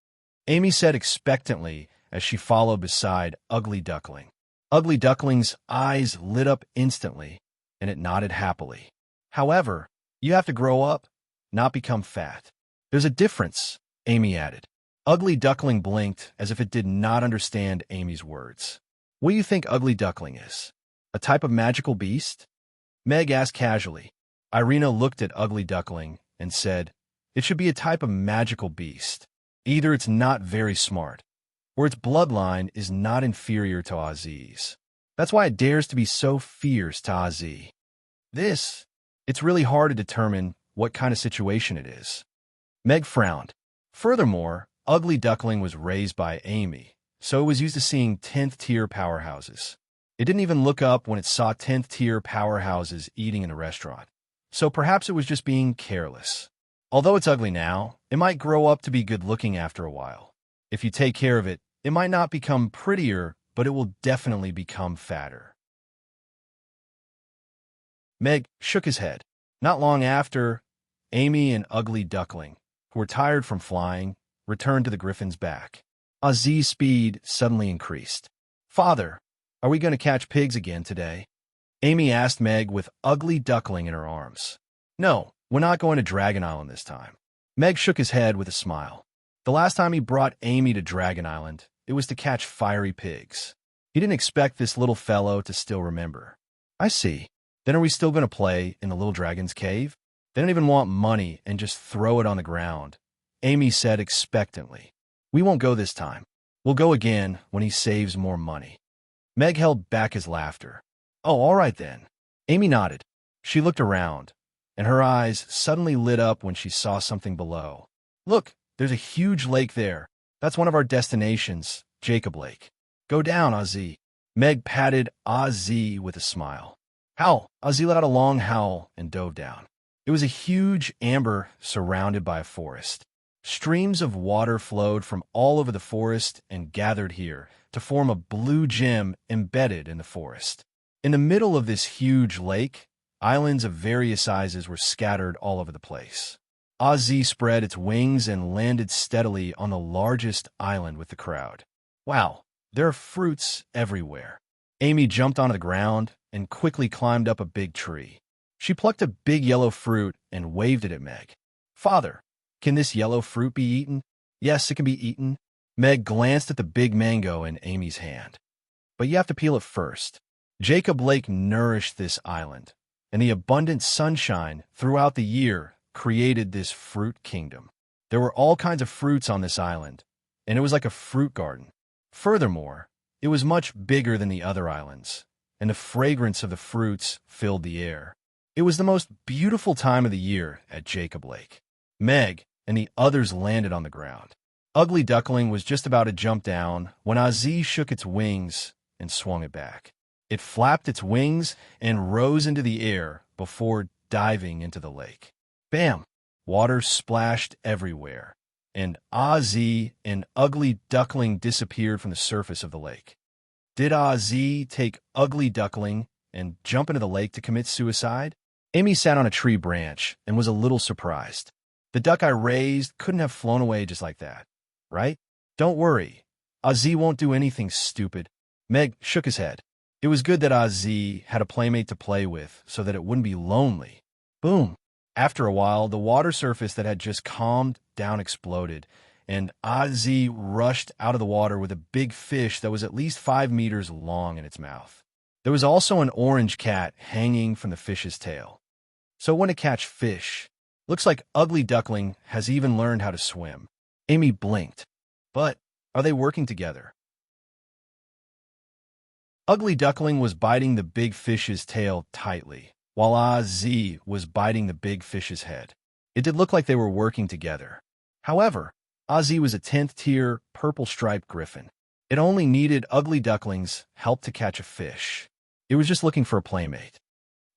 Amy said expectantly as she followed beside Ugly Duckling. Ugly Duckling's eyes lit up instantly, and it nodded happily. However, you have to grow up, not become fat. There's a difference, Amy added. Ugly Duckling blinked as if it did not understand Amy's words. What do you think Ugly Duckling is? A type of magical beast? Meg asked casually. Irina looked at Ugly Duckling and said, it should be a type of magical beast. Either it's not very smart, or its bloodline is not inferior to Ozzy's. That's why it dares to be so fierce to Ozzy. It's really hard to determine what kind of situation it is. Meg frowned. Furthermore, Ugly Duckling was raised by Amy, so it was used to seeing 10th-tier powerhouses. It didn't even look up when it saw 10th-tier powerhouses eating in a restaurant. So perhaps it was just being careless. Although it's ugly now, it might grow up to be good-looking after a while. If you take care of it, it might not become prettier, but it will definitely become fatter. Meg shook his head. Not long after, Amy and Ugly Duckling, who were tired from flying, returned to the griffin's back. Ozzy's speed suddenly increased. Father, are we going to catch pigs again today? Amy asked Meg with Ugly Duckling in her arms. No, we're not going to Dragon Island this time. Meg shook his head with a smile. The last time he brought Amy to Dragon Island, it was to catch fiery pigs. He didn't expect this little fellow to still remember. I see. Then are we still going to play in the little dragon's cave? They don't even want money and just throw it on the ground, Amy said expectantly. We won't go this time. We'll go again when he saves more money. Meg held back his laughter. Oh, all right then. Amy nodded. She looked around, and her eyes suddenly lit up when she saw something below. Look, there's a huge lake there. That's one of our destinations, Jacob Lake. Go down, Ozzy. Meg patted Ozzy with a smile. Howl! Ozzy let out a long howl and dove down. It was a huge amber surrounded by a forest. Streams of water flowed from all over the forest and gathered here to form a blue gem embedded in the forest. In the middle of this huge lake, islands of various sizes were scattered all over the place. Ozzy spread its wings and landed steadily on the largest island with the crowd. Wow, there are fruits everywhere. Amy jumped onto the ground and quickly climbed up a big tree. She plucked a big yellow fruit and waved it at Meg. Father, can this yellow fruit be eaten? Yes, it can be eaten. Meg glanced at the big mango in Amy's hand. But you have to peel it first. Jacob Lake nourished this island, and the abundant sunshine throughout the year created this fruit kingdom. There were all kinds of fruits on this island, and it was like a fruit garden. Furthermore, it was much bigger than the other islands, and the fragrance of the fruits filled the air. It was the most beautiful time of the year at Jacob Lake. Meg and the others landed on the ground. Ugly Duckling was just about to jump down when Ozzy shook its wings and swung it back. It flapped its wings and rose into the air before diving into the lake. Bam! Water splashed everywhere, and Ozzy and Ugly Duckling disappeared from the surface of the lake. Did Ozzy take Ugly Duckling and jump into the lake to commit suicide? Amy sat on a tree branch and was a little surprised. The duck I raised couldn't have flown away just like that, right? Don't worry. Ozzy won't do anything stupid. Meg shook his head. It was good that Ozzy had a playmate to play with so that it wouldn't be lonely. Boom. After a while, the water surface that had just calmed down exploded, and Ozzy rushed out of the water with a big fish that was at least 5 meters long in its mouth. There was also an orange cat hanging from the fish's tail. So when to catch fish, looks like Ugly Duckling has even learned how to swim. Amy blinked. But are they working together? Ugly Duckling was biting the big fish's tail tightly, while Ozzy was biting the big fish's head. It did look like they were working together. However, Ozzy was a 10th-tier purple-striped griffin. It only needed Ugly Duckling's help to catch a fish. It was just looking for a playmate.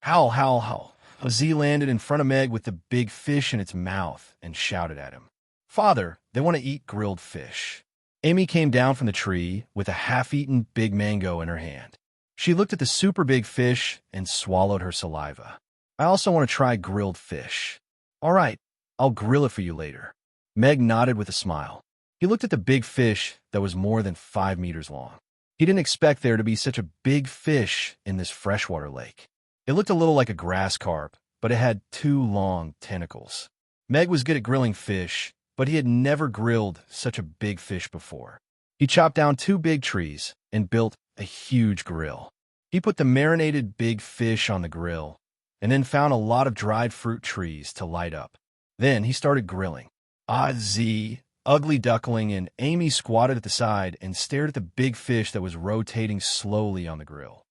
Howl, howl, howl. Ozzy landed in front of Meg with the big fish in its mouth and shouted at him. Father, they want to eat grilled fish. Amy came down from the tree with a half-eaten big mango in her hand. She looked at the super big fish and swallowed her saliva. I also want to try grilled fish. All right, I'll grill it for you later. Meg nodded with a smile. He looked at the big fish that was more than 5 meters long. He didn't expect there to be such a big fish in this freshwater lake. It looked a little like a grass carp, but it had 2 long tentacles. Meg was good at grilling fish, but he had never grilled such a big fish before. He chopped down 2 big trees and built a huge grill. He put the marinated big fish on the grill and then found a lot of dried fruit trees to light up. Then he started grilling. Ozzy, Ugly Duckling, and Amy squatted at the side and stared at the big fish that was rotating slowly on the grill.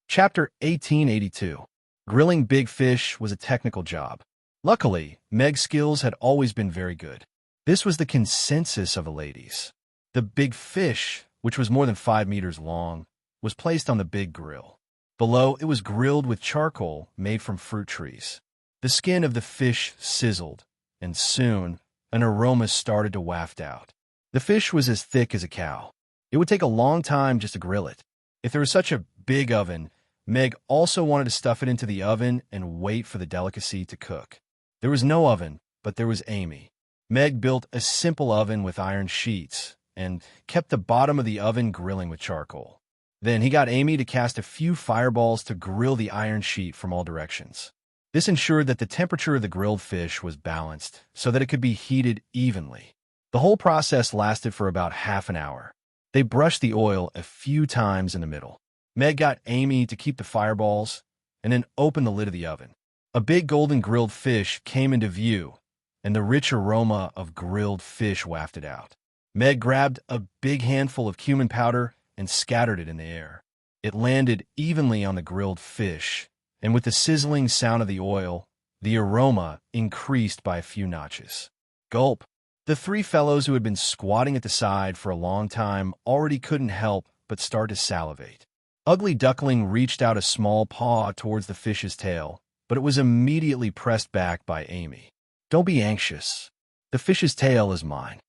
Chapter 1882. Grilling big fish was a technical job. Luckily, Meg's skills had always been very good. This was the consensus of the ladies. The big fish, which was more than 5 meters long, was placed on the big grill. Below, it was grilled with charcoal made from fruit trees. The skin of the fish sizzled, and soon an aroma started to waft out. The fish was as thick as a cow. It would take a long time just to grill it. If there was such a big oven, Meg also wanted to stuff it into the oven and wait for the delicacy to cook. There was no oven, but there was Amy. Meg built a simple oven with iron sheets and kept the bottom of the oven grilling with charcoal. Then he got Amy to cast a few fireballs to grill the iron sheet from all directions. This ensured that the temperature of the grilled fish was balanced so that it could be heated evenly. The whole process lasted for about half an hour. They brushed the oil a few times in the middle. Meg got Amy to keep the fireballs and then opened the lid of the oven. A big golden grilled fish came into view, and the rich aroma of grilled fish wafted out. Meg grabbed a big handful of cumin powder and scattered it in the air. It landed evenly on the grilled fish, and with the sizzling sound of the oil, the aroma increased by a few notches. Gulp! The three fellows who had been squatting at the side for a long time already couldn't help but start to salivate. Ugly Duckling reached out a small paw towards the fish's tail, but it was immediately pressed back by Amy. Don't be anxious. The fish's tail is mine.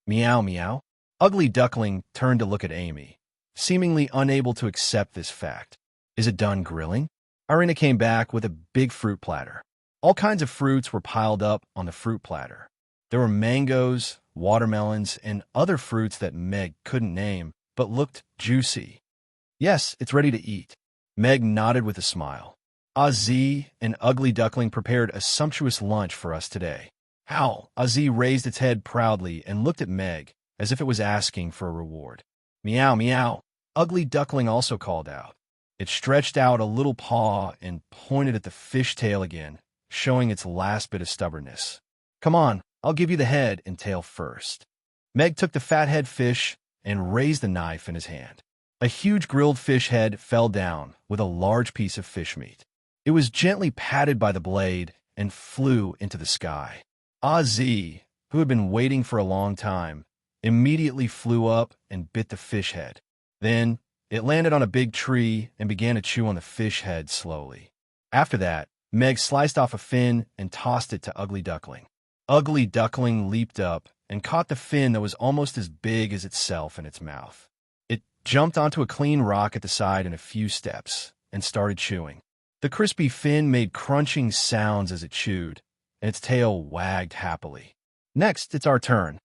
Meow, meow. Ugly Duckling turned to look at Amy, seemingly unable to accept this fact. Is it done grilling? Irina came back with a big fruit platter. All kinds of fruits were piled up on the fruit platter. There were mangoes, watermelons, and other fruits that Meg couldn't name, but looked juicy. Yes, it's ready to eat. Meg nodded with a smile. Ozzy and Ugly Duckling prepared a sumptuous lunch for us today. How? Ozzy raised its head proudly and looked at Meg as if it was asking for a reward. Meow, meow. Ugly Duckling also called out. It stretched out a little paw and pointed at the fish tail again, showing its last bit of stubbornness. Come on, I'll give you the head and tail first. Meg took the fathead fish and raised the knife in his hand. A huge grilled fish head fell down with a large piece of fish meat. It was gently patted by the blade and flew into the sky. Ozzy, who had been waiting for a long time, immediately flew up and bit the fish head. Then it landed on a big tree and began to chew on the fish head slowly. After that, Meg sliced off a fin and tossed it to Ugly Duckling. Ugly Duckling leaped up and caught the fin that was almost as big as itself in its mouth. It jumped onto a clean rock at the side in a few steps and started chewing. The crispy fin made crunching sounds as it chewed, and its tail wagged happily. Next, it's our turn.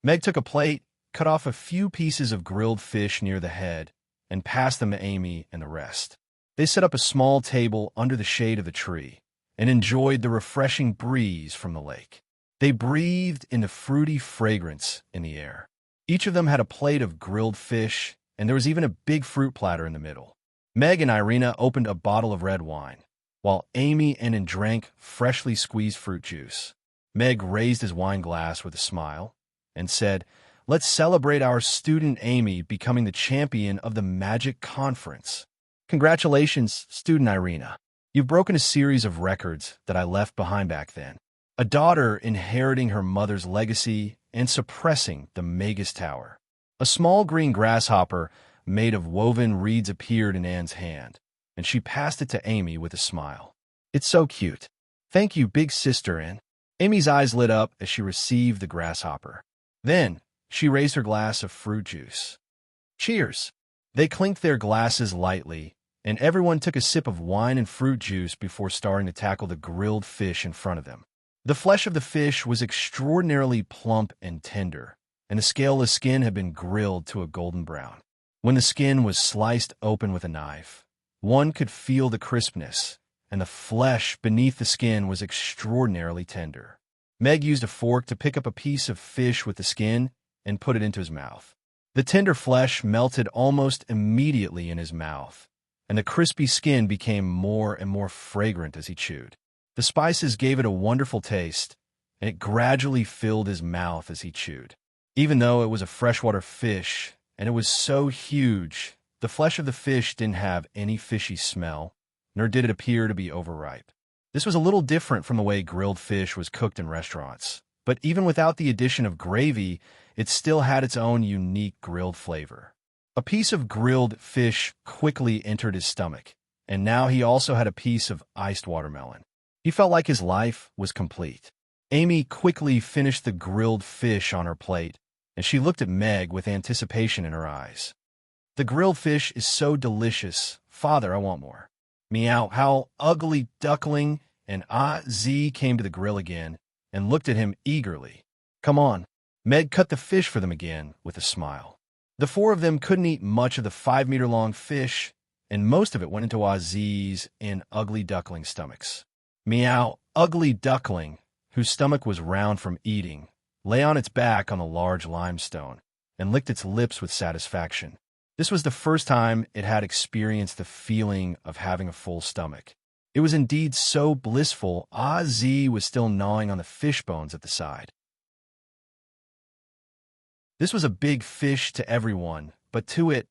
Meg took a plate, cut off a few pieces of grilled fish near the head, and passed them to Amy and the rest. They set up a small table under the shade of the tree and enjoyed the refreshing breeze from the lake. They breathed in the fruity fragrance in the air. Each of them had a plate of grilled fish, and there was even a big fruit platter in the middle. Meg and Irina opened a bottle of red wine, while Amy and drank freshly squeezed fruit juice. Meg raised his wine glass with a smile and said, "Let's celebrate our student Amy becoming the champion of the Magic Conference. Congratulations, student Irina. You've broken a series of records that I left behind back then. A daughter inheriting her mother's legacy and suppressing the Magus Tower." A small green grasshopper made of woven reeds appeared in Anne's hand, and she passed it to Amy with a smile. "It's so cute. Thank you, big sister Anne." Amy's eyes lit up as she received the grasshopper. Then she raised her glass of fruit juice. Cheers! They clinked their glasses lightly, and everyone took a sip of wine and fruit juice before starting to tackle the grilled fish in front of them. The flesh of the fish was extraordinarily plump and tender, and the scaleless skin had been grilled to a golden brown. When the skin was sliced open with a knife, one could feel the crispness, and the flesh beneath the skin was extraordinarily tender. Meg used a fork to pick up a piece of fish with the skin and put it into his mouth. The tender flesh melted almost immediately in his mouth, and the crispy skin became more and more fragrant as he chewed. The spices gave it a wonderful taste, and it gradually filled his mouth as he chewed. Even though it was a freshwater fish, and it was so huge, the flesh of the fish didn't have any fishy smell, nor did it appear to be overripe. This was a little different from the way grilled fish was cooked in restaurants, but even without the addition of gravy, it still had its own unique grilled flavor. A piece of grilled fish quickly entered his stomach, and now he also had a piece of iced watermelon. He felt like his life was complete. Amy quickly finished the grilled fish on her plate, and she looked at Meg with anticipation in her eyes. "The grilled fish is so delicious. Father, I want more." Meow, how Ugly Duckling and Z came to the grill again and looked at him eagerly. "Come on." Meg cut the fish for them again with a smile. The four of them couldn't eat much of the 5-meter-long fish, and most of it went into Ozzy's and Ugly Duckling's stomachs. Meow, Ugly Duckling, whose stomach was round from eating, lay on its back on the large limestone and licked its lips with satisfaction. This was the first time it had experienced the feeling of having a full stomach. It was indeed so blissful, Ozzy was still gnawing on the fish bones at the side. This was a big fish to everyone, but to it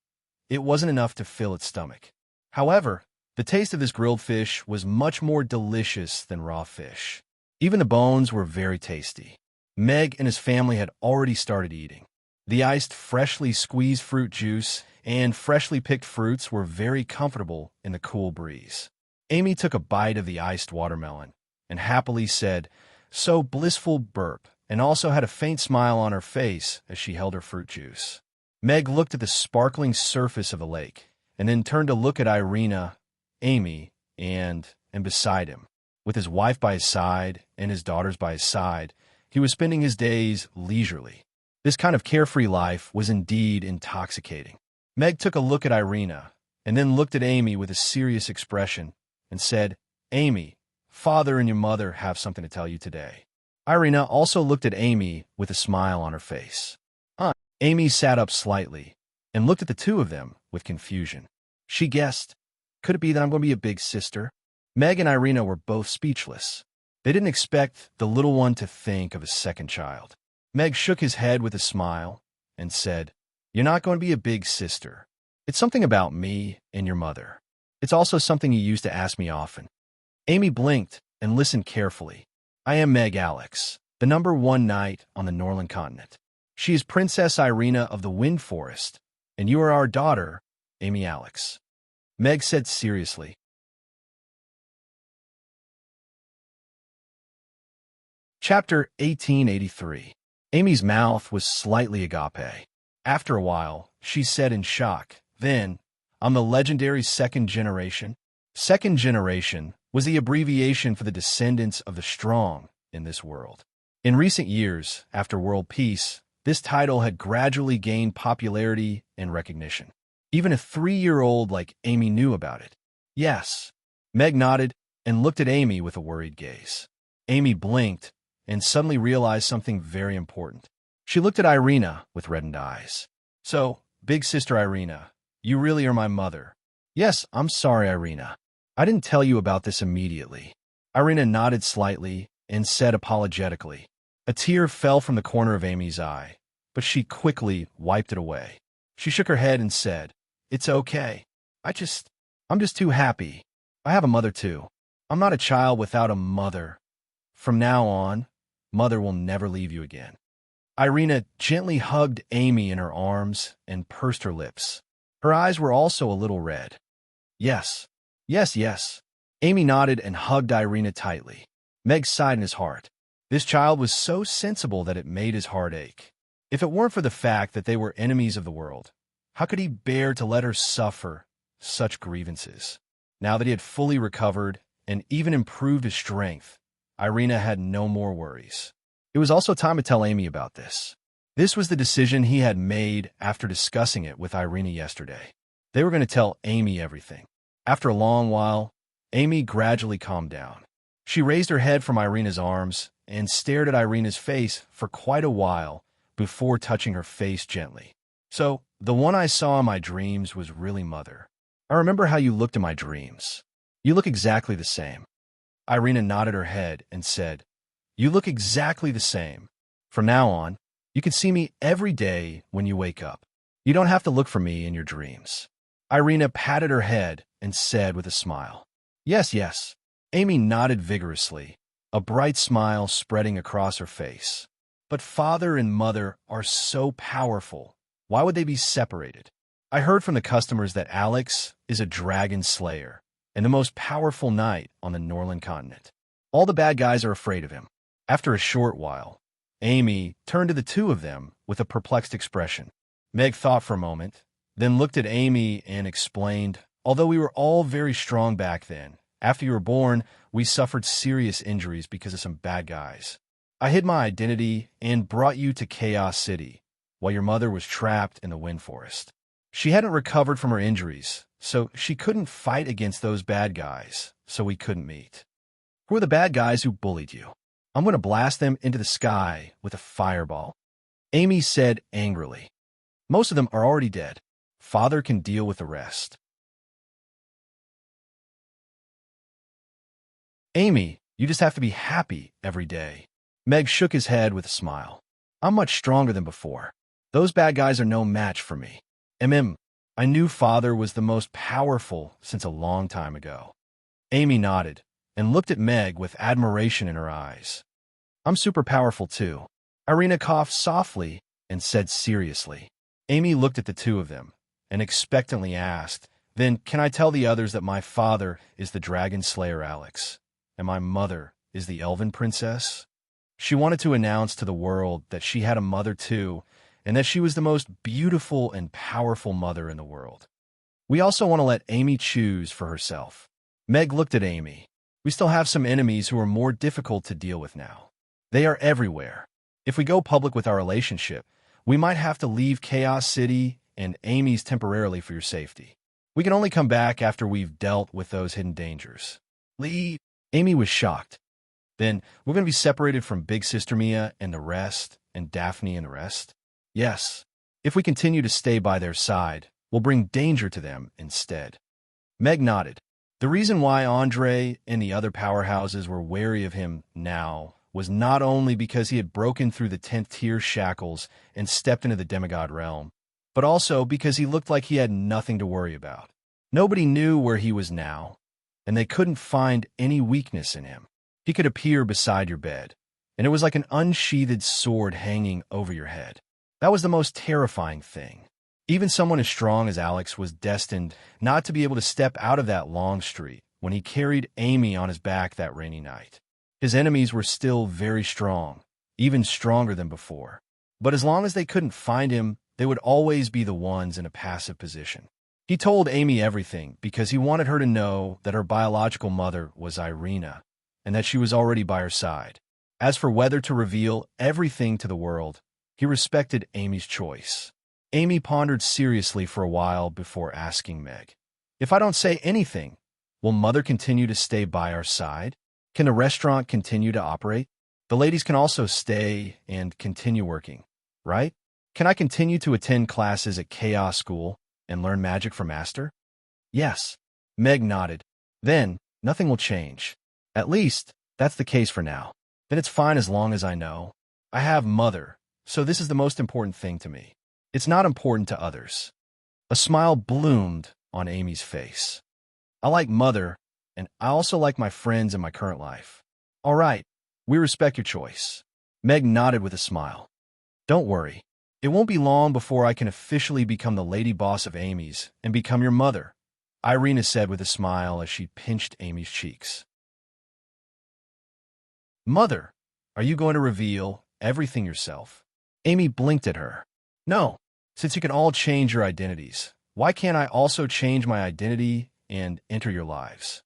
wasn't enough to fill its stomach. However, the taste of this grilled fish was much more delicious than raw fish. Even the bones were very tasty. Meg and his family had already started eating. The iced, freshly squeezed fruit juice and freshly picked fruits were very comfortable in the cool breeze. Amy took a bite of the iced watermelon and happily said, "So blissful burp," and also had a faint smile on her face as she held her fruit juice. Meg looked at the sparkling surface of the lake and then turned to look at Irina, Amy, and beside him. With his wife by his side and his daughters by his side, he was spending his days leisurely. This kind of carefree life was indeed intoxicating. Meg took a look at Irina and then looked at Amy with a serious expression and said, "Amy, Father and your mother have something to tell you today." Irina also looked at Amy with a smile on her face. Amy sat up slightly and looked at the two of them with confusion. She guessed, could it be that I'm going to be a big sister? Meg and Irina were both speechless. They didn't expect the little one to think of a second child. Meg shook his head with a smile and said, "You're not going to be a big sister. It's something about me and your mother. It's also something you used to ask me often." Amy blinked and listened carefully. "I am Meg Alex, the #1 knight on the Norland continent. She is Princess Irina of the Wind Forest, and you are our daughter, Amy Alex," Meg said seriously. Chapter 1883. Amy's mouth was slightly agape. After a while, she said in shock, "Then, I'm the legendary second generation?" Second generation was the abbreviation for the descendants of the strong in this world. In recent years, after world peace, this title had gradually gained popularity and recognition. Even a 3-year-old like Amy knew about it. Yes. Meg nodded and looked at Amy with a worried gaze. Amy blinked and suddenly realized something very important. She looked at Irina with reddened eyes. "So, big sister Irina, you really are my mother." "Yes, I'm sorry, Irina. I didn't tell you about this immediately." Irina nodded slightly and said apologetically. A tear fell from the corner of Amy's eye, but she quickly wiped it away. She shook her head and said, "It's okay. I'm just too happy. I have a mother too. I'm not a child without a mother. From now on, mother will never leave you again." Irina gently hugged Amy in her arms and pursed her lips. Her eyes were also a little red. "Yes, yes, yes." Amy nodded and hugged Irina tightly. Meg sighed in his heart. This child was so sensible that it made his heart ache. If it weren't for the fact that they were enemies of the world, how could he bear to let her suffer such grievances? Now that he had fully recovered and even improved his strength, Irina had no more worries. It was also time to tell Amy about this. This was the decision he had made after discussing it with Irina yesterday. They were going to tell Amy everything. After a long while, Amy gradually calmed down. She raised her head from Irina's arms and stared at Irina's face for quite a while before touching her face gently. "So, the one I saw in my dreams was really Mother. I remember how you looked in my dreams. You look exactly the same." Irina nodded her head and said, "You look exactly the same. From now on, you can see me every day when you wake up. You don't have to look for me in your dreams." Irina patted her head and said with a smile, "Yes, yes." Amy nodded vigorously, a bright smile spreading across her face. "But father and mother are so powerful. Why would they be separated? I heard from the customers that Alex is a dragon slayer and the most powerful knight on the Norland continent. All the bad guys are afraid of him." After a short while, Amy turned to the two of them with a perplexed expression. Meg thought for a moment, then looked at Amy and explained, "Although we were all very strong back then, after you were born, we suffered serious injuries because of some bad guys. I hid my identity and brought you to Chaos City, while your mother was trapped in the wind forest. She hadn't recovered from her injuries, so she couldn't fight against those bad guys, so we couldn't meet. Who are the bad guys who bullied you? I'm going to blast them into the sky with a fireball, Amy said angrily. Most of them are already dead. Father can deal with the rest. Amy, you just have to be happy every day. Meg shook his head with a smile. I'm much stronger than before. Those bad guys are no match for me. I knew Father was the most powerful since a long time ago. Amy nodded and looked at Meg with admiration in her eyes. I'm super powerful too. Irina coughed softly and said seriously. Amy looked at the two of them and expectantly asked, Then can I tell the others that my father is the dragon slayer Alex, and my mother is the elven princess? She wanted to announce to the world that she had a mother too, and that she was the most beautiful and powerful mother in the world. We also want to let Amy choose for herself. Meg looked at Amy. We still have some enemies who are more difficult to deal with now. They are everywhere. If we go public with our relationship, we might have to leave Chaos City and Amy's temporarily for your safety. We can only come back after we've dealt with those hidden dangers. Leave? Amy was shocked. Then we're going to be separated from Big Sister Mia and the rest, and Daphne and the rest? Yes. If we continue to stay by their side, we'll bring danger to them instead. Meg nodded. The reason why Andre and the other powerhouses were wary of him now was not only because he had broken through the 10th tier shackles and stepped into the demigod realm, but also because he looked like he had nothing to worry about. Nobody knew where he was now, and they couldn't find any weakness in him. He could appear beside your bed, and it was like an unsheathed sword hanging over your head. That was the most terrifying thing. Even someone as strong as Alex was destined not to be able to step out of that long street when he carried Amy on his back that rainy night. His enemies were still very strong, even stronger than before. But as long as they couldn't find him, they would always be the ones in a passive position. He told Amy everything because he wanted her to know that her biological mother was Irina, and that she was already by her side. As for whether to reveal everything to the world, he respected Amy's choice. Amy pondered seriously for a while before asking Meg, If I don't say anything, will Mother continue to stay by our side? Can the restaurant continue to operate? The ladies can also stay and continue working, right? Can I continue to attend classes at Chaos School and learn magic from Master? Yes. Meg nodded. Then, nothing will change. At least, that's the case for now. Then it's fine as long as I know. I have Mother, so this is the most important thing to me. It's not important to others. A smile bloomed on Amy's face. I like Mother, and I also like my friends in my current life. All right, we respect your choice. Meg nodded with a smile. Don't worry. It won't be long before I can officially become the lady boss of Amy's and become your mother, Irina said with a smile as she pinched Amy's cheeks. Mother, are you going to reveal everything yourself? Amy blinked at her. No, since you can all change your identities, why can't I also change my identity and enter your lives?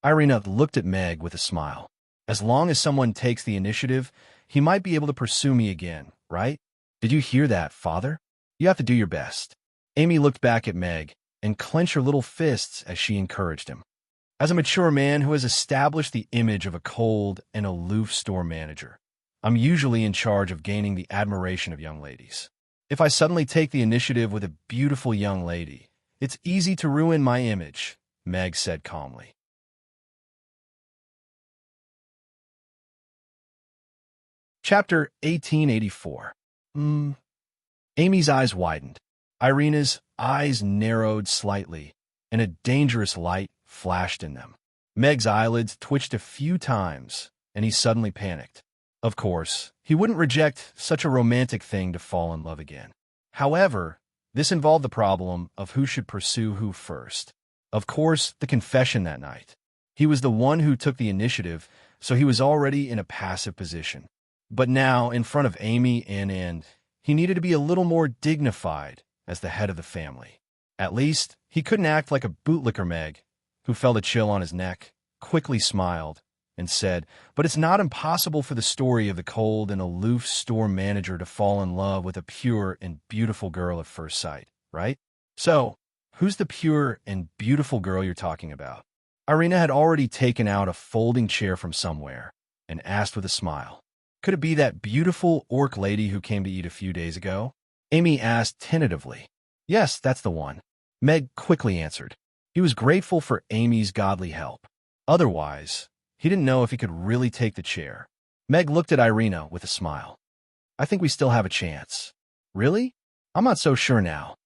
Irina looked at Meg with a smile. As long as someone takes the initiative, he might be able to pursue me again, right? Did you hear that, Father? You have to do your best. Amy looked back at Meg and clenched her little fists as she encouraged him. As a mature man who has established the image of a cold and aloof store manager, I'm usually in charge of gaining the admiration of young ladies. If I suddenly take the initiative with a beautiful young lady, it's easy to ruin my image, Meg said calmly. Chapter 1884. Amy's eyes widened. Irina's eyes narrowed slightly, and a dangerous light flashed in them. Meg's eyelids twitched a few times, and he suddenly panicked. Of course, he wouldn't reject such a romantic thing to fall in love again. However, this involved the problem of who should pursue who first. Of course, the confession that night. He was the one who took the initiative, so he was already in a passive position. But now, in front of Amy and he needed to be a little more dignified as the head of the family. At least, he couldn't act like a bootlicker. Meg, who felt a chill on his neck, quickly smiled and said, "But it's not impossible for the story of the cold and aloof store manager to fall in love with a pure and beautiful girl at first sight, right? So, who's the pure and beautiful girl you're talking about?" Irina had already taken out a folding chair from somewhere and asked with a smile. "Could it be that beautiful orc lady who came to eat a few days ago?" Amy asked tentatively. "Yes, that's the one," Meg quickly answered. He was grateful for Amy's godly help. Otherwise, he didn't know if he could really take the chair. Meg looked at Irina with a smile. "I think we still have a chance." "Really? I'm not so sure now."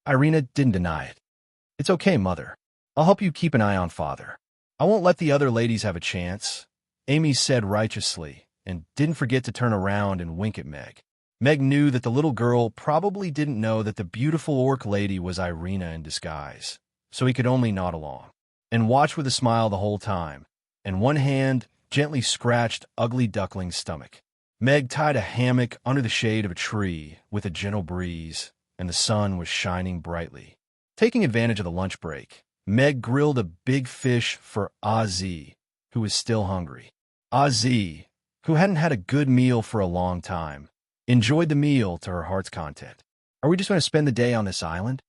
Irina didn't deny it. "It's okay, Mother. I'll help you keep an eye on Father. I won't let the other ladies have a chance," Amy said righteously, and didn't forget to turn around and wink at Meg. Meg knew that the little girl probably didn't know that the beautiful orc lady was Irina in disguise, so he could only nod along and watch with a smile the whole time, and one hand gently scratched Ugly Duckling's stomach. Meg tied a hammock under the shade of a tree with a gentle breeze, and the sun was shining brightly. Taking advantage of the lunch break, Meg grilled a big fish for Ozzy, who was still hungry. Ozzy, who hadn't had a good meal for a long time, enjoyed the meal to her heart's content. "Are we just going to spend the day on this island?"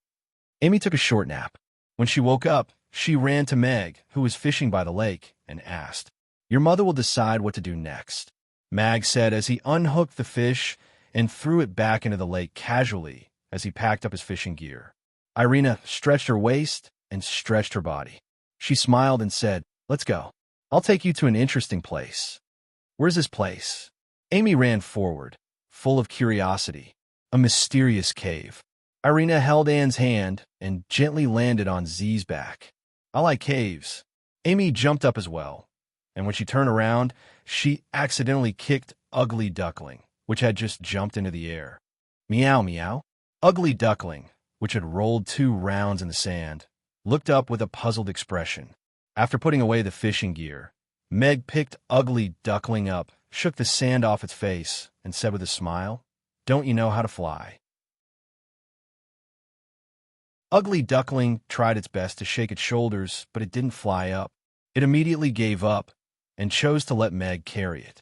Amy took a short nap. When she woke up, she ran to Meg, who was fishing by the lake, and asked, "Your mother will decide what to do next," Mag said as he unhooked the fish and threw it back into the lake casually as he packed up his fishing gear. Irina stretched her waist and stretched her body. She smiled and said, "Let's go. I'll take you to an interesting place." "Where's this place?" Amy ran forward, full of curiosity. "A mysterious cave." Irina held Anne's hand and gently landed on Z's back. "I like caves." Amy jumped up as well, and when she turned around, she accidentally kicked Ugly Duckling, which had just jumped into the air. "Meow, meow." Ugly Duckling, which had rolled 2 rounds in the sand, looked up with a puzzled expression. After putting away the fishing gear, Meg picked Ugly Duckling up, shook the sand off its face, and said with a smile, "Don't you know how to fly?" Ugly Duckling tried its best to shake its shoulders, but it didn't fly up. It immediately gave up and chose to let Meg carry it.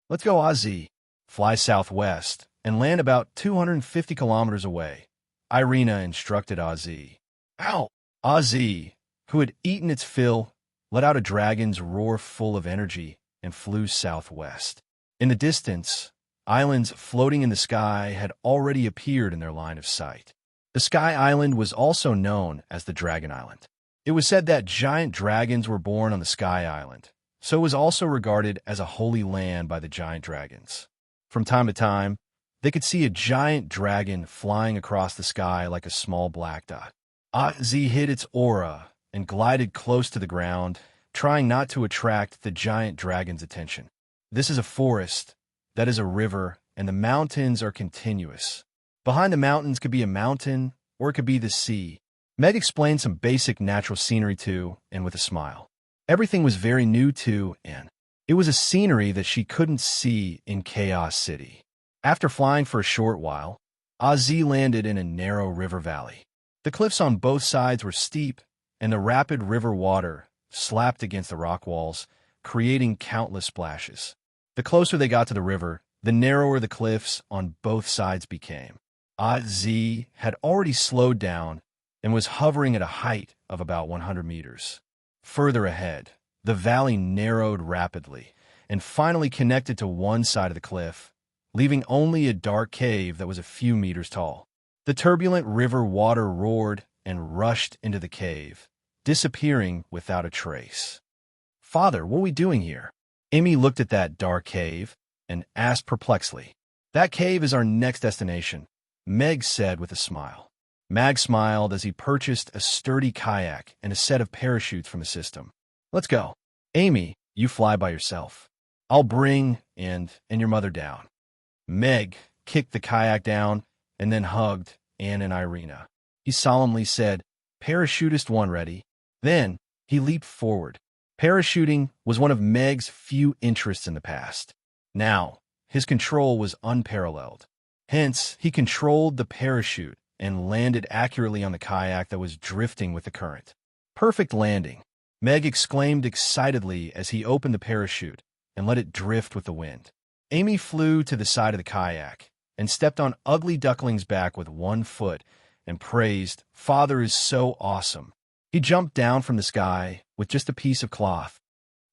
"Let's go, Ozzy. Fly southwest and land about 250 kilometers away," Irina instructed Ozzy. "Ow!" Ozzy, who had eaten its fill, let out a dragon's roar full of energy and flew southwest. In the distance, islands floating in the sky had already appeared in their line of sight. The Sky Island was also known as the Dragon Island. It was said that giant dragons were born on the Sky Island, so it was also regarded as a holy land by the giant dragons. From time to time, they could see a giant dragon flying across the sky like a small black dot. Ozzy hid its aura and glided close to the ground, trying not to attract the giant dragon's attention. This is a forest, that is a river, and the mountains are continuous. Behind the mountains could be a mountain, or it could be the sea. Meg explained some basic natural scenery too, and with a smile. Everything was very new to Anne. It was a scenery that she couldn't see in Chaos City. After flying for a short while, Ozzy landed in a narrow river valley. The cliffs on both sides were steep, and the rapid river water slapped against the rock walls, creating countless splashes. The closer they got to the river, the narrower the cliffs on both sides became. Ozzy had already slowed down and was hovering at a height of about 100 meters. Further ahead, the valley narrowed rapidly and finally connected to one side of the cliff, leaving only a dark cave that was a few meters tall. The turbulent river water roared and rushed into the cave, disappearing without a trace. "Father, what are we doing here?" Amy looked at that dark cave and asked perplexedly. "That cave is our next destination," Meg said with a smile. Mag smiled as he purchased a sturdy kayak and a set of parachutes from the system. "Let's go. Amy, you fly by yourself. I'll bring and your mother down." Meg kicked the kayak down and then hugged Anne and Irina. He solemnly said, "Parachutist 1 ready." Then he leaped forward. Parachuting was one of Meg's few interests in the past. Now, his control was unparalleled. Hence, he controlled the parachute and landed accurately on the kayak that was drifting with the current. Perfect landing. Meg exclaimed excitedly as he opened the parachute and let it drift with the wind. Amy flew to the side of the kayak and stepped on Ugly Duckling's back with one foot and praised, "Father is so awesome." He jumped down from the sky with just a piece of cloth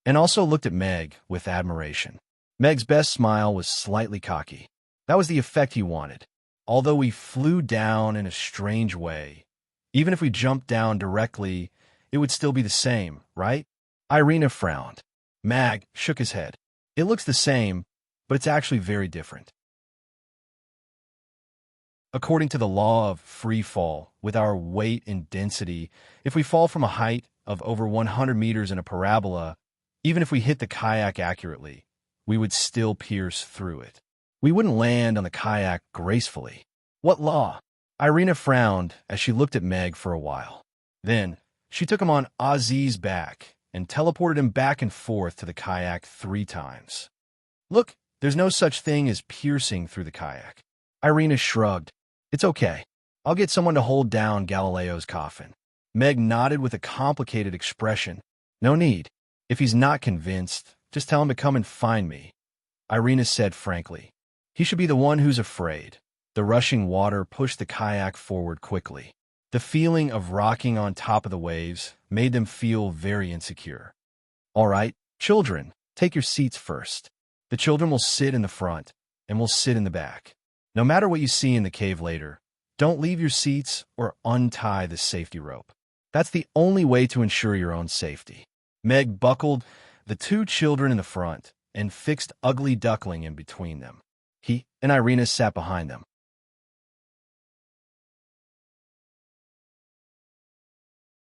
and also looked at Meg with admiration. Meg's best smile was slightly cocky. That was the effect he wanted. Although we flew down in a strange way, even if we jumped down directly, it would still be the same, right? Irina frowned. Mag shook his head. It looks the same, but it's actually very different. According to the law of free fall, with our weight and density, if we fall from a height of over 100 meters in a parabola, even if we hit the kayak accurately, we would still pierce through it. We wouldn't land on the kayak gracefully. What law? Irina frowned as she looked at Meg for a while. Then, she took him on Ozzy's back and teleported him back and forth to the kayak 3 times. Look, there's no such thing as piercing through the kayak. Irina shrugged. It's okay. I'll get someone to hold down Galileo's coffin. Meg nodded with a complicated expression. No need. If he's not convinced, just tell him to come and find me. Irina said frankly. He should be the one who's afraid. The rushing water pushed the kayak forward quickly. The feeling of rocking on top of the waves made them feel very insecure. All right, children, take your seats first. The children will sit in the front, and we'll sit in the back. No matter what you see in the cave later, don't leave your seats or untie the safety rope. That's the only way to ensure your own safety. Meg buckled the 2 children in the front and fixed Ugly Duckling in between them. He and Irina sat behind them.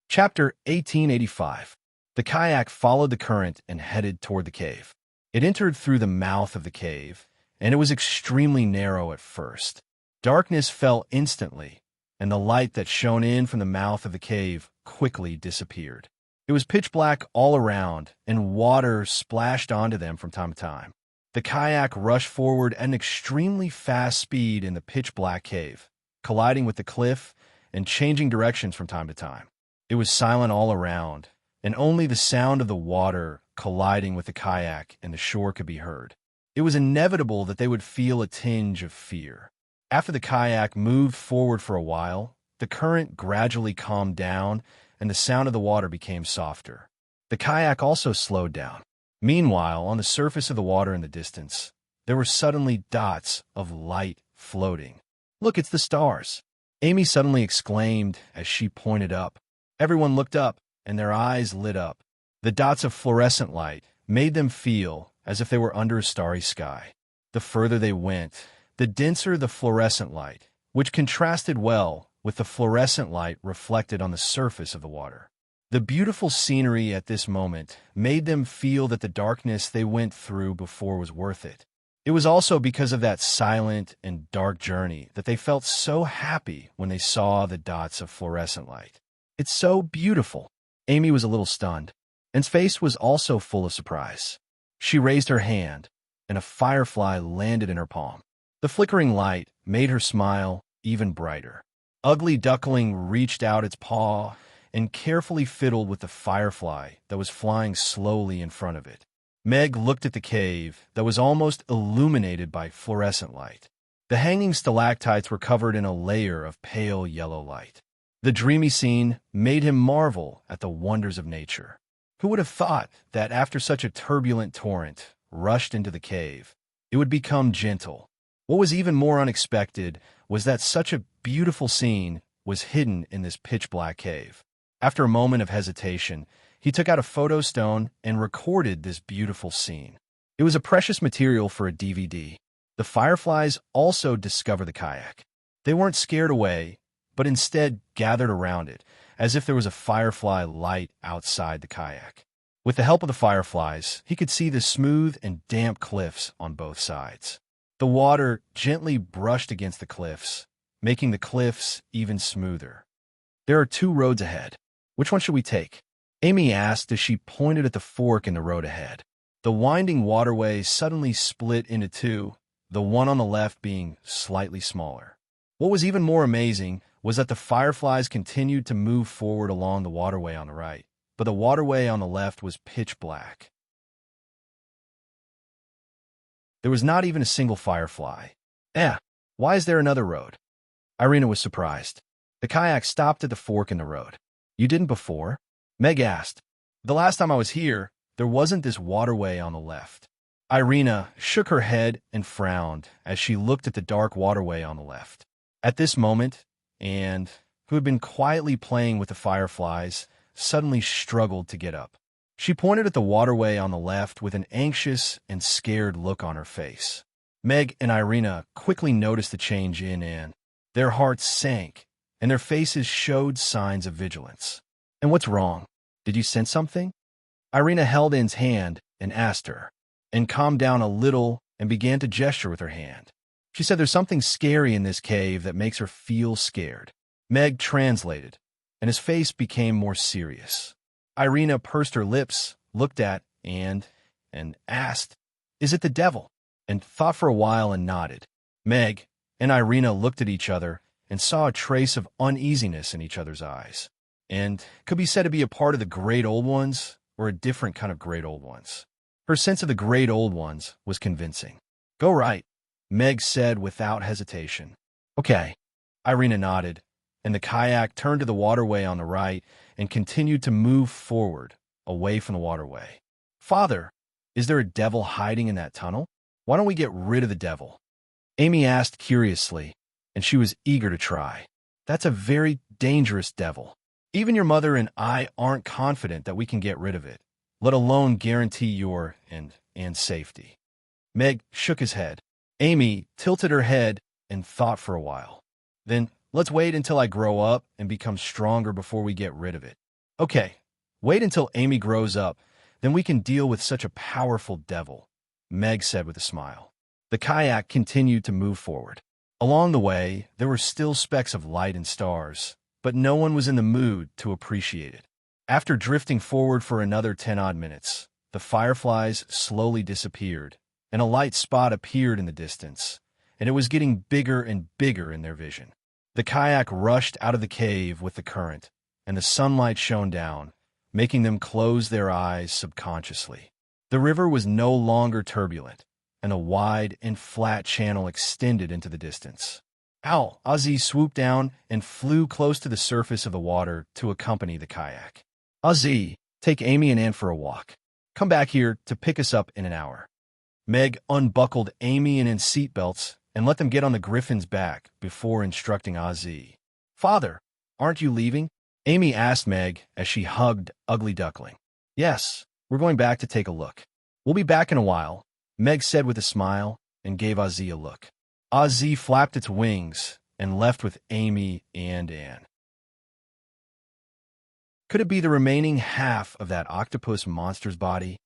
Chapter 1885. The kayak followed the current and headed toward the cave. It entered through the mouth of the cave, and it was extremely narrow at first. Darkness fell instantly, and the light that shone in from the mouth of the cave quickly disappeared. It was pitch black all around, and water splashed onto them from time to time. The kayak rushed forward at an extremely fast speed in the pitch black cave, colliding with the cliff and changing directions from time to time. It was silent all around, and only the sound of the water colliding with the kayak and the shore could be heard. It was inevitable that they would feel a tinge of fear. After the kayak moved forward for a while, the current gradually calmed down, and the sound of the water became softer. The kayak also slowed down. Meanwhile, on the surface of the water in the distance, there were suddenly dots of light floating. Look, it's the stars. Amy suddenly exclaimed as she pointed up. Everyone looked up, and their eyes lit up. The dots of fluorescent light made them feel as if they were under a starry sky. The further they went, the denser the fluorescent light, which contrasted well with the fluorescent light reflected on the surface of the water. The beautiful scenery at this moment made them feel that the darkness they went through before was worth it. It was also because of that silent and dark journey that they felt so happy when they saw the dots of fluorescent light. It's so beautiful. Amy was a little stunned, and face was also full of surprise. She raised her hand, and a firefly landed in her palm. The flickering light made her smile even brighter. Ugly Duckling reached out its paw and carefully fiddled with the firefly that was flying slowly in front of it. Meg looked at the cave that was almost illuminated by fluorescent light. The hanging stalactites were covered in a layer of pale yellow light. The dreamy scene made him marvel at the wonders of nature. Who would have thought that after such a turbulent torrent rushed into the cave, it would become gentle? What was even more unexpected was that such a beautiful scene was hidden in this pitch-black cave. After a moment of hesitation, he took out a photo stone and recorded this beautiful scene. It was a precious material for a DVD. The fireflies also discovered the kayak. They weren't scared away, but instead gathered around it, as if there was a firefly light outside the kayak. With the help of the fireflies, he could see the smooth and damp cliffs on both sides. The water gently brushed against the cliffs, making the cliffs even smoother. There are 2 roads ahead. Which one should we take? Amy asked as she pointed at the fork in the road ahead. The winding waterway suddenly split into 2, the one on the left being slightly smaller. What was even more amazing was that the fireflies continued to move forward along the waterway on the right, but the waterway on the left was pitch black. There was not even a single firefly. Why is there another road? Irina was surprised. The kayak stopped at the fork in the road. You didn't before? Meg asked. The last time I was here, there wasn't this waterway on the left. Irina shook her head and frowned as she looked at the dark waterway on the left. At this moment, Anne, who had been quietly playing with the fireflies, suddenly struggled to get up. She pointed at the waterway on the left with an anxious and scared look on her face. Meg and Irina quickly noticed the change in Anne. Their hearts sank, and their faces showed signs of vigilance. And what's wrong? Did you sense something? Irina held Anne's hand and asked her, and calmed down a little and began to gesture with her hand. She said there's something scary in this cave that makes her feel scared. Meg translated, and his face became more serious. Irina pursed her lips, looked at Anne, and asked, Is it the devil? And thought for a while and nodded. Meg and Irina looked at each other and saw a trace of uneasiness in each other's eyes. And could be said to be a part of the Great Old Ones or a different kind of Great Old Ones. Her sense of the Great Old Ones was convincing. Go right, Meg said without hesitation. Okay, Irina nodded, and the kayak turned to the waterway on the right and continued to move forward, away from the waterway. Father, is there a devil hiding in that tunnel? Why don't we get rid of the devil? Amy asked curiously, and she was eager to try. That's a very dangerous devil. Even your mother and I aren't confident that we can get rid of it, let alone guarantee your and safety. Meg shook his head. Amy tilted her head and thought for a while. Then let's wait until I grow up and become stronger before we get rid of it. Okay, wait until Amy grows up, then we can deal with such a powerful devil, Meg said with a smile. The kayak continued to move forward. Along the way, there were still specks of light and stars, but no one was in the mood to appreciate it. After drifting forward for another 10-odd minutes, the fireflies slowly disappeared, and a light spot appeared in the distance, and it was getting bigger and bigger in their vision. The kayak rushed out of the cave with the current, and the sunlight shone down, making them close their eyes subconsciously. The river was no longer turbulent, and a wide and flat channel extended into the distance. Owl, Ozzy swooped down and flew close to the surface of the water to accompany the kayak. Ozzy, take Amy and Anne for a walk. Come back here to pick us up in an hour. Meg unbuckled Amy and Anne's seatbelts and let them get on the griffin's back before instructing Ozzy. Father, aren't you leaving? Amy asked Meg as she hugged Ugly Duckling. Yes, we're going back to take a look. We'll be back in a while, Meg said with a smile and gave Ozzy a look. Ozzy flapped its wings and left with Amy and Anne. Could it be the remaining half of that octopus monster's body?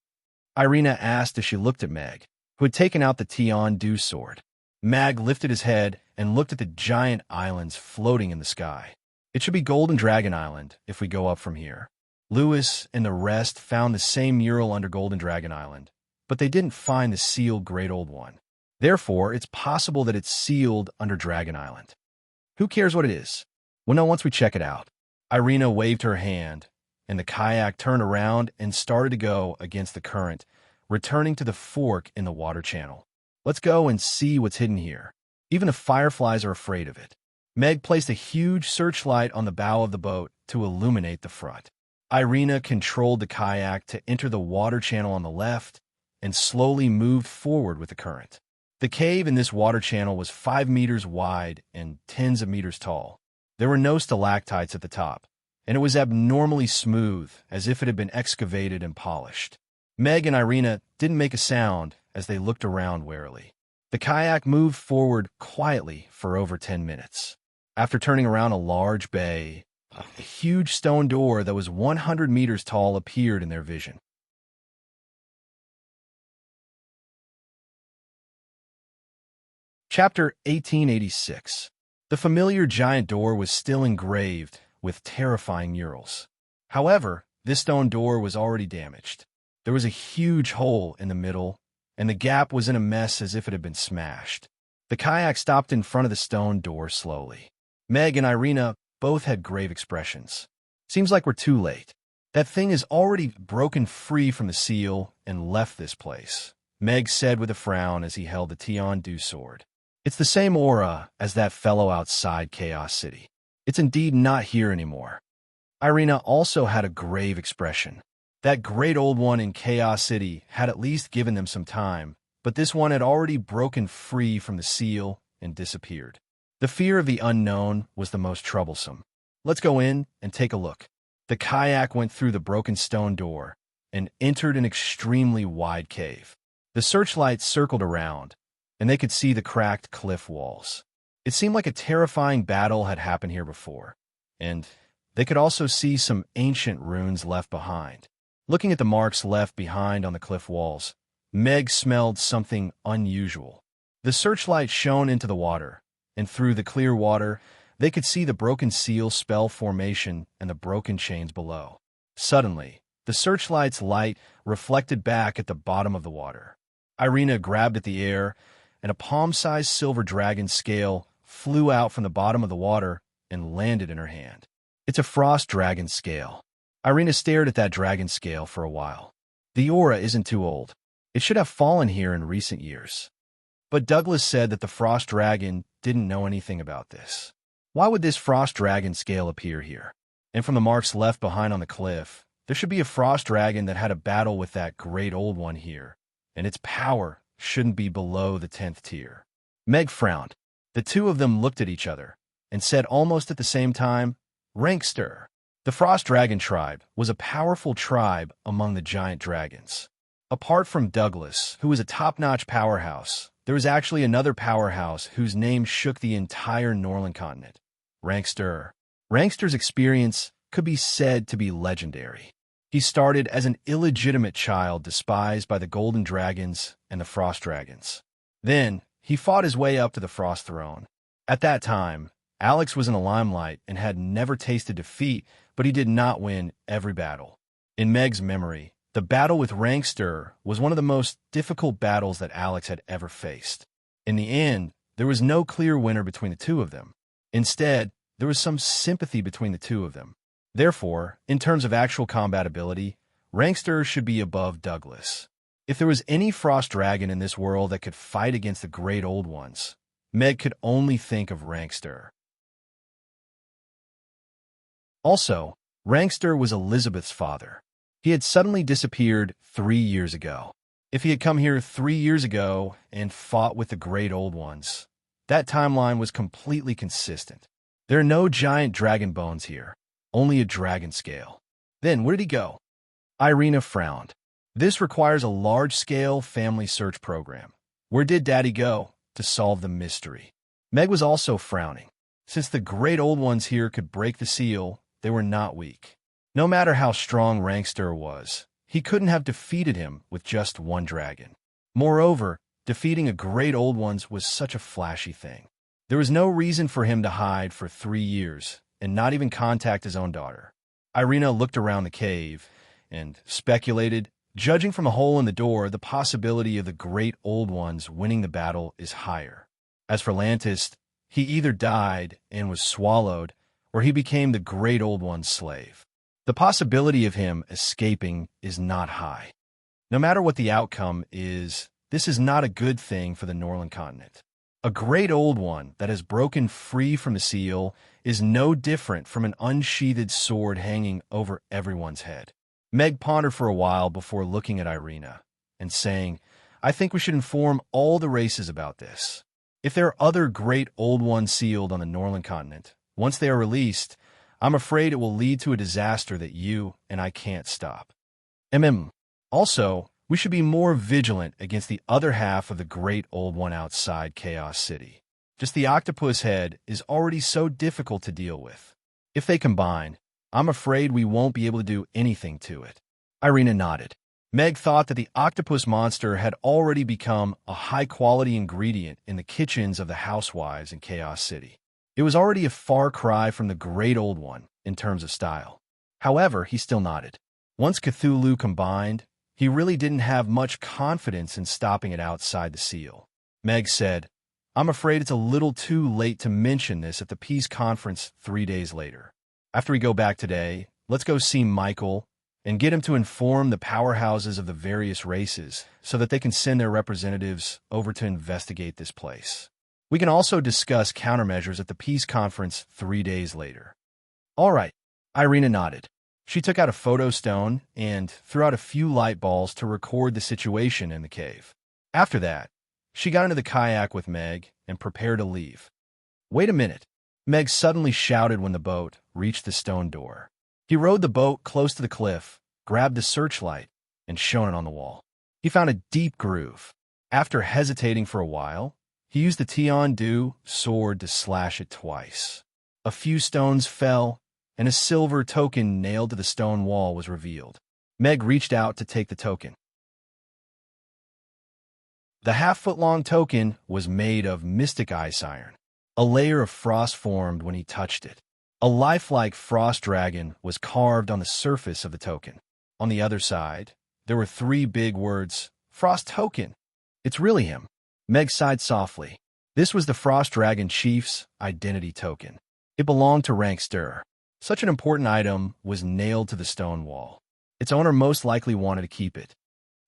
Irina asked as she looked at Meg, who had taken out the Tian-Du sword. Mag lifted his head and looked at the giant islands floating in the sky. It should be Golden Dragon Island if we go up from here. Lewis and the rest found the same mural under Golden Dragon Island, but they didn't find the sealed Great Old One. Therefore, it's possible that it's sealed under Dragon Island. Who cares what it is? We'll know once we check it out. Irina waved her hand, and the kayak turned around and started to go against the current, returning to the fork in the water channel. Let's go and see what's hidden here. Even the fireflies are afraid of it. Meg placed a huge searchlight on the bow of the boat to illuminate the front. Irina controlled the kayak to enter the water channel on the left and slowly moved forward with the current. The cave in this water channel was 5 meters wide and tens of meters tall. There were no stalactites at the top, and it was abnormally smooth, as if it had been excavated and polished. Meg and Irina didn't make a sound as they looked around warily. The kayak moved forward quietly for over 10 minutes. After turning around a large bay, a huge stone door that was 100 meters tall appeared in their vision. Chapter 1886. The familiar giant door was still engraved with terrifying murals. However, this stone door was already damaged. There was a huge hole in the middle, and the gap was in a mess as if it had been smashed. The kayak stopped in front of the stone door slowly. Meg and Irina both had grave expressions. Seems like we're too late. That thing is already broken free from the seal and left this place, Meg said with a frown as he held the Tian-Du sword. It's the same aura as that fellow outside Chaos City. It's indeed not here anymore. Irina also had a grave expression. That great old one in Chaos City had at least given them some time, but this one had already broken free from the seal and disappeared. The fear of the unknown was the most troublesome. Let's go in and take a look. The kayak went through the broken stone door and entered an extremely wide cave. The searchlights circled around, and they could see the cracked cliff walls. It seemed like a terrifying battle had happened here before, and they could also see some ancient runes left behind. Looking at the marks left behind on the cliff walls, Meg smelled something unusual. The searchlight shone into the water, and through the clear water, they could see the broken seal spell formation and the broken chains below. Suddenly, the searchlight's light reflected back at the bottom of the water. Irina grabbed at the air, and a palm-sized silver dragon scale flew out from the bottom of the water and landed in her hand. It's a frost dragon scale. Irina stared at that dragon scale for a while. The aura isn't too old. It should have fallen here in recent years. But Douglas said that the frost dragon didn't know anything about this. Why would this frost dragon scale appear here? And from the marks left behind on the cliff, there should be a frost dragon that had a battle with that great old one here, and its power shouldn't be below the 10th tier. Meg frowned. The two of them looked at each other and said almost at the same time, Rankster. The Frost Dragon tribe was a powerful tribe among the giant dragons. Apart from Douglas, who was a top-notch powerhouse, there was actually another powerhouse whose name shook the entire Norland continent, Rankster. Rankster's experience could be said to be legendary. He started as an illegitimate child despised by the Golden Dragons and the Frost Dragons. Then, he fought his way up to the Frost Throne. At that time, Alex was in the limelight and had never tasted defeat, but he did not win every battle. In Meg's memory, the battle with Rankster was one of the most difficult battles that Alex had ever faced. In the end, there was no clear winner between the two of them. Instead, there was some sympathy between the two of them. Therefore, in terms of actual combat ability, Rankster should be above Douglas. If there was any Frost Dragon in this world that could fight against the Great Old Ones, Meg could only think of Rankster. Also, Rankster was Elizabeth's father. He had suddenly disappeared 3 years ago. If he had come here 3 years ago and fought with the Great Old Ones, that timeline was completely consistent. There are no giant dragon bones here, only a dragon scale. Then, where did he go? Irina frowned. This requires a large-scale family search program. Where did Daddy go to solve the mystery? Meg was also frowning. Since the Great Old Ones here could break the seal, they were not weak. No matter how strong Rankster was, he couldn't have defeated him with just one dragon. Moreover, defeating a Great Old Ones was such a flashy thing. There was no reason for him to hide for 3 years and not even contact his own daughter. Irina looked around the cave and speculated, judging from a hole in the door, the possibility of the Great Old Ones winning the battle is higher. As for Lantis, he either died and was swallowed, or he became the Great Old One's slave. The possibility of him escaping is not high. No matter what the outcome is, this is not a good thing for the Norland continent. A Great Old One that has broken free from the seal is no different from an unsheathed sword hanging over everyone's head. Meg pondered for a while before looking at Irina and saying, I think we should inform all the races about this. If there are other Great Old Ones sealed on the Norland continent, once they are released, I'm afraid it will lead to a disaster that you and I can't stop. Also, we should be more vigilant against the other half of the Great Old One outside Chaos City. Just the octopus head is already so difficult to deal with. If they combine, I'm afraid we won't be able to do anything to it. Irina nodded. Meg thought that the octopus monster had already become a high-quality ingredient in the kitchens of the housewives in Chaos City. It was already a far cry from the Great Old One in terms of style. However, he still nodded. Once Cthulhu combined, he really didn't have much confidence in stopping it outside the seal. Meg said, I'm afraid it's a little too late to mention this at the peace conference 3 days later. After we go back today, let's go see Michael and get him to inform the powerhouses of the various races so that they can send their representatives over to investigate this place. We can also discuss countermeasures at the peace conference 3 days later. All right, Irina nodded. She took out a photo stone and threw out a few light balls to record the situation in the cave. After that, she got into the kayak with Meg and prepared to leave. Wait a minute, Meg suddenly shouted when the boat reached the stone door. He rowed the boat close to the cliff, grabbed the searchlight, and shone it on the wall. He found a deep groove. After hesitating for a while, he used the Tian-Du sword to slash it twice. A few stones fell, and a silver token nailed to the stone wall was revealed. Meg reached out to take the token. The half-foot-long token was made of mystic ice iron. A layer of frost formed when he touched it. A lifelike frost dragon was carved on the surface of the token. On the other side, there were 3 big words, Frost Token. It's really him. Meg sighed softly. This was the Frost Dragon Chief's identity token. It belonged to rank Stir. Such an important item was nailed to the stone wall. Its owner most likely wanted to keep it.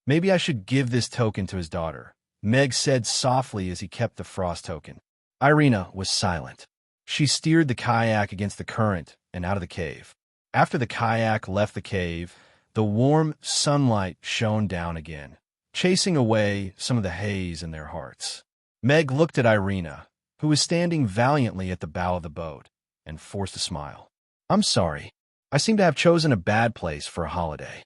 Maybe I should give this token to his daughter, Meg said softly as he kept the Frost token. Irina was silent. She steered the kayak against the current and out of the cave. After the kayak left the cave, the warm sunlight shone down again, chasing away some of the haze in their hearts. Meg looked at Irina, who was standing valiantly at the bow of the boat, and forced a smile. I'm sorry. I seem to have chosen a bad place for a holiday.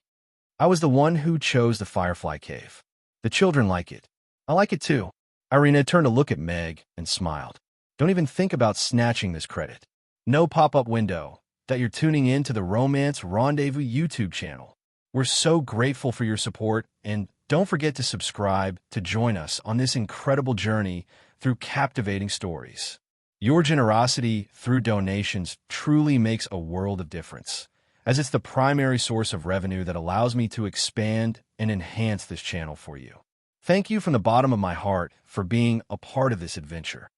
I was the one who chose the Firefly Cave. The children like it. I like it too. Irina turned to look at Meg and smiled. Don't even think about snatching this credit. No pop-up window that you're tuning in to the Romance Rendezvous YouTube channel. We're so grateful for your support, and don't forget to subscribe to join us on this incredible journey through captivating stories. Your generosity through donations truly makes a world of difference, as it's the primary source of revenue that allows me to expand and enhance this channel for you. Thank you from the bottom of my heart for being a part of this adventure.